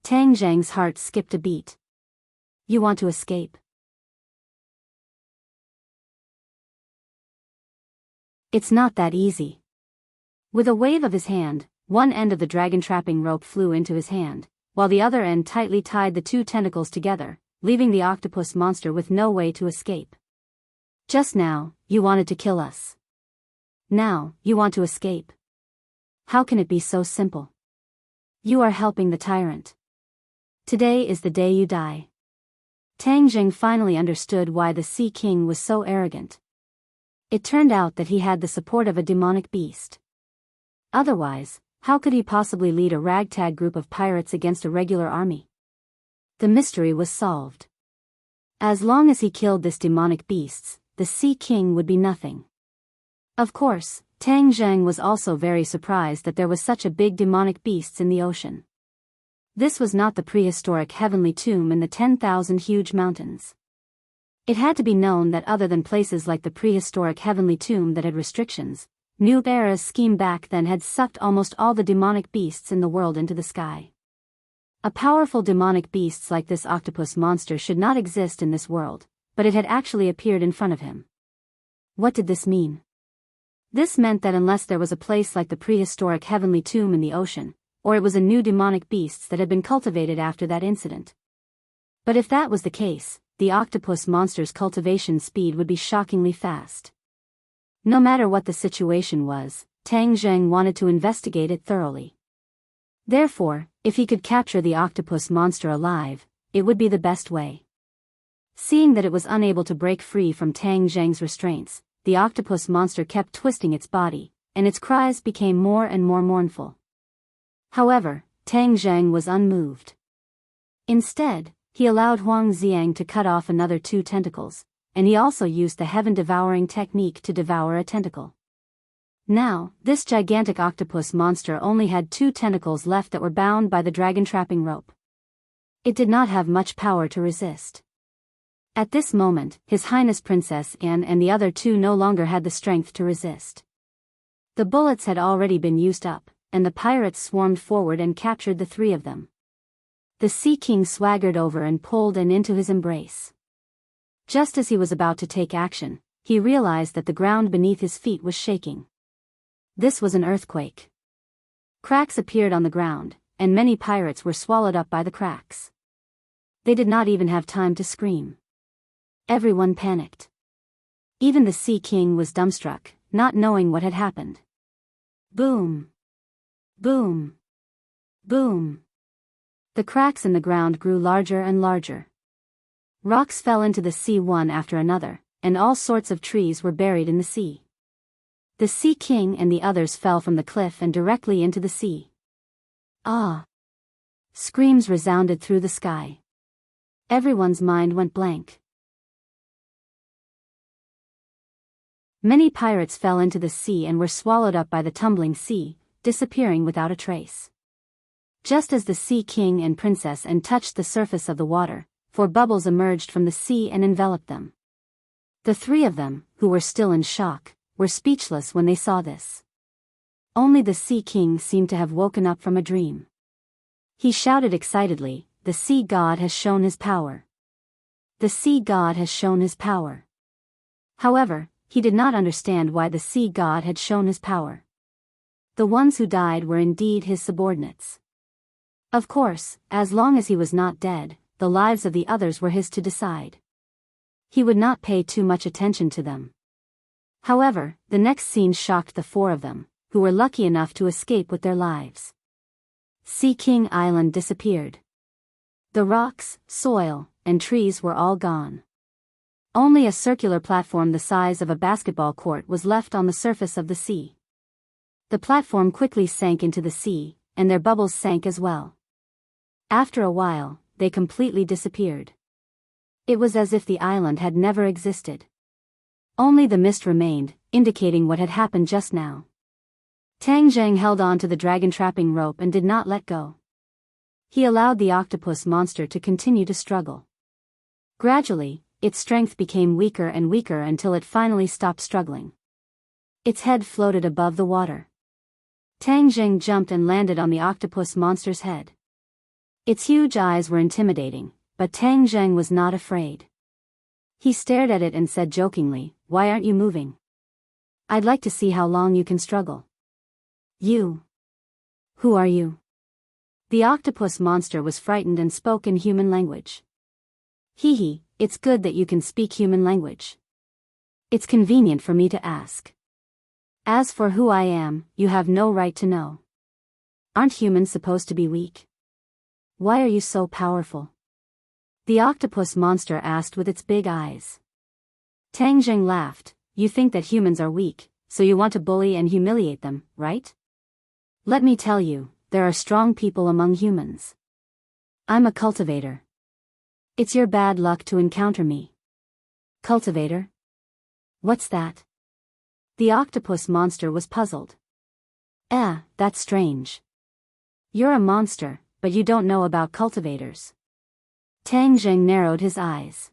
Tang Zhang's heart skipped a beat. "You want to escape? It's not that easy." With a wave of his hand, one end of the dragon trapping rope flew into his hand, while the other end tightly tied the two tentacles together, leaving the octopus monster with no way to escape. "Just now, you wanted to kill us. Now, you want to escape. How can it be so simple? You are helping the tyrant. Today is the day you die." Tang Zhang finally understood why the Sea King was so arrogant. It turned out that he had the support of a demonic beast. Otherwise, how could he possibly lead a ragtag group of pirates against a regular army? The mystery was solved. As long as he killed this demonic beasts, the Sea King would be nothing. Of course, Tang Zheng was also very surprised that there was such a big demonic beasts in the ocean. This was not the prehistoric heavenly tomb in the 10,000 huge mountains. It had to be known that other than places like the prehistoric heavenly tomb that had restrictions, New Era's scheme back then had sucked almost all the demonic beasts in the world into the sky. A powerful demonic beast like this octopus monster should not exist in this world, but it had actually appeared in front of him. What did this mean? This meant that unless there was a place like the prehistoric heavenly tomb in the ocean, or it was a new demonic beasts that had been cultivated after that incident. But if that was the case, the octopus monster's cultivation speed would be shockingly fast. No matter what the situation was, Tang Zheng wanted to investigate it thoroughly. Therefore, if he could capture the octopus monster alive, it would be the best way. Seeing that it was unable to break free from Tang Zheng's restraints, the octopus monster kept twisting its body, and its cries became more and more mournful. However, Tang Zheng was unmoved. Instead, he allowed Huang Xiang to cut off another 2 tentacles, and he also used the heaven-devouring technique to devour a tentacle. Now, this gigantic octopus monster only had 2 tentacles left that were bound by the dragon-trapping rope. It did not have much power to resist. At this moment, His Highness Princess Anne and the other 2 no longer had the strength to resist. The bullets had already been used up, and the pirates swarmed forward and captured the 3 of them. The Sea King swaggered over and pulled Anne into his embrace. Just as he was about to take action, he realized that the ground beneath his feet was shaking. This was an earthquake. Cracks appeared on the ground, and many pirates were swallowed up by the cracks. They did not even have time to scream. Everyone panicked. Even the Sea King was dumbstruck, not knowing what had happened. Boom! Boom! Boom! The cracks in the ground grew larger and larger. Rocks fell into the sea one after another, and all sorts of trees were buried in the sea. The Sea King and the others fell from the cliff and directly into the sea. Ah! Screams resounded through the sky. Everyone's mind went blank. Many pirates fell into the sea and were swallowed up by the tumbling sea, disappearing without a trace. Just as the Sea King and Princess Anne touched the surface of the water, 4 bubbles emerged from the sea and enveloped them. The 3 of them, who were still in shock, were speechless when they saw this. Only the Sea King seemed to have woken up from a dream. He shouted excitedly, "The Sea God has shown his power. The Sea God has shown his power." However, he did not understand why the Sea God had shown his power. The ones who died were indeed his subordinates. Of course, as long as he was not dead, the lives of the others were his to decide. He would not pay too much attention to them. However, the next scene shocked the 4 of them, who were lucky enough to escape with their lives. Sea King Island disappeared. The rocks, soil, and trees were all gone. Only a circular platform the size of a basketball court was left on the surface of the sea. The platform quickly sank into the sea, and their bubbles sank as well. After a while, they completely disappeared. It was as if the island had never existed. Only the mist remained, indicating what had happened just now. Tang Zheng held on to the dragon-trapping rope and did not let go. He allowed the octopus monster to continue to struggle. Gradually, its strength became weaker and weaker until it finally stopped struggling. Its head floated above the water. Tang Zheng jumped and landed on the octopus monster's head. Its huge eyes were intimidating, but Tang Zheng was not afraid. He stared at it and said jokingly, "Why aren't you moving? I'd like to see how long you can struggle." "You? Who are you?" The octopus monster was frightened and spoke in human language. "Hee, it's good that you can speak human language. It's convenient for me to ask. As for who I am, you have no right to know. Aren't humans supposed to be weak? Why are you so powerful?" The octopus monster asked with its big eyes. Tang Zheng laughed. "You think that humans are weak, so you want to bully and humiliate them, right? Let me tell you, there are strong people among humans. I'm a cultivator. It's your bad luck to encounter me. Cultivator? What's that? The octopus monster was puzzled. That's strange. You're a monster, but you don't know about cultivators. Tang Jing narrowed his eyes.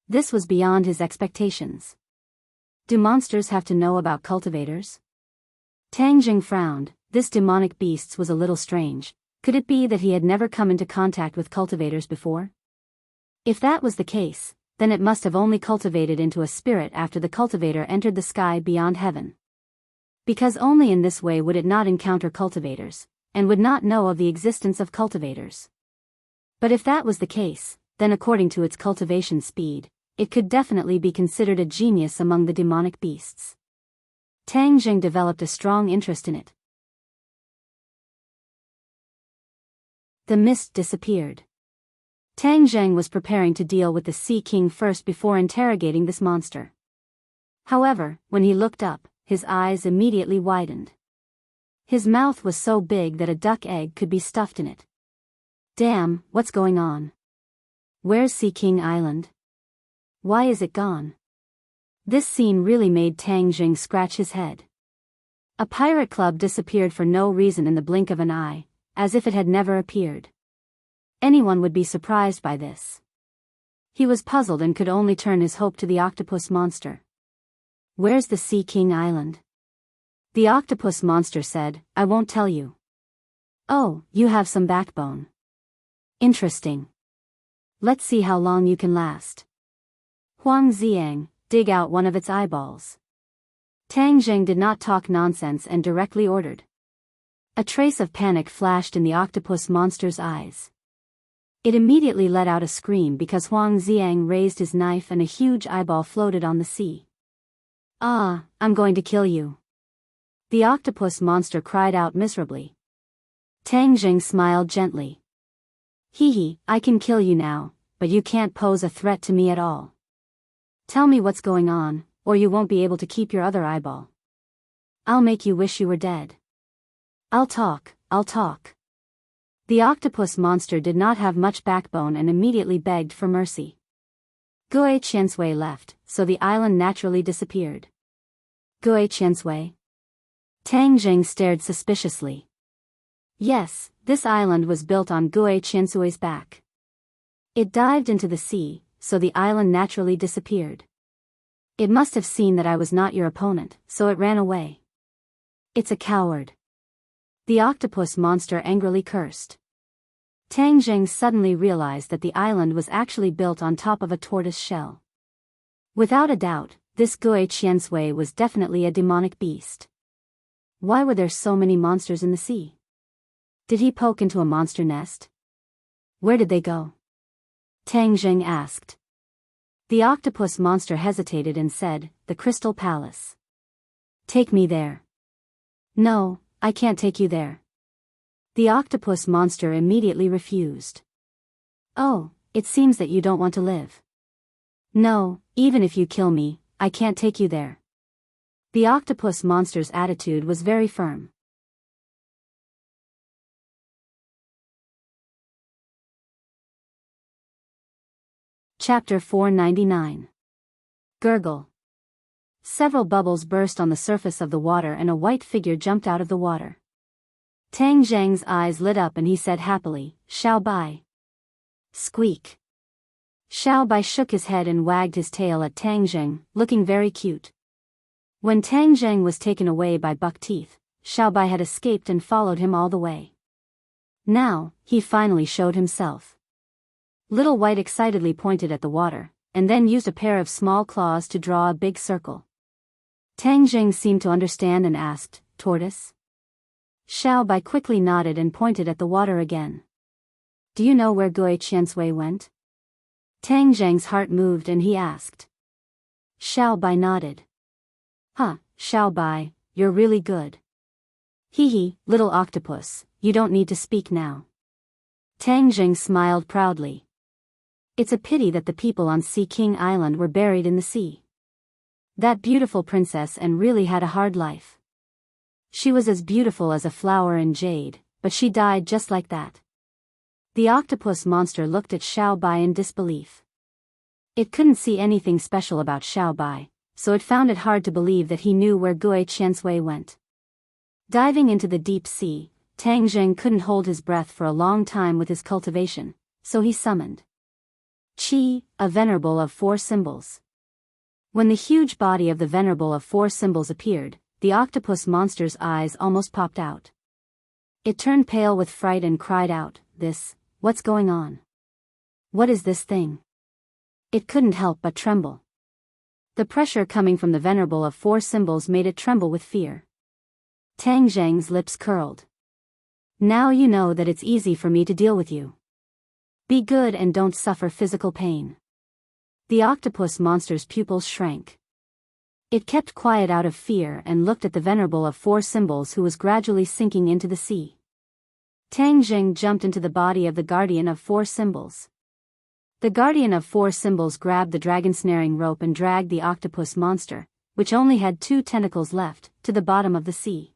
This was beyond his expectations. Do monsters have to know about cultivators? Tang Jing frowned. This demonic beast was a little strange. Could it be that he had never come into contact with cultivators before? If that was the case, then it must have only cultivated into a spirit after the cultivator entered the sky beyond heaven. Because only in this way would it not encounter cultivators, and would not know of the existence of cultivators. But if that was the case, then according to its cultivation speed, it could definitely be considered a genius among the demonic beasts. Tang Jing developed a strong interest in it. The mist disappeared. Tang Jing was preparing to deal with the Sea King first before interrogating this monster. However, when he looked up, his eyes immediately widened. His mouth was so big that a duck egg could be stuffed in it. Damn, what's going on? Where's Sea King Island? Why is it gone? This scene really made Tang Jing scratch his head. A pirate club disappeared for no reason in the blink of an eye, as if it had never appeared. Anyone would be surprised by this. He was puzzled and could only turn his hope to the octopus monster. Where's the Sea King Island? The octopus monster said, I won't tell you. Oh, you have some backbone. Interesting. Let's see how long you can last. Huang Ziang, dig out one of its eyeballs. Tang Jing did not talk nonsense and directly ordered. A trace of panic flashed in the octopus monster's eyes. It immediately let out a scream because Huang Ziang raised his knife and a huge eyeball floated on the sea. Ah, I'm going to kill you. The octopus monster cried out miserably. Tang Jing smiled gently. Hee, I can kill you now, but you can't pose a threat to me at all. Tell me what's going on, or you won't be able to keep your other eyeball. I'll make you wish you were dead. I'll talk. The octopus monster did not have much backbone and immediately begged for mercy. Gui Qiansui left, so the island naturally disappeared. Gui Qiansui? Tang Jing stared suspiciously. Yes, this island was built on Gui Qiansui's back. It dived into the sea, so the island naturally disappeared. It must have seen that I was not your opponent, so it ran away. It's a coward. The octopus monster angrily cursed. Tang Jing suddenly realized that the island was actually built on top of a tortoise shell. Without a doubt, this Gui Qiansui was definitely a demonic beast. Why were there so many monsters in the sea? Did he poke into a monster nest? Where did they go? Tang Jing asked. The octopus monster hesitated and said, the Crystal Palace. Take me there. No, I can't take you there. The octopus monster immediately refused. Oh, it seems that you don't want to live. No, even if you kill me, I can't take you there. The octopus monster's attitude was very firm. Chapter 499. Gurgle. Several bubbles burst on the surface of the water and a white figure jumped out of the water. Tang Jing's eyes lit up and he said happily, Xiao Bai. Squeak. Xiao Bai shook his head and wagged his tail at Tang Jing, looking very cute. When Tang Jing was taken away by Buck Teeth, Xiao Bai had escaped and followed him all the way. Now, he finally showed himself. Little White excitedly pointed at the water, and then used a pair of small claws to draw a big circle. Tang Jing seemed to understand and asked, Tortoise? Xiao Bai quickly nodded and pointed at the water again. Do you know where Gui Qiansui went? Tang Jing's heart moved and he asked. Xiao Bai nodded. Huh, Xiao Bai, you're really good. Hee, little octopus, you don't need to speak now. Tang Jing smiled proudly. It's a pity that the people on Sea King Island were buried in the sea. That beautiful princess and really had a hard life. She was as beautiful as a flower in jade, but she died just like that. The octopus monster looked at Xiao Bai in disbelief. It couldn't see anything special about Xiao Bai, so it found it hard to believe that he knew where Gui Qiansui went. Diving into the deep sea, Tang Zheng couldn't hold his breath for a long time with his cultivation, so he summoned Qi, a venerable of 4 symbols. When the huge body of the venerable of 4 symbols appeared, the octopus monster's eyes almost popped out. It turned pale with fright and cried out, What's going on? What is this thing? It couldn't help but tremble. The pressure coming from the venerable of 4 symbols made it tremble with fear. Tang Zheng's lips curled. Now you know that it's easy for me to deal with you. Be good and don't suffer physical pain. The octopus monster's pupils shrank. It kept quiet out of fear and looked at the venerable of 4 symbols who was gradually sinking into the sea. Tang Zheng jumped into the body of the guardian of 4 symbols. The guardian of 4 symbols grabbed the dragon snaring rope and dragged the octopus monster, which only had 2 tentacles left, to the bottom of the sea.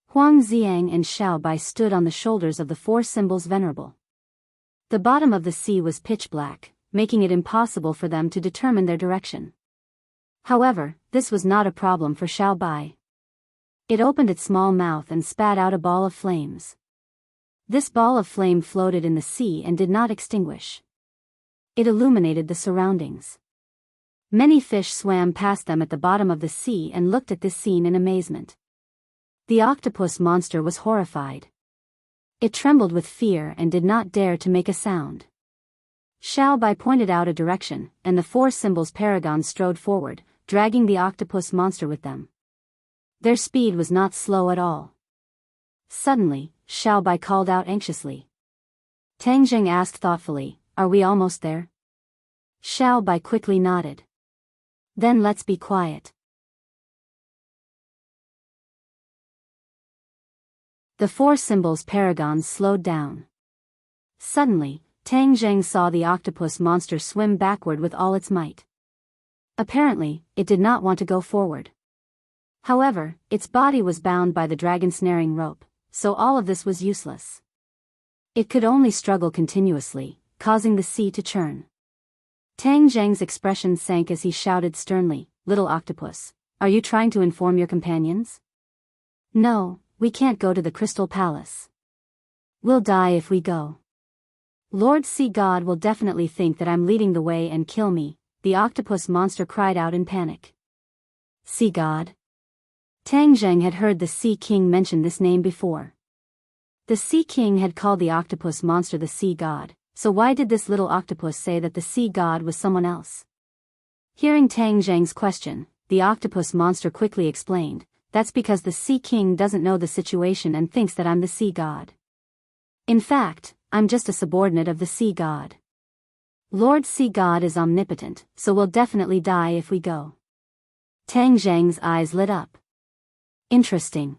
Huang Xiang and Xiao Bai stood on the shoulders of the 4 symbols venerable. The bottom of the sea was pitch black, making it impossible for them to determine their direction. However, this was not a problem for Xiao Bai. It opened its small mouth and spat out a ball of flames. This ball of flame floated in the sea and did not extinguish. It illuminated the surroundings. Many fish swam past them at the bottom of the sea and looked at this scene in amazement. The octopus monster was horrified. It trembled with fear and did not dare to make a sound. Xiao Bai pointed out a direction, and the 4 symbols paragons strode forward, dragging the octopus monster with them. Their speed was not slow at all. Suddenly, Xiao Bai called out anxiously. Tang Zheng asked thoughtfully, Are we almost there? Xiao Bai quickly nodded. Then let's be quiet. The 4 symbols paragons slowed down. Suddenly, Tang Zheng saw the octopus monster swim backward with all its might. Apparently, it did not want to go forward. However, its body was bound by the dragon snaring rope, so all of this was useless. It could only struggle continuously, causing the sea to churn. Tang Zheng's expression sank as he shouted sternly, Little octopus, are you trying to inform your companions? No, we can't go to the Crystal Palace. We'll die if we go. Lord Sea God will definitely think that I'm leading the way and kill me, the octopus monster cried out in panic. Sea God? Tang Zheng had heard the Sea King mention this name before. The Sea King had called the octopus monster the Sea God, so why did this little octopus say that the Sea God was someone else? Hearing Tang Zheng's question, the octopus monster quickly explained, That's because the Sea King doesn't know the situation and thinks that I'm the Sea God. In fact, I'm just a subordinate of the Sea God. Lord Sea God is omnipotent, so we'll definitely die if we go. Tang Zheng's eyes lit up. Interesting.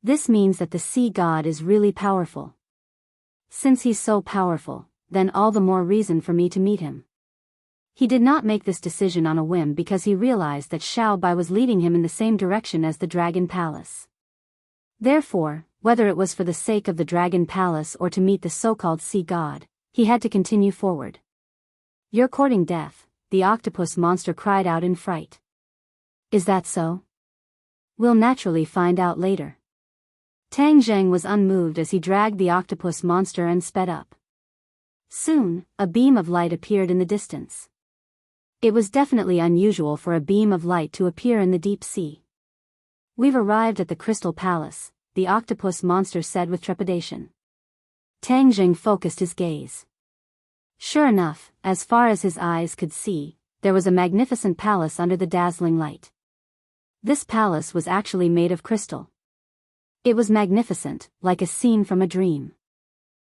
This means that the Sea God is really powerful. Since he's so powerful, then all the more reason for me to meet him. He did not make this decision on a whim because he realized that Xiao Bai was leading him in the same direction as the Dragon Palace. Therefore, whether it was for the sake of the Dragon Palace or to meet the so-called Sea God, he had to continue forward. You're courting death, the octopus monster cried out in fright. Is that so? We'll naturally find out later. Tang Zheng was unmoved as he dragged the octopus monster and sped up. Soon, a beam of light appeared in the distance. It was definitely unusual for a beam of light to appear in the deep sea. We've arrived at the Crystal Palace, the octopus monster said with trepidation. Tang Zheng focused his gaze. Sure enough, as far as his eyes could see, there was a magnificent palace under the dazzling light. This palace was actually made of crystal. It was magnificent, like a scene from a dream.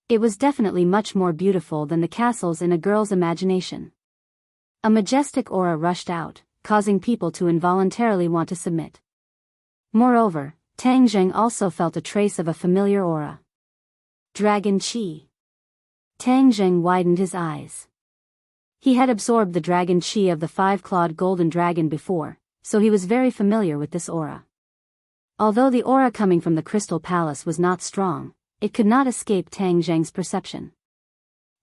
It was definitely much more beautiful than the castles in a girl's imagination. A majestic aura rushed out, causing people to involuntarily want to submit. Moreover, Tang Zheng also felt a trace of a familiar aura. Dragon Qi. Tang Zheng widened his eyes. He had absorbed the dragon Qi of the 5-clawed golden dragon before, so he was very familiar with this aura. Although the aura coming from the Crystal Palace was not strong, it could not escape Tang Zheng's perception.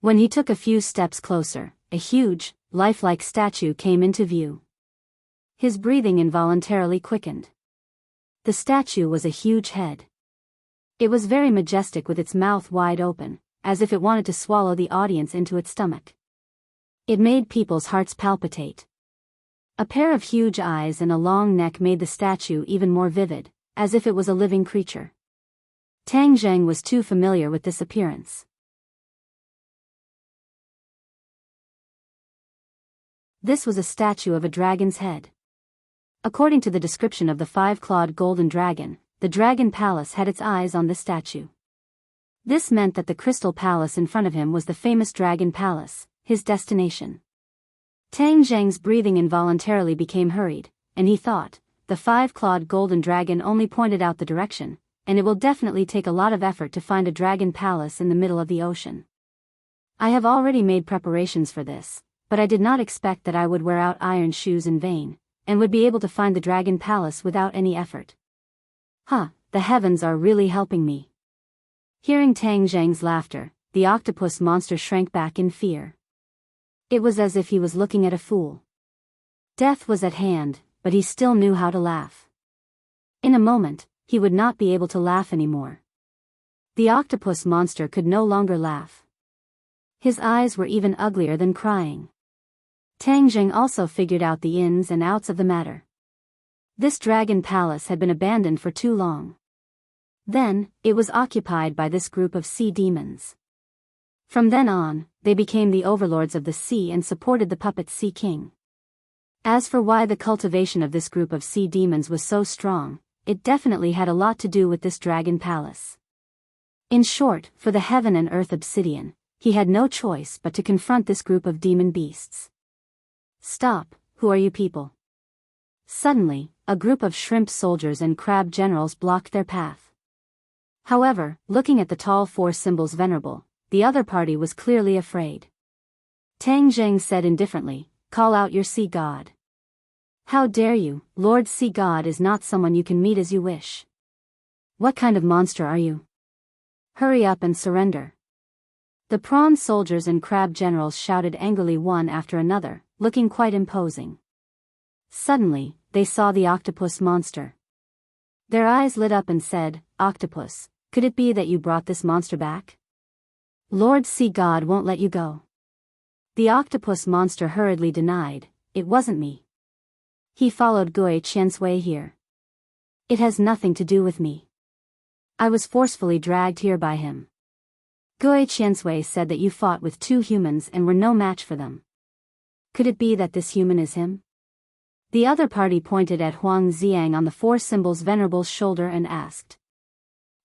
When he took a few steps closer, a huge, lifelike statue came into view. His breathing involuntarily quickened. The statue was a huge head. It was very majestic with its mouth wide open, as if it wanted to swallow the audience into its stomach. It made people's hearts palpitate. A pair of huge eyes and a long neck made the statue even more vivid, as if it was a living creature. Tang Zheng was too familiar with this appearance. This was a statue of a dragon's head. According to the description of the five-clawed golden dragon, the dragon palace had its eyes on this statue. This meant that the crystal palace in front of him was the famous dragon palace, his destination. Tang Zheng's breathing involuntarily became hurried, and he thought, the five-clawed golden dragon only pointed out the direction, and it will definitely take a lot of effort to find a dragon palace in the middle of the ocean. I have already made preparations for this, but I did not expect that I would wear out iron shoes in vain, and would be able to find the dragon palace without any effort. The heavens are really helping me. Hearing Tang Zheng's laughter, the octopus monster shrank back in fear. It was as if he was looking at a fool. Death was at hand, but he still knew how to laugh. In a moment, he would not be able to laugh anymore. The octopus monster could no longer laugh. His eyes were even uglier than crying. Tang Zheng also figured out the ins and outs of the matter. This dragon palace had been abandoned for too long. Then, it was occupied by this group of sea demons. From then on, they became the overlords of the sea and supported the puppet Sea King. As for why the cultivation of this group of sea demons was so strong, it definitely had a lot to do with this dragon palace. In short, for the heaven and earth obsidian, he had no choice but to confront this group of demon beasts. Stop, who are you people? Suddenly, a group of shrimp soldiers and crab generals blocked their path. However, looking at the tall four symbols venerable, the other party was clearly afraid. Tang Zheng said indifferently, "Call out your sea god." "How dare you, Lord Sea God is not someone you can meet as you wish. What kind of monster are you? Hurry up and surrender." The prawn soldiers and crab generals shouted angrily one after another, looking quite imposing. Suddenly, they saw the octopus monster. Their eyes lit up and said, "Octopus, could it be that you brought this monster back? Lord Sea God won't let you go." The octopus monster hurriedly denied, "It wasn't me. He followed Gui Qiansui here. It has nothing to do with me. I was forcefully dragged here by him." Gui Qiansui said that you fought with two humans and were no match for them. Could it be that this human is him? The other party pointed at Huang Xiang on the four symbols venerable's shoulder and asked.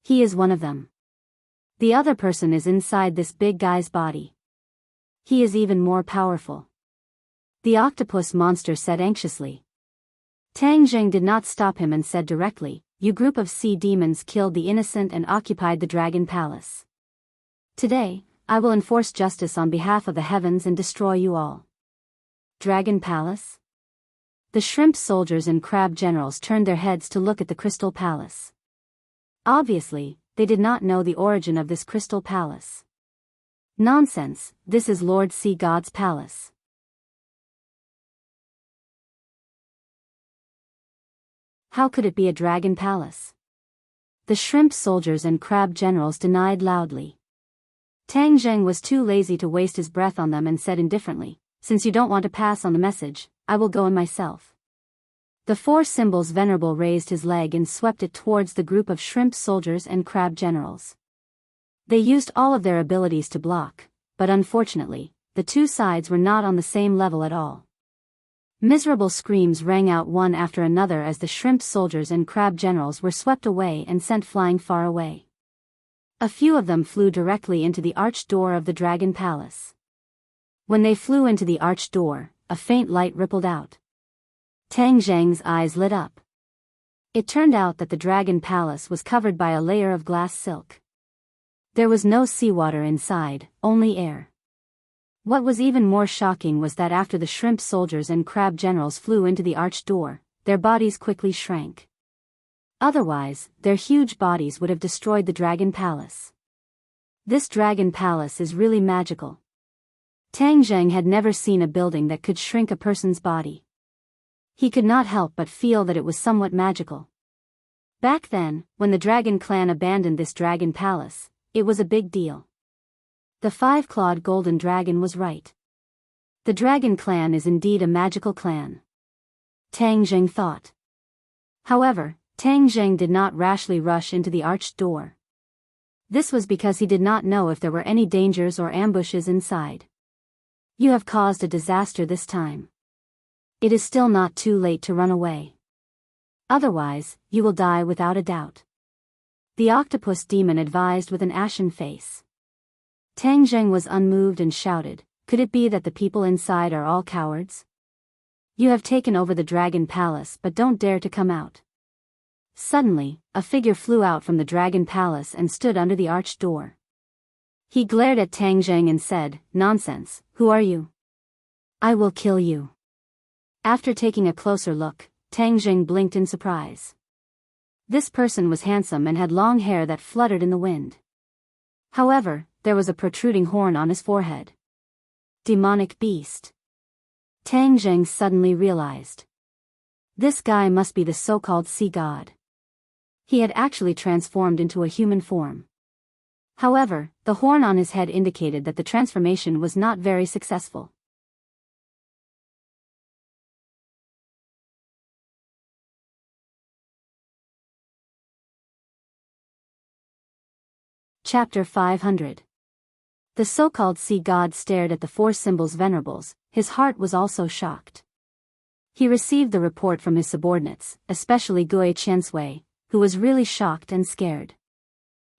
"He is one of them. The other person is inside this big guy's body. He is even more powerful." The octopus monster said anxiously. Tang Zheng did not stop him and said directly, "You group of sea demons killed the innocent and occupied the dragon palace. Today, I will enforce justice on behalf of the heavens and destroy you all." Dragon palace? The shrimp soldiers and crab generals turned their heads to look at the crystal palace. Obviously, they did not know the origin of this crystal palace. Nonsense, this is Lord Sea God's palace. How could it be a dragon palace? The shrimp soldiers and crab generals denied loudly. Tang Zheng was too lazy to waste his breath on them and said indifferently, "Since you don't want to pass on the message, I will go in myself." The four symbols venerable raised his leg and swept it towards the group of shrimp soldiers and crab generals. They used all of their abilities to block, but unfortunately, the two sides were not on the same level at all. Miserable screams rang out one after another as the shrimp soldiers and crab generals were swept away and sent flying far away. A few of them flew directly into the arched door of the dragon palace. When they flew into the arched door, a faint light rippled out. Tang Zheng's eyes lit up. It turned out that the dragon palace was covered by a layer of glass silk. There was no seawater inside, only air. What was even more shocking was that after the shrimp soldiers and crab generals flew into the arched door, their bodies quickly shrank. Otherwise, their huge bodies would have destroyed the dragon palace. This dragon palace is really magical. Tang Zheng had never seen a building that could shrink a person's body. He could not help but feel that it was somewhat magical. Back then, when the dragon clan abandoned this dragon palace, it was a big deal. The five-clawed golden dragon was right. The dragon clan is indeed a magical clan. Tang Zheng thought. However, Tang Zheng did not rashly rush into the arched door. This was because he did not know if there were any dangers or ambushes inside. You have caused a disaster this time. It is still not too late to run away. Otherwise, you will die without a doubt. The octopus demon advised with an ashen face. Tang Zheng was unmoved and shouted, "Could it be that the people inside are all cowards? You have taken over the dragon palace but don't dare to come out." Suddenly, a figure flew out from the dragon palace and stood under the arched door. He glared at Tang Zheng and said, "Nonsense, who are you? I will kill you." After taking a closer look, Tang Zheng blinked in surprise. This person was handsome and had long hair that fluttered in the wind. However, there was a protruding horn on his forehead. Demonic beast. Tang Zheng suddenly realized. This guy must be the so-called sea god. He had actually transformed into a human form. However, the horn on his head indicated that the transformation was not very successful. Chapter 500. The so-called sea god stared at the four symbols venerables. His heart was also shocked. He received the report from his subordinates, especially Gui Qiansui, who was really shocked and scared.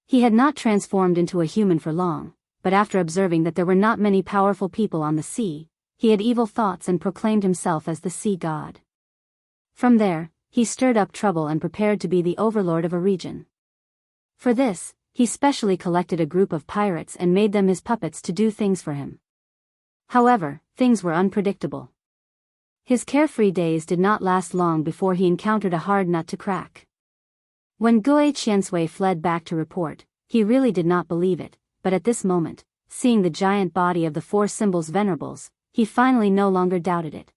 He had not transformed into a human for long, but after observing that there were not many powerful people on the sea, he had evil thoughts and proclaimed himself as the sea god. From there, he stirred up trouble and prepared to be the overlord of a region. For this, he specially collected a group of pirates and made them his puppets to do things for him. However, things were unpredictable. His carefree days did not last long before he encountered a hard nut to crack. When Gui Qiansui fled back to report, he really did not believe it, but at this moment, seeing the giant body of the four symbols venerables, he finally no longer doubted it.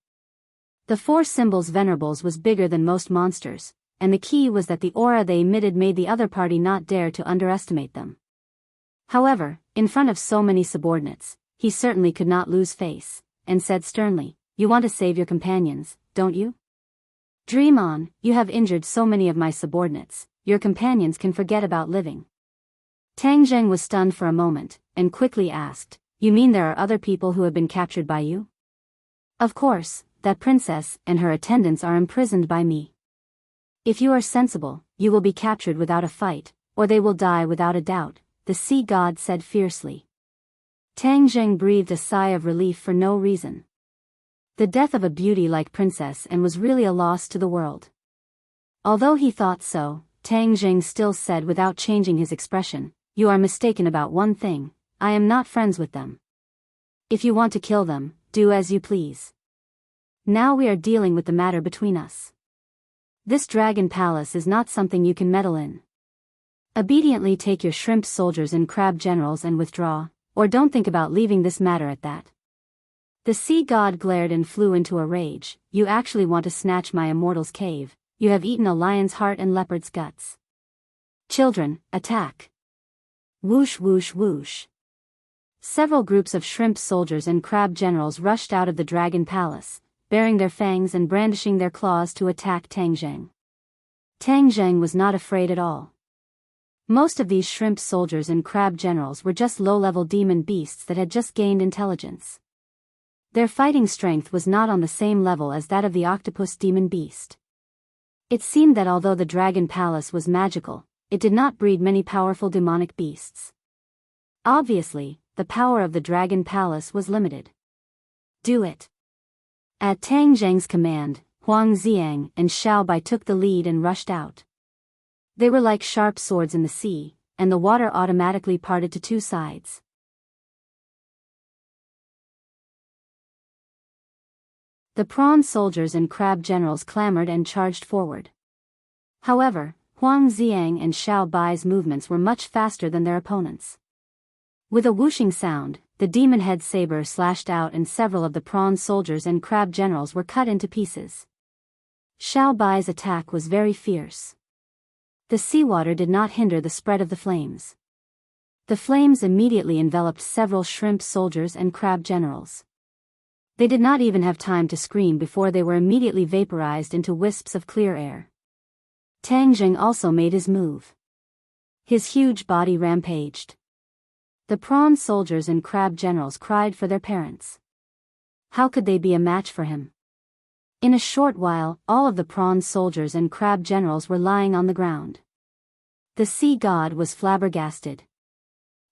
The four symbols venerables was bigger than most monsters, and the key was that the aura they emitted made the other party not dare to underestimate them. However, in front of so many subordinates, he certainly could not lose face, and said sternly, "You want to save your companions, don't you? Dream on, you have injured so many of my subordinates, your companions can forget about living." Tang Zheng was stunned for a moment, and quickly asked, "You mean there are other people who have been captured by you?" "Of course, that princess and her attendants are imprisoned by me. If you are sensible, you will be captured without a fight, or they will die without a doubt," the sea god said fiercely. Tang Zheng breathed a sigh of relief for no reason. The death of a beauty like princess and was really a loss to the world. Although he thought so, Tang Zheng still said without changing his expression, "You are mistaken about one thing, I am not friends with them. If you want to kill them, do as you please. Now we are dealing with the matter between us. This dragon palace is not something you can meddle in. Obediently take your shrimp soldiers and crab generals and withdraw, or don't think about leaving this matter at that." The sea god glared and flew into a rage. "You actually want to snatch my immortal's cave, you have eaten a lion's heart and leopard's guts. Children, attack!" Whoosh whoosh whoosh. Several groups of shrimp soldiers and crab generals rushed out of the dragon palace, baring their fangs and brandishing their claws to attack Tang Zheng. Tang Zheng was not afraid at all. Most of these shrimp soldiers and crab generals were just low-level demon beasts that had just gained intelligence. Their fighting strength was not on the same level as that of the octopus demon beast. It seemed that although the dragon palace was magical, it did not breed many powerful demonic beasts. Obviously, the power of the dragon palace was limited. "Do it." At Tang Zheng's command, Huang Xiang and Xiao Bai took the lead and rushed out. They were like sharp swords in the sea, and the water automatically parted to two sides. The prawn soldiers and crab generals clamored and charged forward. However, Huang Xiang and Xiao Bai's movements were much faster than their opponents. With a whooshing sound, the demon head saber slashed out and several of the prawn soldiers and crab generals were cut into pieces. Xiao Bai's attack was very fierce. The seawater did not hinder the spread of the flames. The flames immediately enveloped several shrimp soldiers and crab generals. They did not even have time to scream before they were immediately vaporized into wisps of clear air. Tang Jing also made his move. His huge body rampaged. The prawn soldiers and crab generals cried for their parents. How could they be a match for him? In a short while, all of the prawn soldiers and crab generals were lying on the ground. The sea god was flabbergasted.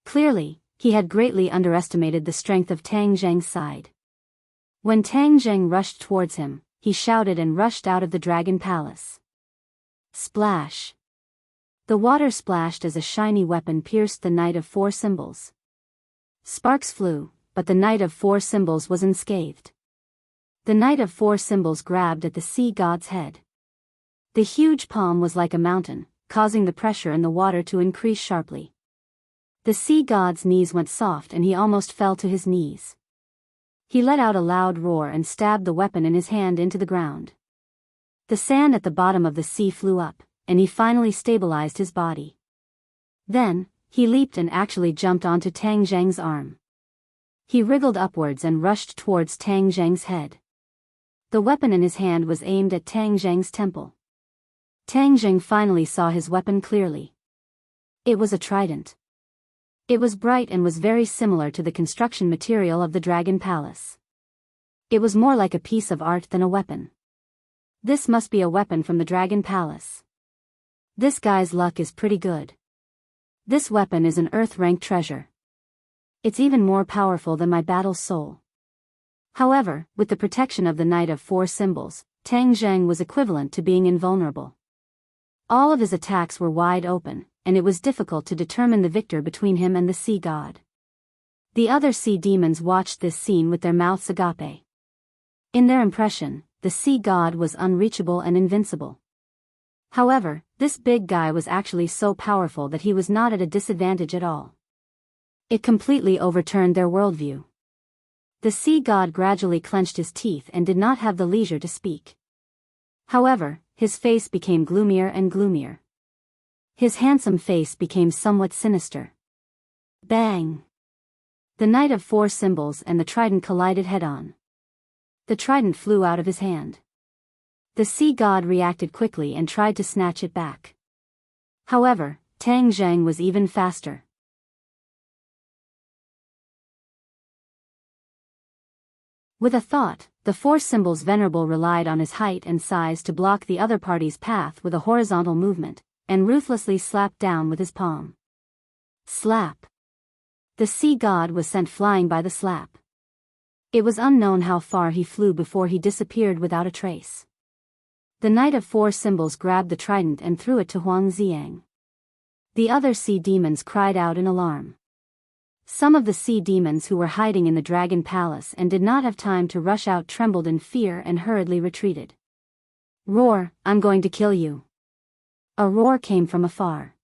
Clearly, he had greatly underestimated the strength of Tang Zheng's side. When Tang Zheng rushed towards him, he shouted and rushed out of the dragon palace. Splash! The water splashed as a shiny weapon pierced the Knight of Four Symbols. Sparks flew, but the Knight of Four Symbols was unscathed. The Knight of Four Symbols grabbed at the sea god's head. The huge palm was like a mountain, causing the pressure in the water to increase sharply. The sea god's knees went soft and he almost fell to his knees. He let out a loud roar and stabbed the weapon in his hand into the ground. The sand at the bottom of the sea flew up, and he finally stabilized his body. Then, he leaped and actually jumped onto Tang Zheng's arm. He wriggled upwards and rushed towards Tang Zheng's head. The weapon in his hand was aimed at Tang Zheng's temple. Tang Zheng finally saw his weapon clearly. It was a trident. It was bright and was very similar to the construction material of the Dragon Palace. It was more like a piece of art than a weapon. This must be a weapon from the Dragon Palace. This guy's luck is pretty good. This weapon is an Earth-rank treasure. It's even more powerful than my battle soul. However, with the protection of the Knight of Four Symbols, Tang Zheng was equivalent to being invulnerable. All of his attacks were wide open, and it was difficult to determine the victor between him and the sea god. The other sea demons watched this scene with their mouths agape. In their impression, the sea god was unreachable and invincible. However, this big guy was actually so powerful that he was not at a disadvantage at all. It completely overturned their worldview. The sea god gradually clenched his teeth and did not have the leisure to speak. However, his face became gloomier and gloomier. His handsome face became somewhat sinister. Bang! The Knight of Four Symbols and the trident collided head-on. The trident flew out of his hand. The sea god reacted quickly and tried to snatch it back. However, Tang Zheng was even faster. With a thought, the Four Symbols Venerable relied on his height and size to block the other party's path with a horizontal movement, and ruthlessly slapped down with his palm. Slap! The sea god was sent flying by the slap. It was unknown how far he flew before he disappeared without a trace. The Knight of Four Symbols grabbed the trident and threw it to Huang Xiang. The other sea demons cried out in alarm. Some of the sea demons who were hiding in the Dragon Palace and did not have time to rush out trembled in fear and hurriedly retreated. Roar, I'm going to kill you. A roar came from afar.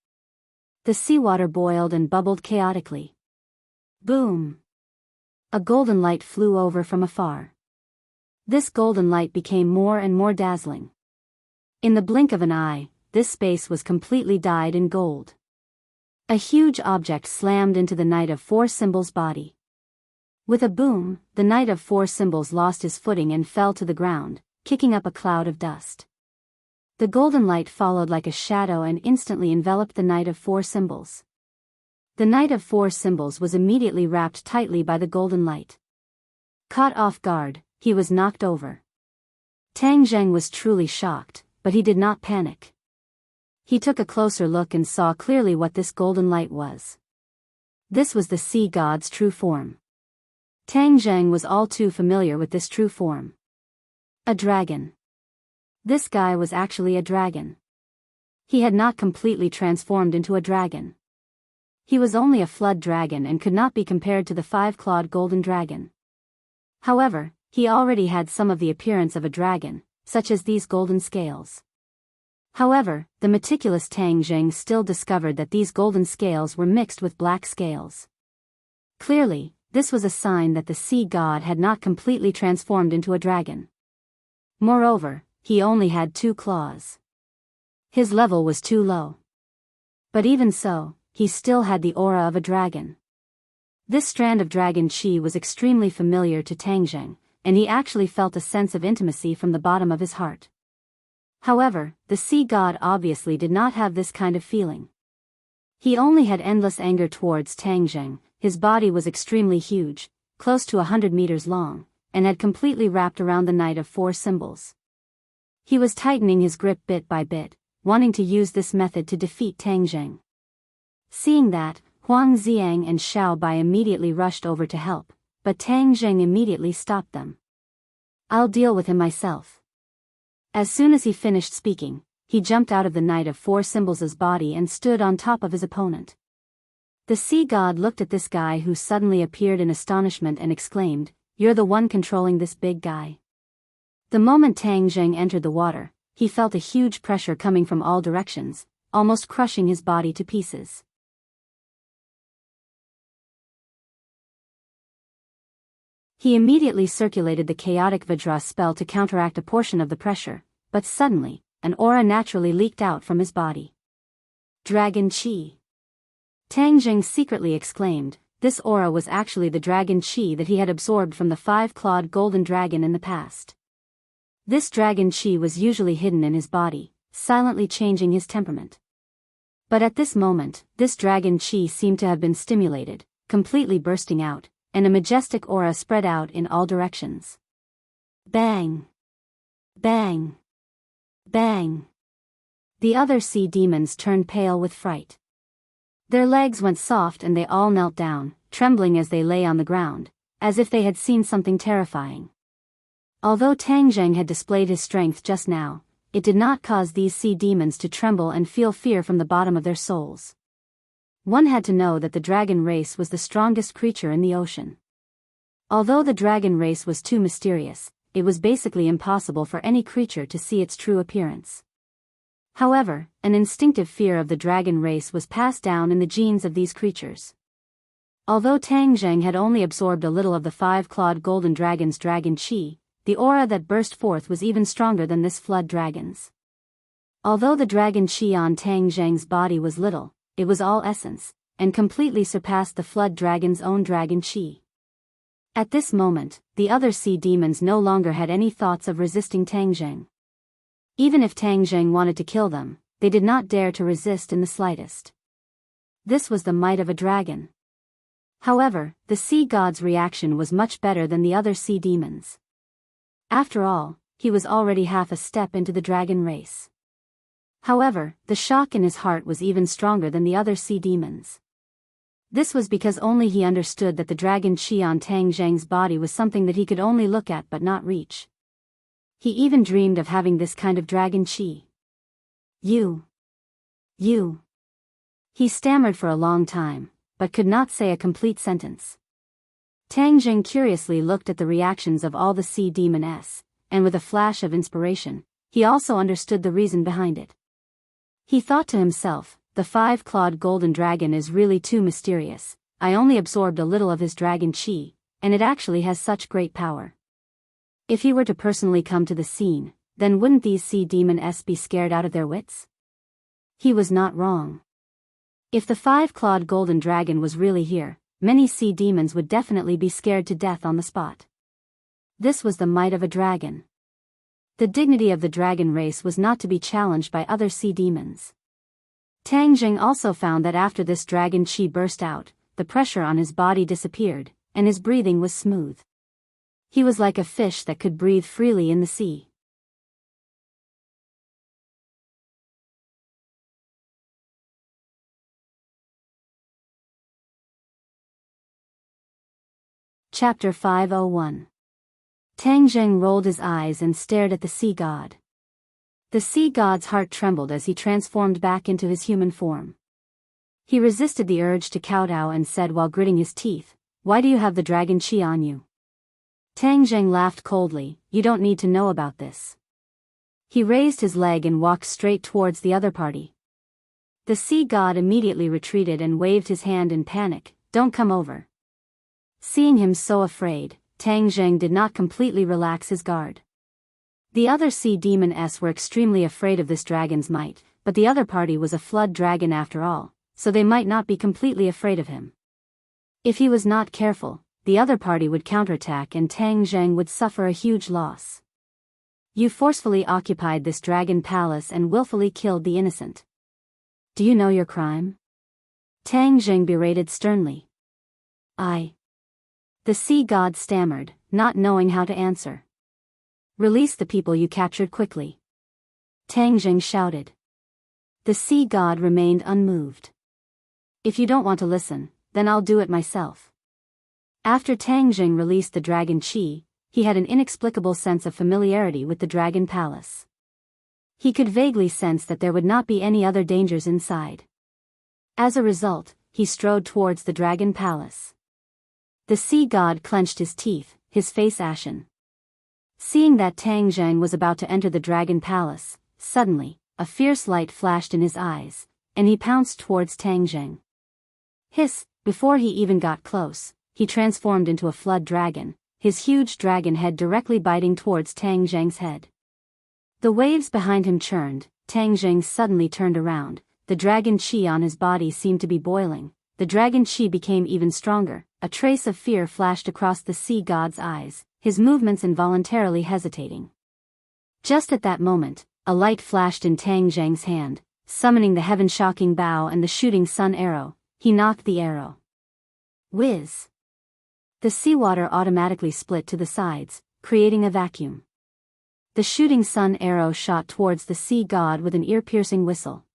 The seawater boiled and bubbled chaotically. Boom! A golden light flew over from afar. This golden light became more and more dazzling. In the blink of an eye, this space was completely dyed in gold. A huge object slammed into the Knight of Four Symbols' body. With a boom, the Knight of Four Symbols lost his footing and fell to the ground, kicking up a cloud of dust. The golden light followed like a shadow and instantly enveloped the Knight of Four Symbols. The Knight of Four Symbols was immediately wrapped tightly by the golden light. Caught off guard, he was knocked over. Tang Zheng was truly shocked, but he did not panic. He took a closer look and saw clearly what this golden light was. This was the sea god's true form. Tang Zheng was all too familiar with this true form. A dragon. This guy was actually a dragon. He had not completely transformed into a dragon. He was only a flood dragon and could not be compared to the five-clawed golden dragon. However, he already had some of the appearance of a dragon, such as these golden scales. However, the meticulous Tang Zheng still discovered that these golden scales were mixed with black scales. Clearly, this was a sign that the sea god had not completely transformed into a dragon. Moreover, he only had 2 claws. His level was too low. But even so, he still had the aura of a dragon. This strand of dragon chi was extremely familiar to Tang Zheng, and he actually felt a sense of intimacy from the bottom of his heart. However, the sea god obviously did not have this kind of feeling. He only had endless anger towards Tang Zheng. His body was extremely huge, close to 100 meters long, and had completely wrapped around the Knight of 4 Symbols. He was tightening his grip bit by bit, wanting to use this method to defeat Tang Zheng. Seeing that, Huang Xiang and Xiao Bai immediately rushed over to help, but Tang Zheng immediately stopped them. "I'll deal with him myself." As soon as he finished speaking, he jumped out of the Knight of 4 Symbols' body and stood on top of his opponent. The sea god looked at this guy who suddenly appeared in astonishment and exclaimed, "You're the one controlling this big guy." The moment Tang Zheng entered the water, he felt a huge pressure coming from all directions, almost crushing his body to pieces. He immediately circulated the chaotic Vajra spell to counteract a portion of the pressure, but suddenly, an aura naturally leaked out from his body. Dragon Chi. Tang Zheng secretly exclaimed. This aura was actually the dragon chi that he had absorbed from the 5-clawed golden dragon in the past. This dragon chi was usually hidden in his body, silently changing his temperament. But at this moment, this dragon chi seemed to have been stimulated, completely bursting out, and a majestic aura spread out in all directions. Bang! Bang! Bang! The other sea demons turned pale with fright. Their legs went soft and they all knelt down, trembling as they lay on the ground, as if they had seen something terrifying. Although Tang Zheng had displayed his strength just now, it did not cause these sea demons to tremble and feel fear from the bottom of their souls. One had to know that the dragon race was the strongest creature in the ocean. Although the dragon race was too mysterious, it was basically impossible for any creature to see its true appearance. However, an instinctive fear of the dragon race was passed down in the genes of these creatures. Although Tang Zheng had only absorbed a little of the 5-clawed golden dragon's dragon chi, the aura that burst forth was even stronger than this flood dragon's. Although the dragon chi on Tang Zheng's body was little, it was all essence, and completely surpassed the flood dragon's own dragon chi. At this moment, the other sea demons no longer had any thoughts of resisting Tang Zheng. Even if Tang Zheng wanted to kill them, they did not dare to resist in the slightest. This was the might of a dragon. However, the sea god's reaction was much better than the other sea demons. After all, he was already half a step into the dragon race. However, the shock in his heart was even stronger than the other sea demons. This was because only he understood that the dragon chi on Tang Zheng's body was something that he could only look at but not reach. He even dreamed of having this kind of dragon chi. You. He stammered for a long time, but could not say a complete sentence. Tang Zheng curiously looked at the reactions of all the sea demons, and with a flash of inspiration, he also understood the reason behind it. He thought to himself, the 5-clawed golden dragon is really too mysterious. I only absorbed a little of his dragon chi, and it actually has such great power. If he were to personally come to the scene, then wouldn't these sea demons be scared out of their wits? He was not wrong. If the 5-clawed golden dragon was really here, many sea demons would definitely be scared to death on the spot. This was the might of a dragon. The dignity of the dragon race was not to be challenged by other sea demons. Tang Zheng also found that after this dragon chi burst out, the pressure on his body disappeared, and his breathing was smooth. He was like a fish that could breathe freely in the sea. Chapter 501. Tang Zheng rolled his eyes and stared at the sea god. The sea god's heart trembled as he transformed back into his human form. He resisted the urge to kowtow and said while gritting his teeth, "Why do you have the dragon chi on you?" Tang Zheng laughed coldly, "You don't need to know about this." He raised his leg and walked straight towards the other party. The sea god immediately retreated and waved his hand in panic, "Don't come over." Seeing him so afraid, Tang Zheng did not completely relax his guard. The other sea demons were extremely afraid of this dragon's might, but the other party was a flood dragon after all, so they might not be completely afraid of him. If he was not careful, the other party would counterattack and Tang Zheng would suffer a huge loss. You forcefully occupied this dragon palace and willfully killed the innocent. Do you know your crime? Tang Zheng berated sternly. The sea god stammered, not knowing how to answer. Release the people you captured quickly. Tang Zheng shouted. The sea god remained unmoved. If you don't want to listen, then I'll do it myself. After Tang Zheng released the dragon Qi, he had an inexplicable sense of familiarity with the dragon palace. He could vaguely sense that there would not be any other dangers inside. As a result, he strode towards the dragon palace. The sea god clenched his teeth, his face ashen. Seeing that Tang Zheng was about to enter the dragon palace, suddenly, a fierce light flashed in his eyes, and he pounced towards Tang Zheng. Hiss! Before he even got close, he transformed into a flood dragon, his huge dragon head directly biting towards Tang Zheng's head. The waves behind him churned. Tang Zheng suddenly turned around, the dragon Qi on his body seemed to be boiling. The dragon Qi became even stronger, a trace of fear flashed across the sea god's eyes, his movements involuntarily hesitating. Just at that moment, a light flashed in Tang Zheng's hand, summoning the heaven-shocking bow and the shooting sun arrow. He knocked the arrow. Whiz! The seawater automatically split to the sides, creating a vacuum. The shooting sun arrow shot towards the sea god with an ear-piercing whistle.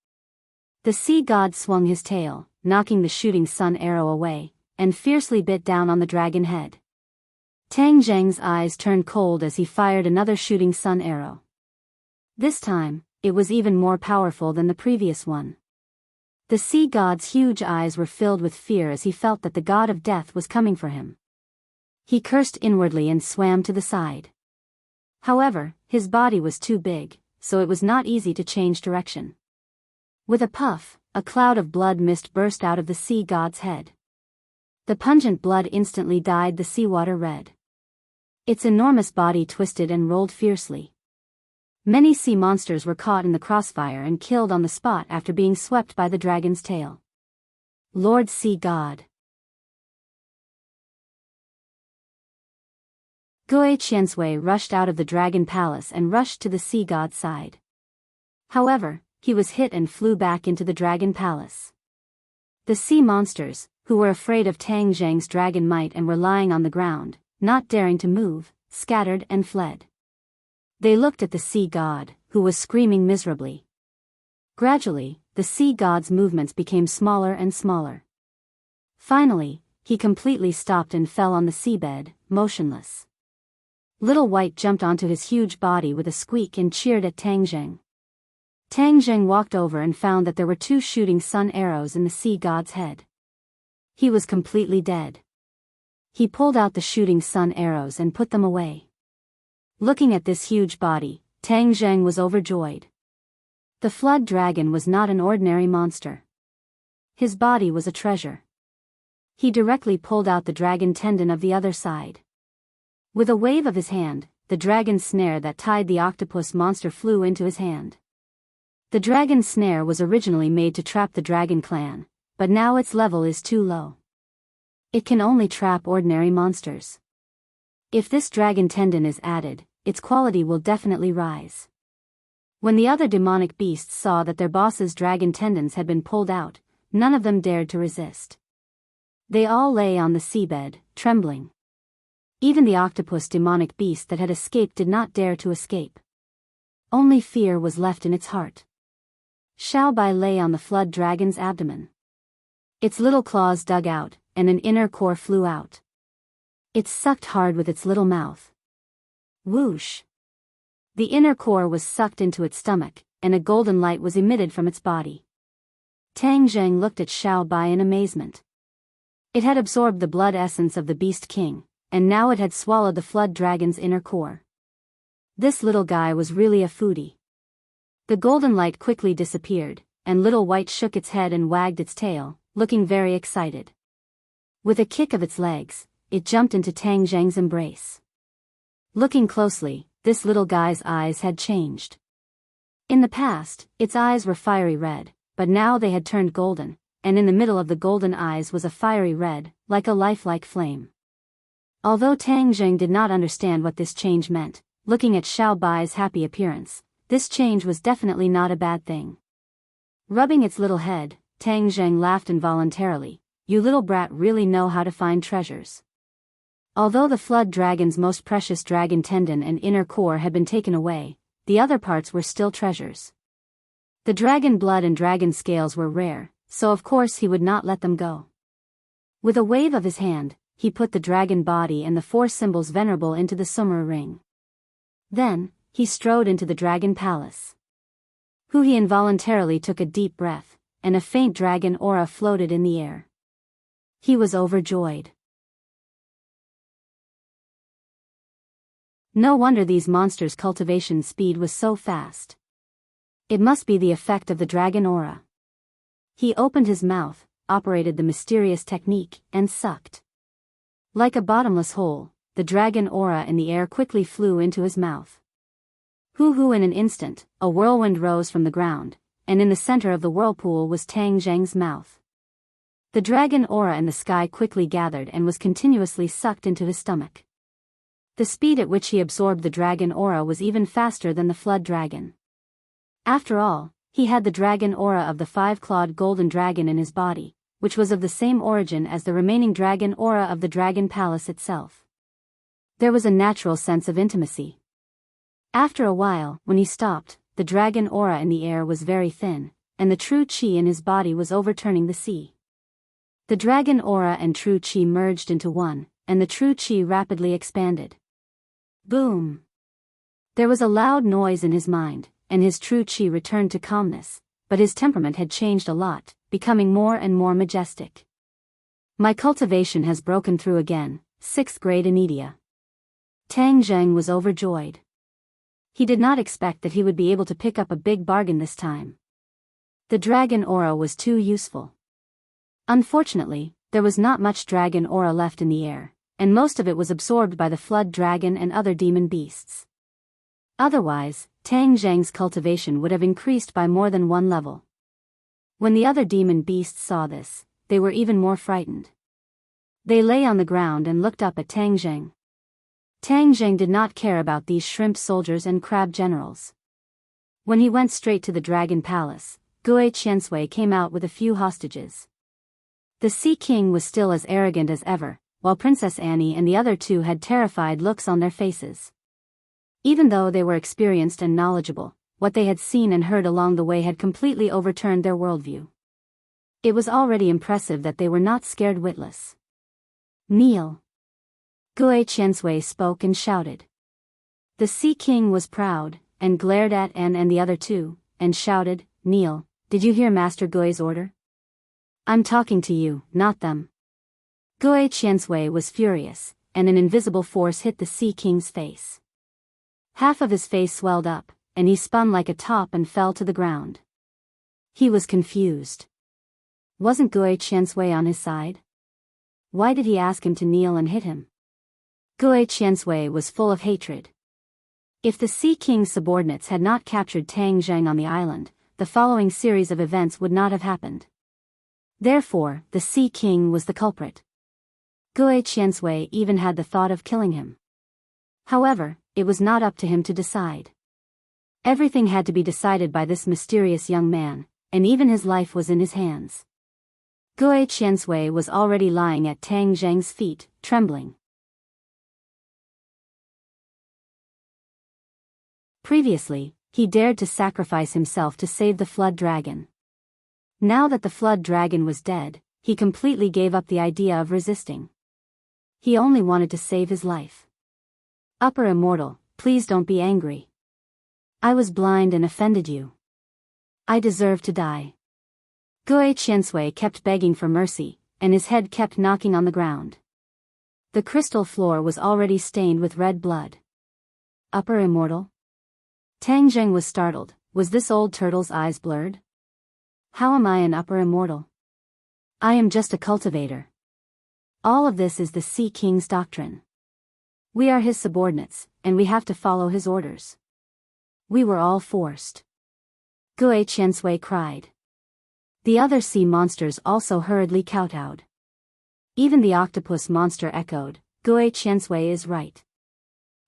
The sea god swung his tail, knocking the shooting sun arrow away, and fiercely bit down on the dragon head. Tang Zheng's eyes turned cold as he fired another shooting sun arrow. This time, it was even more powerful than the previous one. The sea god's huge eyes were filled with fear as he felt that the god of death was coming for him. He cursed inwardly and swam to the side. However, his body was too big, so it was not easy to change direction. With a puff, a cloud of blood mist burst out of the sea god's head. The pungent blood instantly dyed the seawater red. Its enormous body twisted and rolled fiercely. Many sea monsters were caught in the crossfire and killed on the spot after being swept by the dragon's tail. Lord Sea God. Gui Qiansui rushed out of the dragon palace and rushed to the sea god's side. However, he was hit and flew back into the dragon palace. The sea monsters, who were afraid of Tang Zheng's dragon might and were lying on the ground, not daring to move, scattered and fled. They looked at the sea god, who was screaming miserably. Gradually, the sea god's movements became smaller and smaller. Finally, he completely stopped and fell on the seabed, motionless. Little White jumped onto his huge body with a squeak and cheered at Tang Zheng. Tang Zheng walked over and found that there were 2 shooting sun arrows in the sea god's head. He was completely dead. He pulled out the shooting sun arrows and put them away. Looking at this huge body, Tang Zheng was overjoyed. The flood dragon was not an ordinary monster. His body was a treasure. He directly pulled out the dragon tendon of the other side. With a wave of his hand, the dragon snare that tied the octopus monster flew into his hand. The dragon snare was originally made to trap the dragon clan, but now its level is too low. It can only trap ordinary monsters. If this dragon tendon is added, its quality will definitely rise. When the other demonic beasts saw that their boss's dragon tendons had been pulled out, none of them dared to resist. They all lay on the seabed, trembling. Even the octopus demonic beast that had escaped did not dare to escape. Only fear was left in its heart. Xiaobai lay on the flood dragon's abdomen. Its little claws dug out, and an inner core flew out. It sucked hard with its little mouth. Whoosh! The inner core was sucked into its stomach, and a golden light was emitted from its body. Tang Zheng looked at Xiaobai in amazement. It had absorbed the blood essence of the Beast King, and now it had swallowed the flood dragon's inner core. This little guy was really a foodie. The golden light quickly disappeared, and Little White shook its head and wagged its tail, looking very excited. With a kick of its legs, it jumped into Tang Zheng's embrace. Looking closely, this little guy's eyes had changed. In the past, its eyes were fiery red, but now they had turned golden, and in the middle of the golden eyes was a fiery red, like a lifelike flame. Although Tang Zheng did not understand what this change meant, looking at Xiao Bai's happy appearance, this change was definitely not a bad thing. Rubbing its little head, Tang Zheng laughed involuntarily. You little brat really know how to find treasures. Although the flood dragon's most precious dragon tendon and inner core had been taken away, the other parts were still treasures. The dragon blood and dragon scales were rare, so of course he would not let them go. With a wave of his hand, he put the dragon body and the 4 symbols venerable into the Summer ring. Then, he strode into the dragon palace. He involuntarily took a deep breath, and a faint dragon aura floated in the air. He was overjoyed. No wonder these monsters' cultivation speed was so fast. It must be the effect of the dragon aura. He opened his mouth, operated the mysterious technique, and sucked. Like a bottomless hole, the dragon aura in the air quickly flew into his mouth. In an instant, a whirlwind rose from the ground, and in the center of the whirlpool was Tang Zheng's mouth. The dragon aura in the sky quickly gathered and was continuously sucked into his stomach. The speed at which he absorbed the dragon aura was even faster than the flood dragon. After all, he had the dragon aura of the 5-clawed golden dragon in his body, which was of the same origin as the remaining dragon aura of the dragon palace itself. There was a natural sense of intimacy. After a while, when he stopped, the dragon aura in the air was very thin, and the true qi in his body was overturning the sea. The dragon aura and true qi merged into one, and the true qi rapidly expanded. Boom! There was a loud noise in his mind, and his true qi returned to calmness, but his temperament had changed a lot, becoming more and more majestic. My cultivation has broken through again, 6th grade in India. Tang Zheng was overjoyed. He did not expect that he would be able to pick up a big bargain this time. The dragon aura was too useful. Unfortunately, there was not much dragon aura left in the air, and most of it was absorbed by the flood dragon and other demon beasts. Otherwise, Tang Zheng's cultivation would have increased by more than 1 level. When the other demon beasts saw this, they were even more frightened. They lay on the ground and looked up at Tang Zheng. Tang Zheng did not care about these shrimp soldiers and crab generals. When he went straight to the dragon palace, Gui Qiansui came out with a few hostages. The Sea King was still as arrogant as ever, while Princess Annie and the other 2 had terrified looks on their faces. Even though they were experienced and knowledgeable, what they had seen and heard along the way had completely overturned their worldview. It was already impressive that they were not scared witless. Kneel! Gui Qiansui spoke and shouted. The Sea King was proud, and glared at An and the other 2, and shouted, Kneel, did you hear Master Gui's order? I'm talking to you, not them. Gui Qiansui was furious, and an invisible force hit the Sea King's face. Half of his face swelled up, and he spun like a top and fell to the ground. He was confused. Wasn't Gui Qiansui on his side? Why did he ask him to kneel and hit him? Gui Qiansui was full of hatred. If the Sea King's subordinates had not captured Tang Zheng on the island, the following series of events would not have happened. Therefore, the Sea King was the culprit. Gui Qiansui even had the thought of killing him. However, it was not up to him to decide. Everything had to be decided by this mysterious young man, and even his life was in his hands. Gui Qiansui was already lying at Tang Zheng's feet, trembling. Previously, he dared to sacrifice himself to save the flood dragon. Now that the flood dragon was dead, he completely gave up the idea of resisting. He only wanted to save his life. Upper Immortal, please don't be angry. I was blind and offended you. I deserve to die. Gui Qiansui kept begging for mercy, and his head kept knocking on the ground. The crystal floor was already stained with red blood. Upper Immortal? Tang Zheng was startled. Was this old turtle's eyes blurred? How am I an upper immortal? I am just a cultivator. All of this is the Sea King's doctrine. We are his subordinates, and we have to follow his orders. We were all forced. Gue Qiansui cried. The other sea monsters also hurriedly kowtowed. Even the octopus monster echoed, Gue Qiansui is right.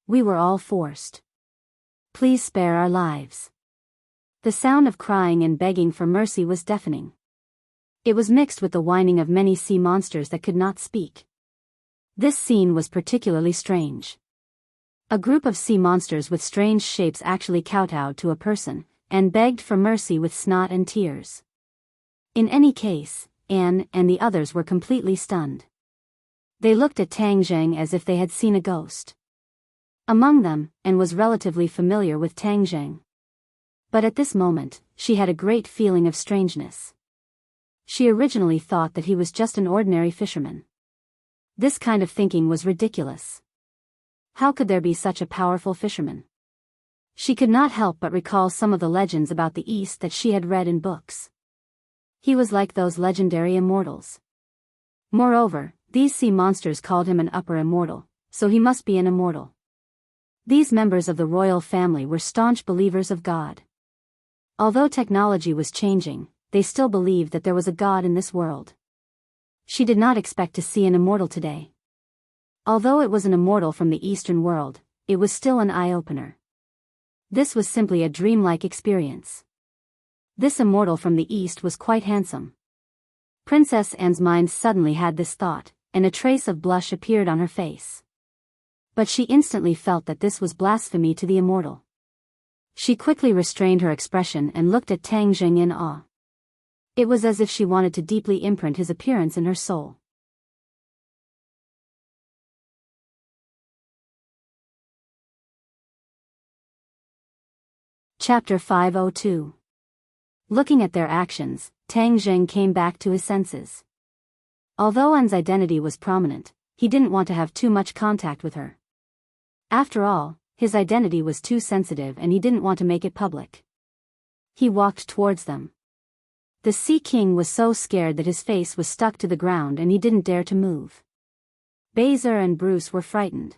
We were all forced. Please spare our lives. The sound of crying and begging for mercy was deafening. It was mixed with the whining of many sea monsters that could not speak. This scene was particularly strange. A group of sea monsters with strange shapes actually kowtowed to a person, and begged for mercy with snot and tears. In any case, Anne and the others were completely stunned. They looked at Tang Zheng as if they had seen a ghost. Among them, Anne was relatively familiar with Tang Zheng. But at this moment, she had a great feeling of strangeness. She originally thought that he was just an ordinary fisherman. This kind of thinking was ridiculous. How could there be such a powerful fisherman? She could not help but recall some of the legends about the East that she had read in books. He was like those legendary immortals. Moreover, these sea monsters called him an upper immortal, so he must be an immortal. These members of the royal family were staunch believers of God. Although technology was changing, they still believed that there was a God in this world. She did not expect to see an immortal today. Although it was an immortal from the Eastern world, it was still an eye-opener. This was simply a dreamlike experience. This immortal from the East was quite handsome. Princess Anne's mind suddenly had this thought, and a trace of blush appeared on her face. But she instantly felt that this was blasphemy to the immortal. She quickly restrained her expression and looked at Tang Zheng in awe. It was as if she wanted to deeply imprint his appearance in her soul. Chapter 502. Looking at their actions, Tang Zheng came back to his senses. Although Anne's identity was prominent, he didn't want to have too much contact with her. After all, his identity was too sensitive and he didn't want to make it public. He walked towards them. The Sea King was so scared that his face was stuck to the ground and he didn't dare to move. Baser and Bruce were frightened.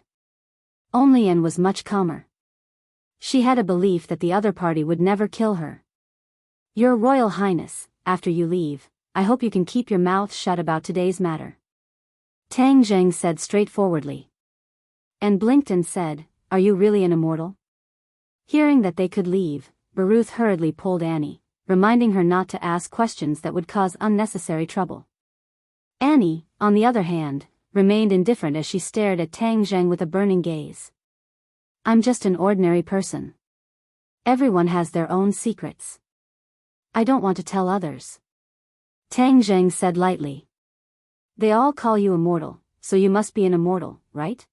Only Anne was much calmer. She had a belief that the other party would never kill her. Your Royal Highness, after you leave, I hope you can keep your mouth shut about today's matter. Tang Zheng said straightforwardly. Anne blinked and said, Are you really an immortal? Hearing that they could leave, Baruth hurriedly pulled Annie, reminding her not to ask questions that would cause unnecessary trouble. Annie, on the other hand, remained indifferent as she stared at Tang Zheng with a burning gaze. I'm just an ordinary person. Everyone has their own secrets. I don't want to tell others. Tang Zheng said lightly. They all call you immortal, so you must be an immortal, right?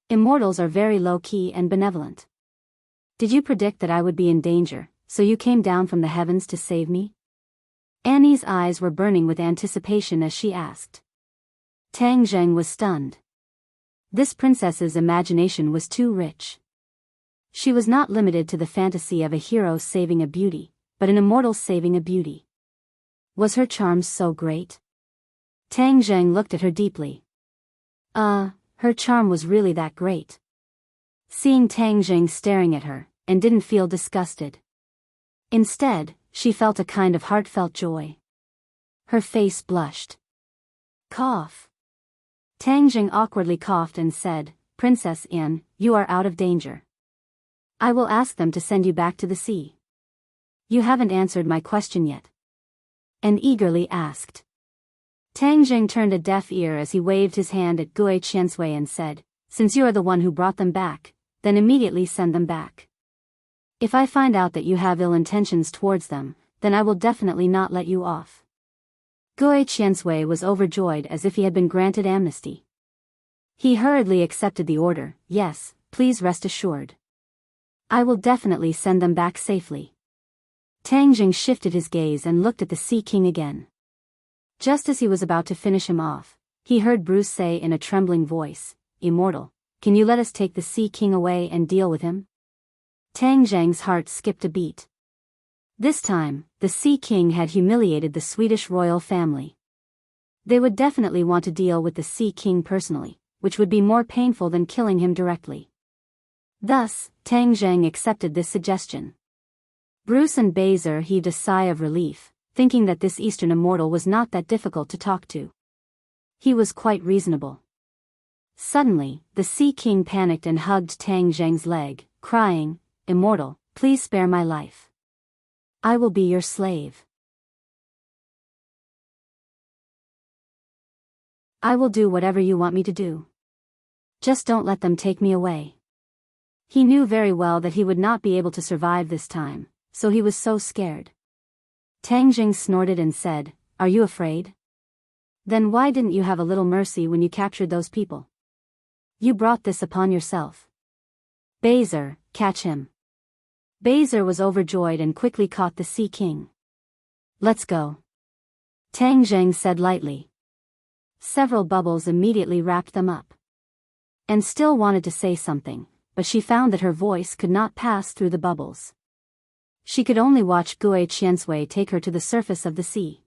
Immortals are very low-key and benevolent. Did you predict that I would be in danger, so you came down from the heavens to save me? Annie's eyes were burning with anticipation as she asked. Tang Zheng was stunned. This princess's imagination was too rich. She was not limited to the fantasy of a hero saving a beauty, but an immortal saving a beauty. Was her charms so great? Tang Zheng looked at her deeply. Her charm was really that great. Seeing Tang Zheng staring at her, and didn't feel disgusted. Instead, she felt a kind of heartfelt joy. Her face blushed. Cough. Tang Zheng awkwardly coughed and said, Princess Anne, you are out of danger. I will ask them to send you back to the sea. You haven't answered my question yet. Anne eagerly asked. Tang Zheng turned a deaf ear as he waved his hand at Gue Qiansui and said, Since you are the one who brought them back, then immediately send them back. If I find out that you have ill intentions towards them, then I will definitely not let you off. Gue Qiansui was overjoyed as if he had been granted amnesty. He hurriedly accepted the order. Yes, please rest assured. I will definitely send them back safely. Tang Zheng shifted his gaze and looked at the Sea King again. Just as he was about to finish him off, he heard Bruce say in a trembling voice, Immortal, can you let us take the Sea King away and deal with him? Tang Zheng's heart skipped a beat. This time, the Sea King had humiliated the Swedish royal family. They would definitely want to deal with the Sea King personally, which would be more painful than killing him directly. Thus, Tang Zheng accepted this suggestion. Bruce and Baser heaved a sigh of relief, thinking that this Eastern immortal was not that difficult to talk to. He was quite reasonable. Suddenly, the Sea King panicked and hugged Tang Zheng's leg, crying, "Immortal, please spare my life. I will be your slave. I will do whatever you want me to do. Just don't let them take me away." He knew very well that he would not be able to survive this time, so he was so scared. Tang Jing snorted and said, "Are you afraid? Then why didn't you have a little mercy when you captured those people? You brought this upon yourself. Baser, catch him." Baser was overjoyed and quickly caught the Sea King. "Let's go," Tang Zheng said lightly. Several bubbles immediately wrapped them up. And still wanted to say something, but she found that her voice could not pass through the bubbles. She could only watch Gui Qiansui take her to the surface of the sea.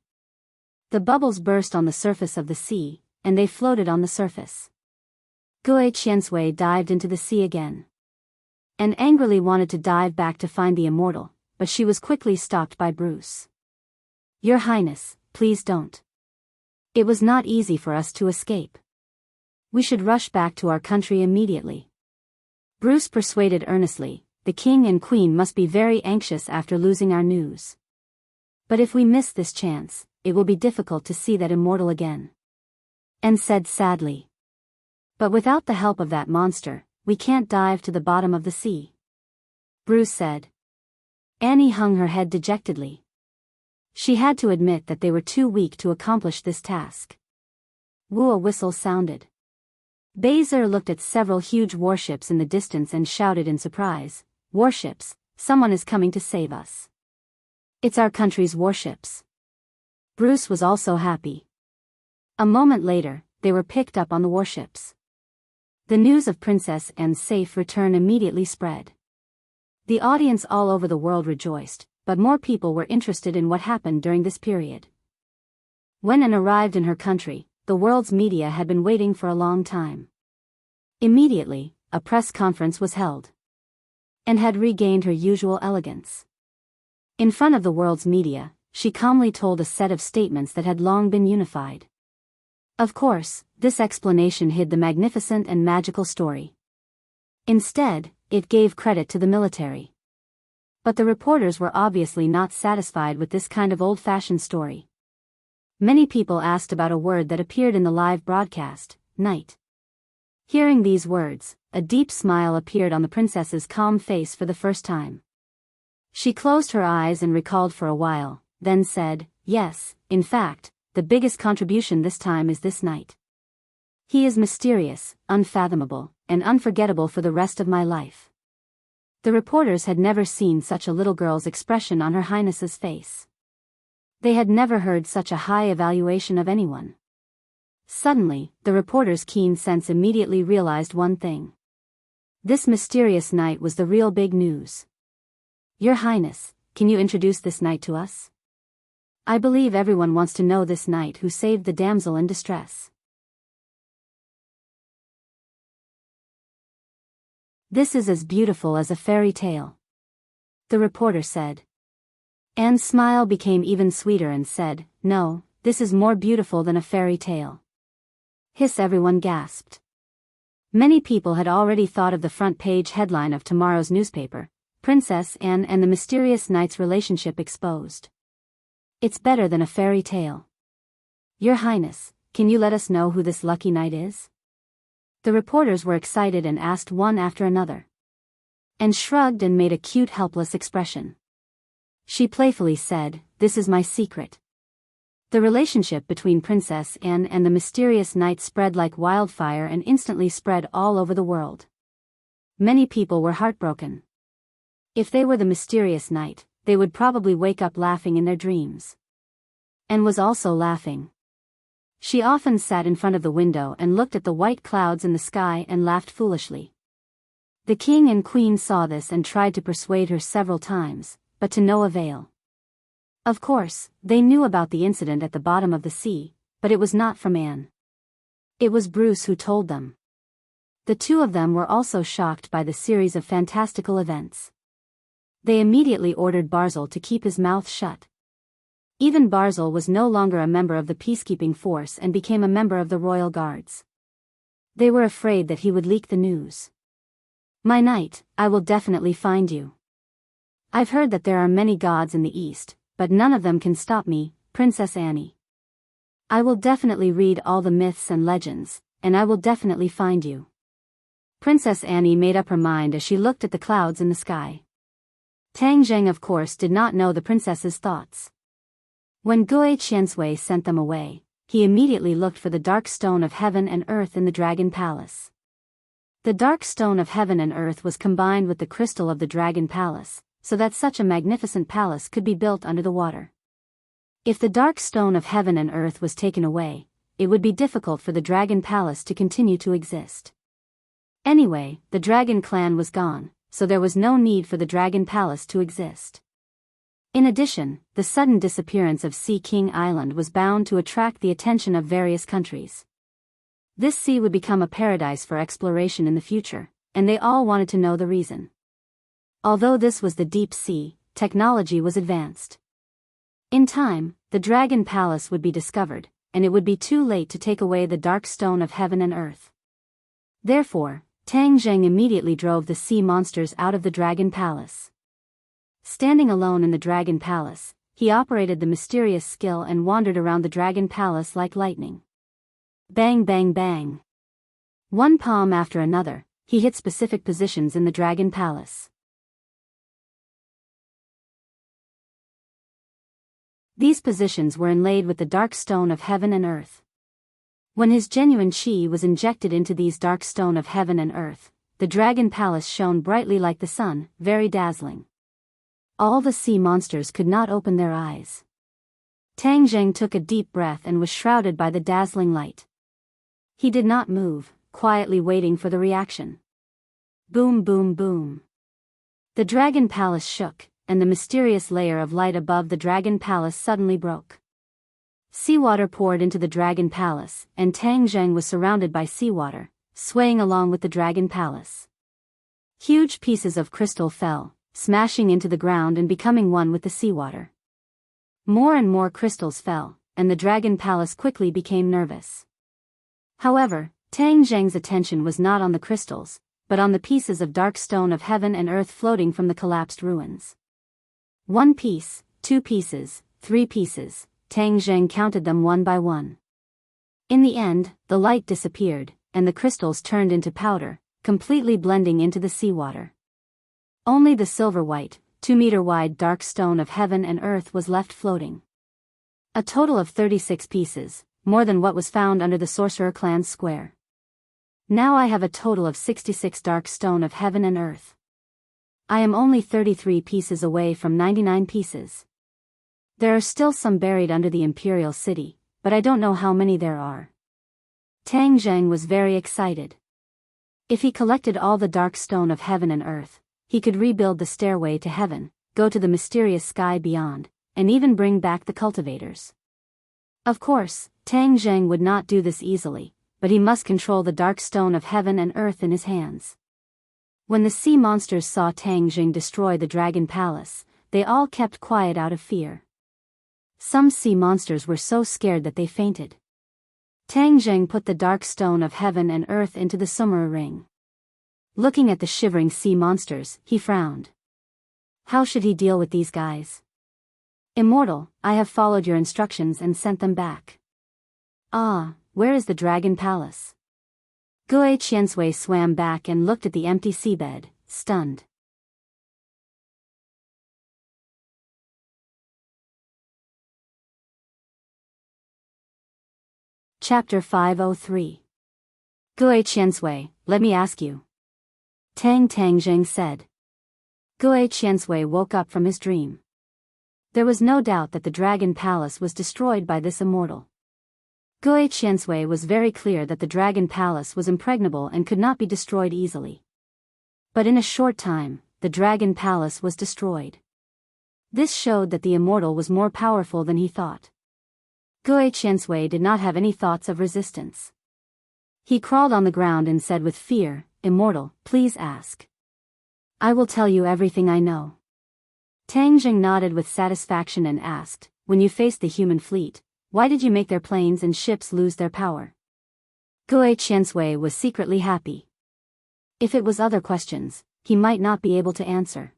The bubbles burst on the surface of the sea, and they floated on the surface. Gui Qiansui dived into the sea again, and angrily wanted to dive back to find the immortal, but she was quickly stopped by Bruce. "Your Highness, please don't. It was not easy for us to escape. We should rush back to our country immediately." Bruce persuaded earnestly, "The king and queen must be very anxious after losing our news. But if we miss this chance, it will be difficult to see that immortal again." And said sadly, "But without the help of that monster, we can't dive to the bottom of the sea." Bruce said. Annie hung her head dejectedly. She had to admit that they were too weak to accomplish this task. Woo, a whistle sounded. Baser looked at several huge warships in the distance and shouted in surprise, "Warships, someone is coming to save us. It's our country's warships." Bruce was also happy. A moment later, they were picked up on the warships. The news of Princess Anne's safe return immediately spread. The audience all over the world rejoiced, but more people were interested in what happened during this period. When Anne arrived in her country, the world's media had been waiting for a long time. Immediately, a press conference was held. Anne had regained her usual elegance. In front of the world's media, she calmly told a set of statements that had long been unified. Of course, this explanation hid the magnificent and magical story. Instead, it gave credit to the military. But the reporters were obviously not satisfied with this kind of old-fashioned story. Many people asked about a word that appeared in the live broadcast, night. Hearing these words, a deep smile appeared on the princess's calm face for the first time. She closed her eyes and recalled for a while, then said, "Yes, in fact, the biggest contribution this time is this night. He is mysterious, unfathomable, and unforgettable for the rest of my life." The reporters had never seen such a little girl's expression on Her Highness's face. They had never heard such a high evaluation of anyone. Suddenly, the reporter's keen sense immediately realized one thing. This mysterious night was the real big news. "Your Highness, can you introduce this knight to us? I believe everyone wants to know this knight who saved the damsel in distress." "This is as beautiful as a fairy tale," the reporter said. Anne's smile became even sweeter and said, "No, this is more beautiful than a fairy tale." Hiss, everyone gasped. Many people had already thought of the front page headline of tomorrow's newspaper, "Princess Anne and the Mysterious Knight's Relationship Exposed." It's better than a fairy tale. "Your Highness, can you let us know who this lucky knight is?" The reporters were excited and asked one after another. And shrugged and made a cute helpless expression. She playfully said, "This is my secret." The relationship between Princess Anne and the mysterious knight spread like wildfire and instantly spread all over the world. Many people were heartbroken. If they were the mysterious knight, they would probably wake up laughing in their dreams. Anne was also laughing. She often sat in front of the window and looked at the white clouds in the sky and laughed foolishly. The king and queen saw this and tried to persuade her several times, but to no avail. Of course, they knew about the incident at the bottom of the sea, but it was not from Anne. It was Bruce who told them. The two of them were also shocked by the series of fantastical events. They immediately ordered Barzil to keep his mouth shut. Even Barzil was no longer a member of the peacekeeping force and became a member of the royal guards. They were afraid that he would leak the news. "My knight, I will definitely find you. I've heard that there are many gods in the east, but none of them can stop me, Princess Annie. I will definitely read all the myths and legends, and I will definitely find you." Princess Annie made up her mind as she looked at the clouds in the sky. Tang Zheng of course did not know the princess's thoughts. When Gui Qiansui sent them away, he immediately looked for the dark stone of heaven and earth in the Dragon Palace. The dark stone of heaven and earth was combined with the crystal of the Dragon Palace, so that such a magnificent palace could be built under the water. If the dark stone of heaven and earth was taken away, it would be difficult for the Dragon Palace to continue to exist. Anyway, the Dragon Clan was gone, so there was no need for the Dragon Palace to exist. In addition, the sudden disappearance of Sea King Island was bound to attract the attention of various countries. This sea would become a paradise for exploration in the future, and they all wanted to know the reason. Although this was the deep sea, technology was advanced. In time, the Dragon Palace would be discovered, and it would be too late to take away the dark stone of heaven and earth. Therefore, Tang Zheng immediately drove the sea monsters out of the Dragon Palace. Standing alone in the Dragon Palace, he operated the mysterious skill and wandered around the Dragon Palace like lightning. Bang bang bang. One palm after another, he hit specific positions in the Dragon Palace. These positions were inlaid with the dark stone of heaven and earth. When his genuine chi was injected into these dark stone of heaven and earth, the Dragon Palace shone brightly like the sun, very dazzling. All the sea monsters could not open their eyes. Tang Zheng took a deep breath and was shrouded by the dazzling light. He did not move, quietly waiting for the reaction. Boom boom boom. The Dragon Palace shook, and the mysterious layer of light above the Dragon Palace suddenly broke. Seawater poured into the Dragon Palace, and Tang Zheng was surrounded by seawater, swaying along with the Dragon Palace. Huge pieces of crystal fell, smashing into the ground and becoming one with the seawater. More and more crystals fell, and the Dragon Palace quickly became nervous. However, Tang Zheng's attention was not on the crystals, but on the pieces of dark stone of heaven and earth floating from the collapsed ruins. 1 piece, 2 pieces, 3 pieces. Tang Zheng counted them one by one. In the end, the light disappeared, and the crystals turned into powder, completely blending into the seawater. Only the silver-white, 2-meter-wide dark stone of heaven and earth was left floating. A total of 36 pieces, more than what was found under the Sorcerer Clan's square. Now I have a total of 66 dark stone of heaven and earth. I am only 33 pieces away from 99 pieces. There are still some buried under the Imperial City, but I don't know how many there are. Tang Zheng was very excited. If he collected all the dark stone of heaven and earth, he could rebuild the stairway to heaven, go to the mysterious sky beyond, and even bring back the cultivators. Of course, Tang Zheng would not do this easily, but he must control the dark stone of heaven and earth in his hands. When the sea monsters saw Tang Zheng destroy the Dragon Palace, they all kept quiet out of fear. Some sea monsters were so scared that they fainted. Tang Zheng put the dark stone of heaven and earth into the Summer ring. Looking at the shivering sea monsters, he frowned. How should he deal with these guys? Immortal, I have followed your instructions and sent them back. Ah, where is the Dragon Palace? Gui Qiansui swam back and looked at the empty seabed, stunned. Chapter 503. Gui Qiansui, let me ask you. Tang Zheng said. Gui Qiansui woke up from his dream. There was no doubt that the Dragon Palace was destroyed by this immortal. Gui Qiansui was very clear that the Dragon Palace was impregnable and could not be destroyed easily. But in a short time, the Dragon Palace was destroyed. This showed that the immortal was more powerful than he thought. Gui Qiansui did not have any thoughts of resistance. He crawled on the ground and said with fear, "Immortal, please ask. I will tell you everything I know." Tang Jing nodded with satisfaction and asked, "When you faced the human fleet, why did you make their planes and ships lose their power?" Gui Qiansui was secretly happy. If it was other questions, he might not be able to answer.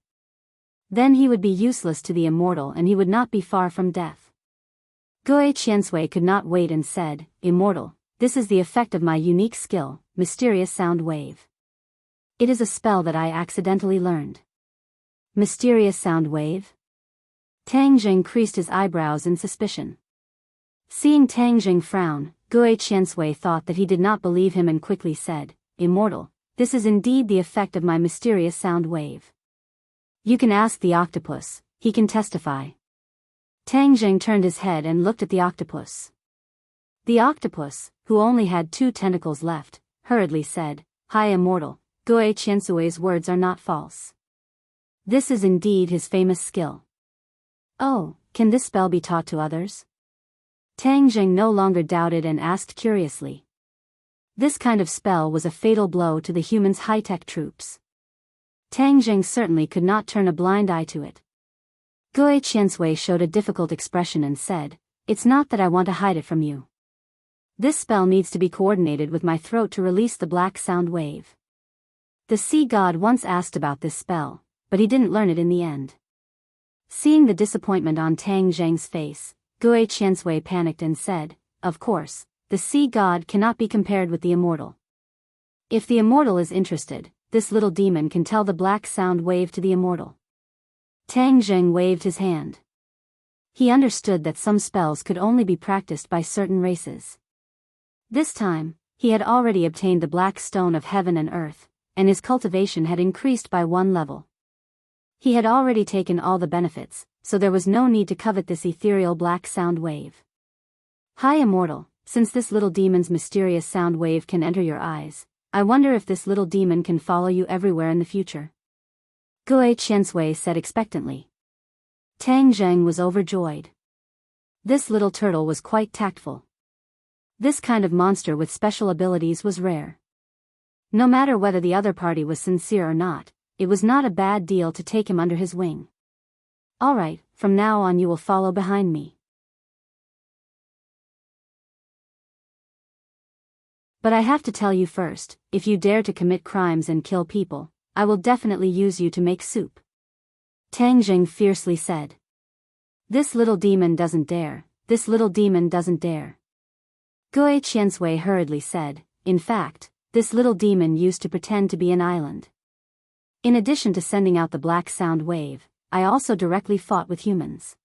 Then he would be useless to the immortal and he would not be far from death. Gui Qiansui could not wait and said, "Immortal, this is the effect of my unique skill, Mysterious Sound Wave. It is a spell that I accidentally learned." Mysterious Sound Wave? Tang Jing creased his eyebrows in suspicion. Seeing Tang Jing frown, Gui Qiansui thought that he did not believe him and quickly said, "Immortal, this is indeed the effect of my mysterious sound wave. You can ask the octopus, he can testify." Tang Jing turned his head and looked at the octopus. The octopus, who only had 2 tentacles left, hurriedly said, "Hi Immortal, Gui Qiansui's words are not false. This is indeed his famous skill." "Oh, can this spell be taught to others?" Tang Jing no longer doubted and asked curiously. This kind of spell was a fatal blow to the humans' high-tech troops. Tang Jing certainly could not turn a blind eye to it. Gui Qiansui showed a difficult expression and said, "It's not that I want to hide it from you. This spell needs to be coordinated with my throat to release the black sound wave." The sea god once asked about this spell, but he didn't learn it in the end. Seeing the disappointment on Tang Jing's face, Gui Qiansui panicked and said, "Of course, the sea god cannot be compared with the immortal. If the immortal is interested, this little demon can tell the black sound wave to the immortal." Tang Jing waved his hand. He understood that some spells could only be practiced by certain races. This time, he had already obtained the black stone of heaven and earth, and his cultivation had increased by 1 level. He had already taken all the benefits, so there was no need to covet this ethereal black sound wave. "Hi Immortal, since this little demon's mysterious sound wave can enter your eyes, I wonder if this little demon can follow you everywhere in the future?" Gui Qiansui said expectantly. Tang Jing was overjoyed. This little turtle was quite tactful. This kind of monster with special abilities was rare. No matter whether the other party was sincere or not, it was not a bad deal to take him under his wing. "Alright, from now on you will follow behind me. But I have to tell you first, if you dare to commit crimes and kill people, I will definitely use you to make soup," Tang Jing fiercely said. "This little demon doesn't dare, this little demon doesn't dare." Gui Qiansui hurriedly said, "In fact, this little demon used to pretend to be an island. In addition to sending out the black sound wave, I also directly fought with humans.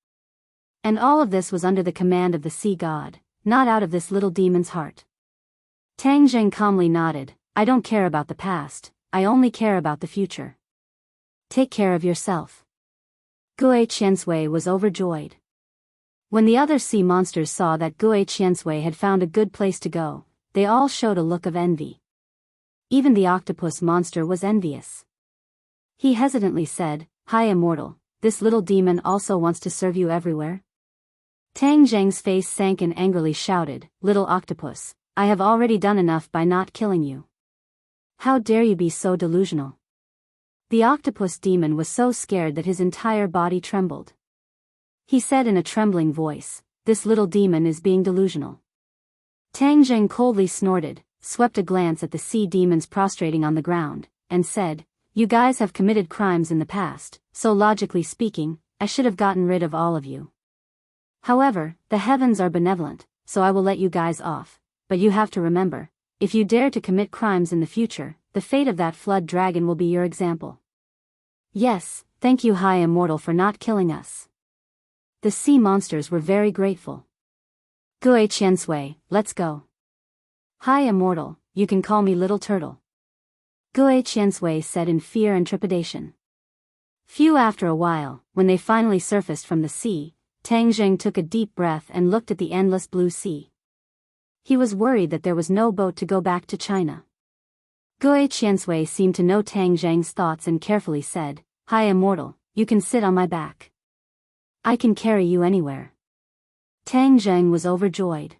And all of this was under the command of the sea god, not out of this little demon's heart." Tang Jing calmly nodded, "I don't care about the past, I only care about the future. Take care of yourself." Gui Qiansui was overjoyed. When the other sea monsters saw that Gui Qiansui had found a good place to go, they all showed a look of envy. Even the octopus monster was envious. He hesitantly said, "Hi Immortal, this little demon also wants to serve you everywhere?" Tang Jing's face sank and angrily shouted, "Little octopus, I have already done enough by not killing you. How dare you be so delusional?" The octopus demon was so scared that his entire body trembled. He said in a trembling voice, "This little demon is being delusional." Tang Jing coldly snorted, swept a glance at the sea demons prostrating on the ground, and said, "You guys have committed crimes in the past, so logically speaking, I should have gotten rid of all of you. However, the heavens are benevolent, so I will let you guys off, but you have to remember, if you dare to commit crimes in the future, the fate of that flood dragon will be your example." "Yes, thank you High Immortal for not killing us." The sea monsters were very grateful. "Gui Qiansui, let's go." "High Immortal, you can call me Little Turtle," Gui Qiansui said in fear and trepidation. Few after a while, when they finally surfaced from the sea, Tang Jing took a deep breath and looked at the endless blue sea. He was worried that there was no boat to go back to China. Gui Qiansui seemed to know Tang Jing's thoughts and carefully said, "Hi Immortal, you can sit on my back. I can carry you anywhere." Tang Zheng was overjoyed.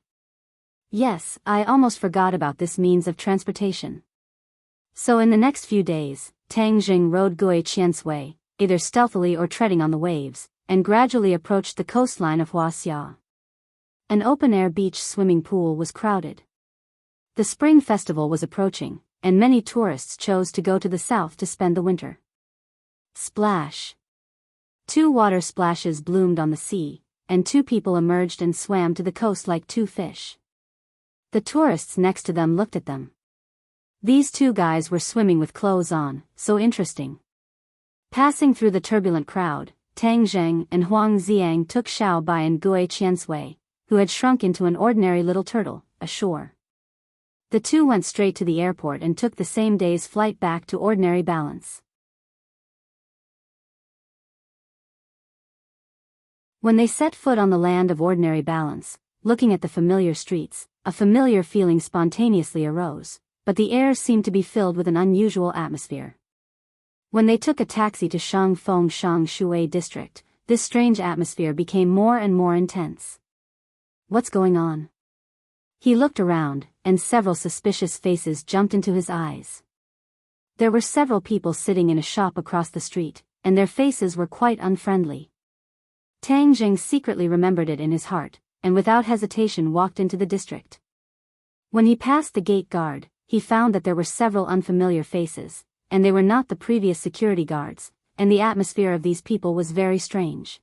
Yes, I almost forgot about this means of transportation. So in the next few days, Tang Zheng rode Gui Qian's way, either stealthily or treading on the waves, and gradually approached the coastline of Huaxia. An open-air beach swimming pool was crowded. The spring festival was approaching, and many tourists chose to go to the south to spend the winter. Splash! 2 water splashes bloomed on the sea, and 2 people emerged and swam to the coast like 2 fish. The tourists next to them looked at them. These 2 guys were swimming with clothes on, so interesting. Passing through the turbulent crowd, Tang Zheng and Huang Xiang took Xiao Bai and Gui Qian's way, who had shrunk into an ordinary little turtle, ashore. The 2 went straight to the airport and took the same day's flight back to ordinary balance. When they set foot on the land of ordinary balance, looking at the familiar streets, a familiar feeling spontaneously arose, but the air seemed to be filled with an unusual atmosphere. When they took a taxi to Shangfeng Shangshui district, this strange atmosphere became more and more intense. What's going on? He looked around, and several suspicious faces jumped into his eyes. There were several people sitting in a shop across the street, and their faces were quite unfriendly. Tang Zheng secretly remembered it in his heart, and without hesitation walked into the district. When he passed the gate guard, he found that there were several unfamiliar faces, and they were not the previous security guards, and the atmosphere of these people was very strange.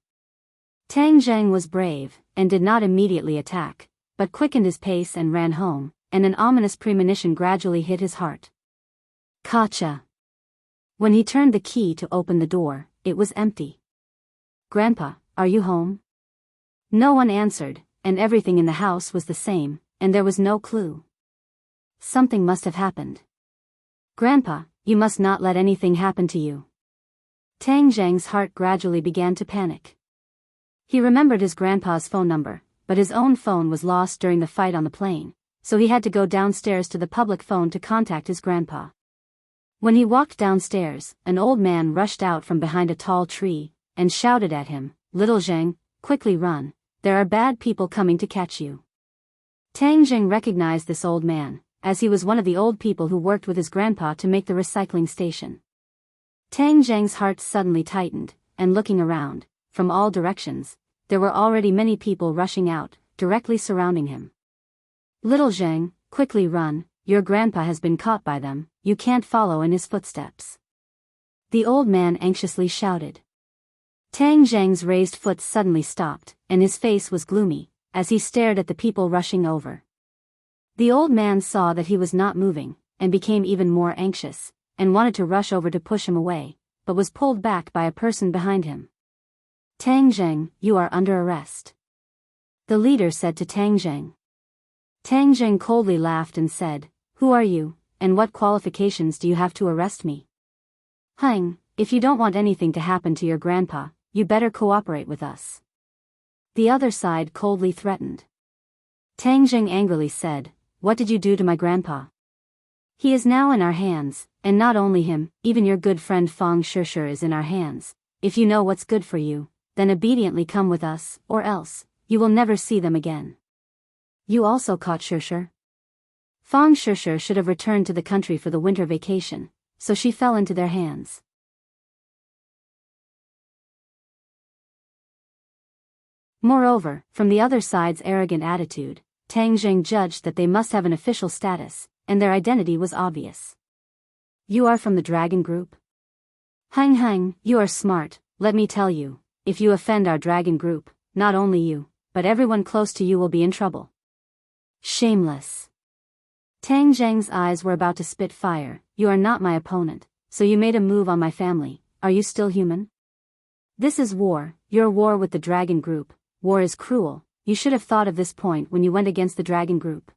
Tang Zheng was brave, and did not immediately attack, but quickened his pace and ran home, and an ominous premonition gradually hit his heart. Gotcha! When he turned the key to open the door, it was empty. Grandpa, are you home? No one answered, and everything in the house was the same, and there was no clue. Something must have happened. Grandpa, you must not let anything happen to you. Tang Zheng's heart gradually began to panic. He remembered his grandpa's phone number, but his own phone was lost during the fight on the plane, so he had to go downstairs to the public phone to contact his grandpa. When he walked downstairs, an old man rushed out from behind a tall tree, and shouted at him, "Little Zheng, quickly run, there are bad people coming to catch you." Tang Zheng recognized this old man, as he was one of the old people who worked with his grandpa to make the recycling station. Tang Zheng's heart suddenly tightened, and looking around, from all directions, there were already many people rushing out, directly surrounding him. "Little Zheng, quickly run, your grandpa has been caught by them, you can't follow in his footsteps." The old man anxiously shouted. Tang Zheng's raised foot suddenly stopped, and his face was gloomy, as he stared at the people rushing over. The old man saw that he was not moving, and became even more anxious, and wanted to rush over to push him away, but was pulled back by a person behind him. "Tang Zheng, you are under arrest," the leader said to Tang Zheng. Tang Zheng coldly laughed and said, "Who are you, and what qualifications do you have to arrest me?" "Hang, if you don't want anything to happen to your grandpa, you better cooperate with us," the other side coldly threatened. Tang Zheng angrily said, "What did you do to my grandpa? He is now in our hands, and not only him, even your good friend Fang Shishir is in our hands. If you know what's good for you, then obediently come with us, or else, you will never see them again." "You also caught Shishir?" Fang Shishir should have returned to the country for the winter vacation, so she fell into their hands. Moreover, from the other side's arrogant attitude, Tang Zheng judged that they must have an official status, and their identity was obvious. "You are from the Dragon Group?" Hang, you are smart, let me tell you, if you offend our Dragon Group, not only you, but everyone close to you will be in trouble." Shameless. Tang Zheng's eyes were about to spit fire. "You are not my opponent, so you made a move on my family, are you still human? This is war, your war with the Dragon Group. War is cruel, you should have thought of this point when you went against the Dragon Group,"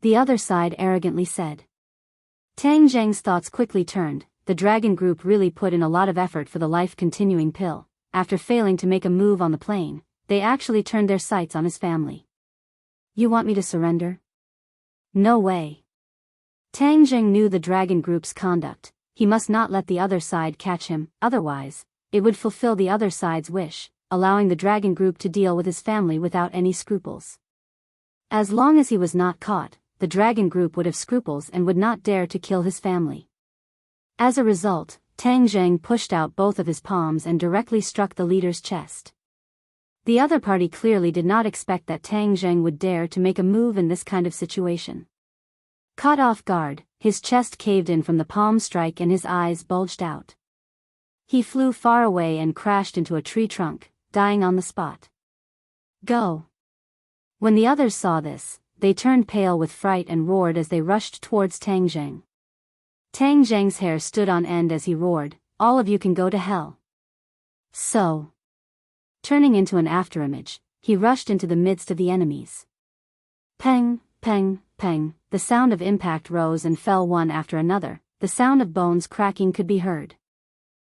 the other side arrogantly said. Tang Zheng's thoughts quickly turned. The Dragon Group really put in a lot of effort for the life-continuing pill. After failing to make a move on the plane, they actually turned their sights on his family. "You want me to surrender?" "No way." Tang Zheng knew the Dragon Group's conduct. He must not let the other side catch him, otherwise, it would fulfill the other side's wish, allowing the dragon group to deal with his family without any scruples. As long as he was not caught, the dragon group would have scruples and would not dare to kill his family. As a result, Tang Zheng pushed out both of his palms and directly struck the leader's chest. The other party clearly did not expect that Tang Zheng would dare to make a move in this kind of situation. Caught off guard, his chest caved in from the palm strike and his eyes bulged out. He flew far away and crashed into a tree trunk, dying on the spot. Go! When the others saw this, they turned pale with fright and roared as they rushed towards Tang Zheng. Tang Zheng's hair stood on end as he roared, "All of you can go to hell." So, turning into an afterimage, he rushed into the midst of the enemies. Peng, peng, peng, the sound of impact rose and fell one after another, the sound of bones cracking could be heard.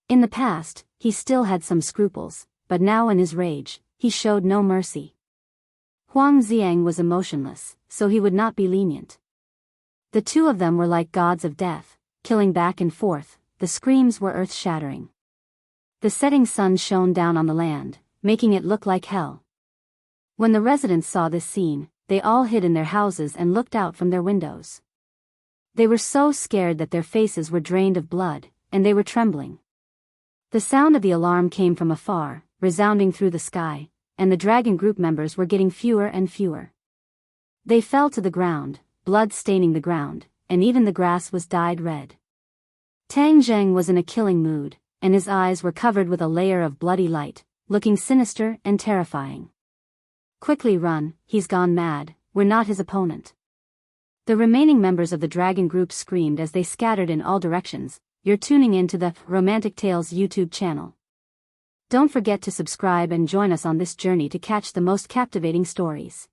In the past, he still had some scruples, but now in his rage, he showed no mercy. Huang Xiang was emotionless, so he would not be lenient. The two of them were like gods of death, killing back and forth, the screams were earth-shattering. The setting sun shone down on the land, making it look like hell. When the residents saw this scene, they all hid in their houses and looked out from their windows. They were so scared that their faces were drained of blood, and they were trembling. The sound of the alarm came from afar, resounding through the sky, and the dragon group members were getting fewer and fewer. They fell to the ground, blood staining the ground, and even the grass was dyed red. Tang Zheng was in a killing mood, and his eyes were covered with a layer of bloody light, looking sinister and terrifying. "Quickly run, he's gone mad, we're not his opponent." The remaining members of the dragon group screamed as they scattered in all directions. You're tuning in to the Romantic Tales YouTube channel. Don't forget to subscribe and join us on this journey to catch the most captivating stories.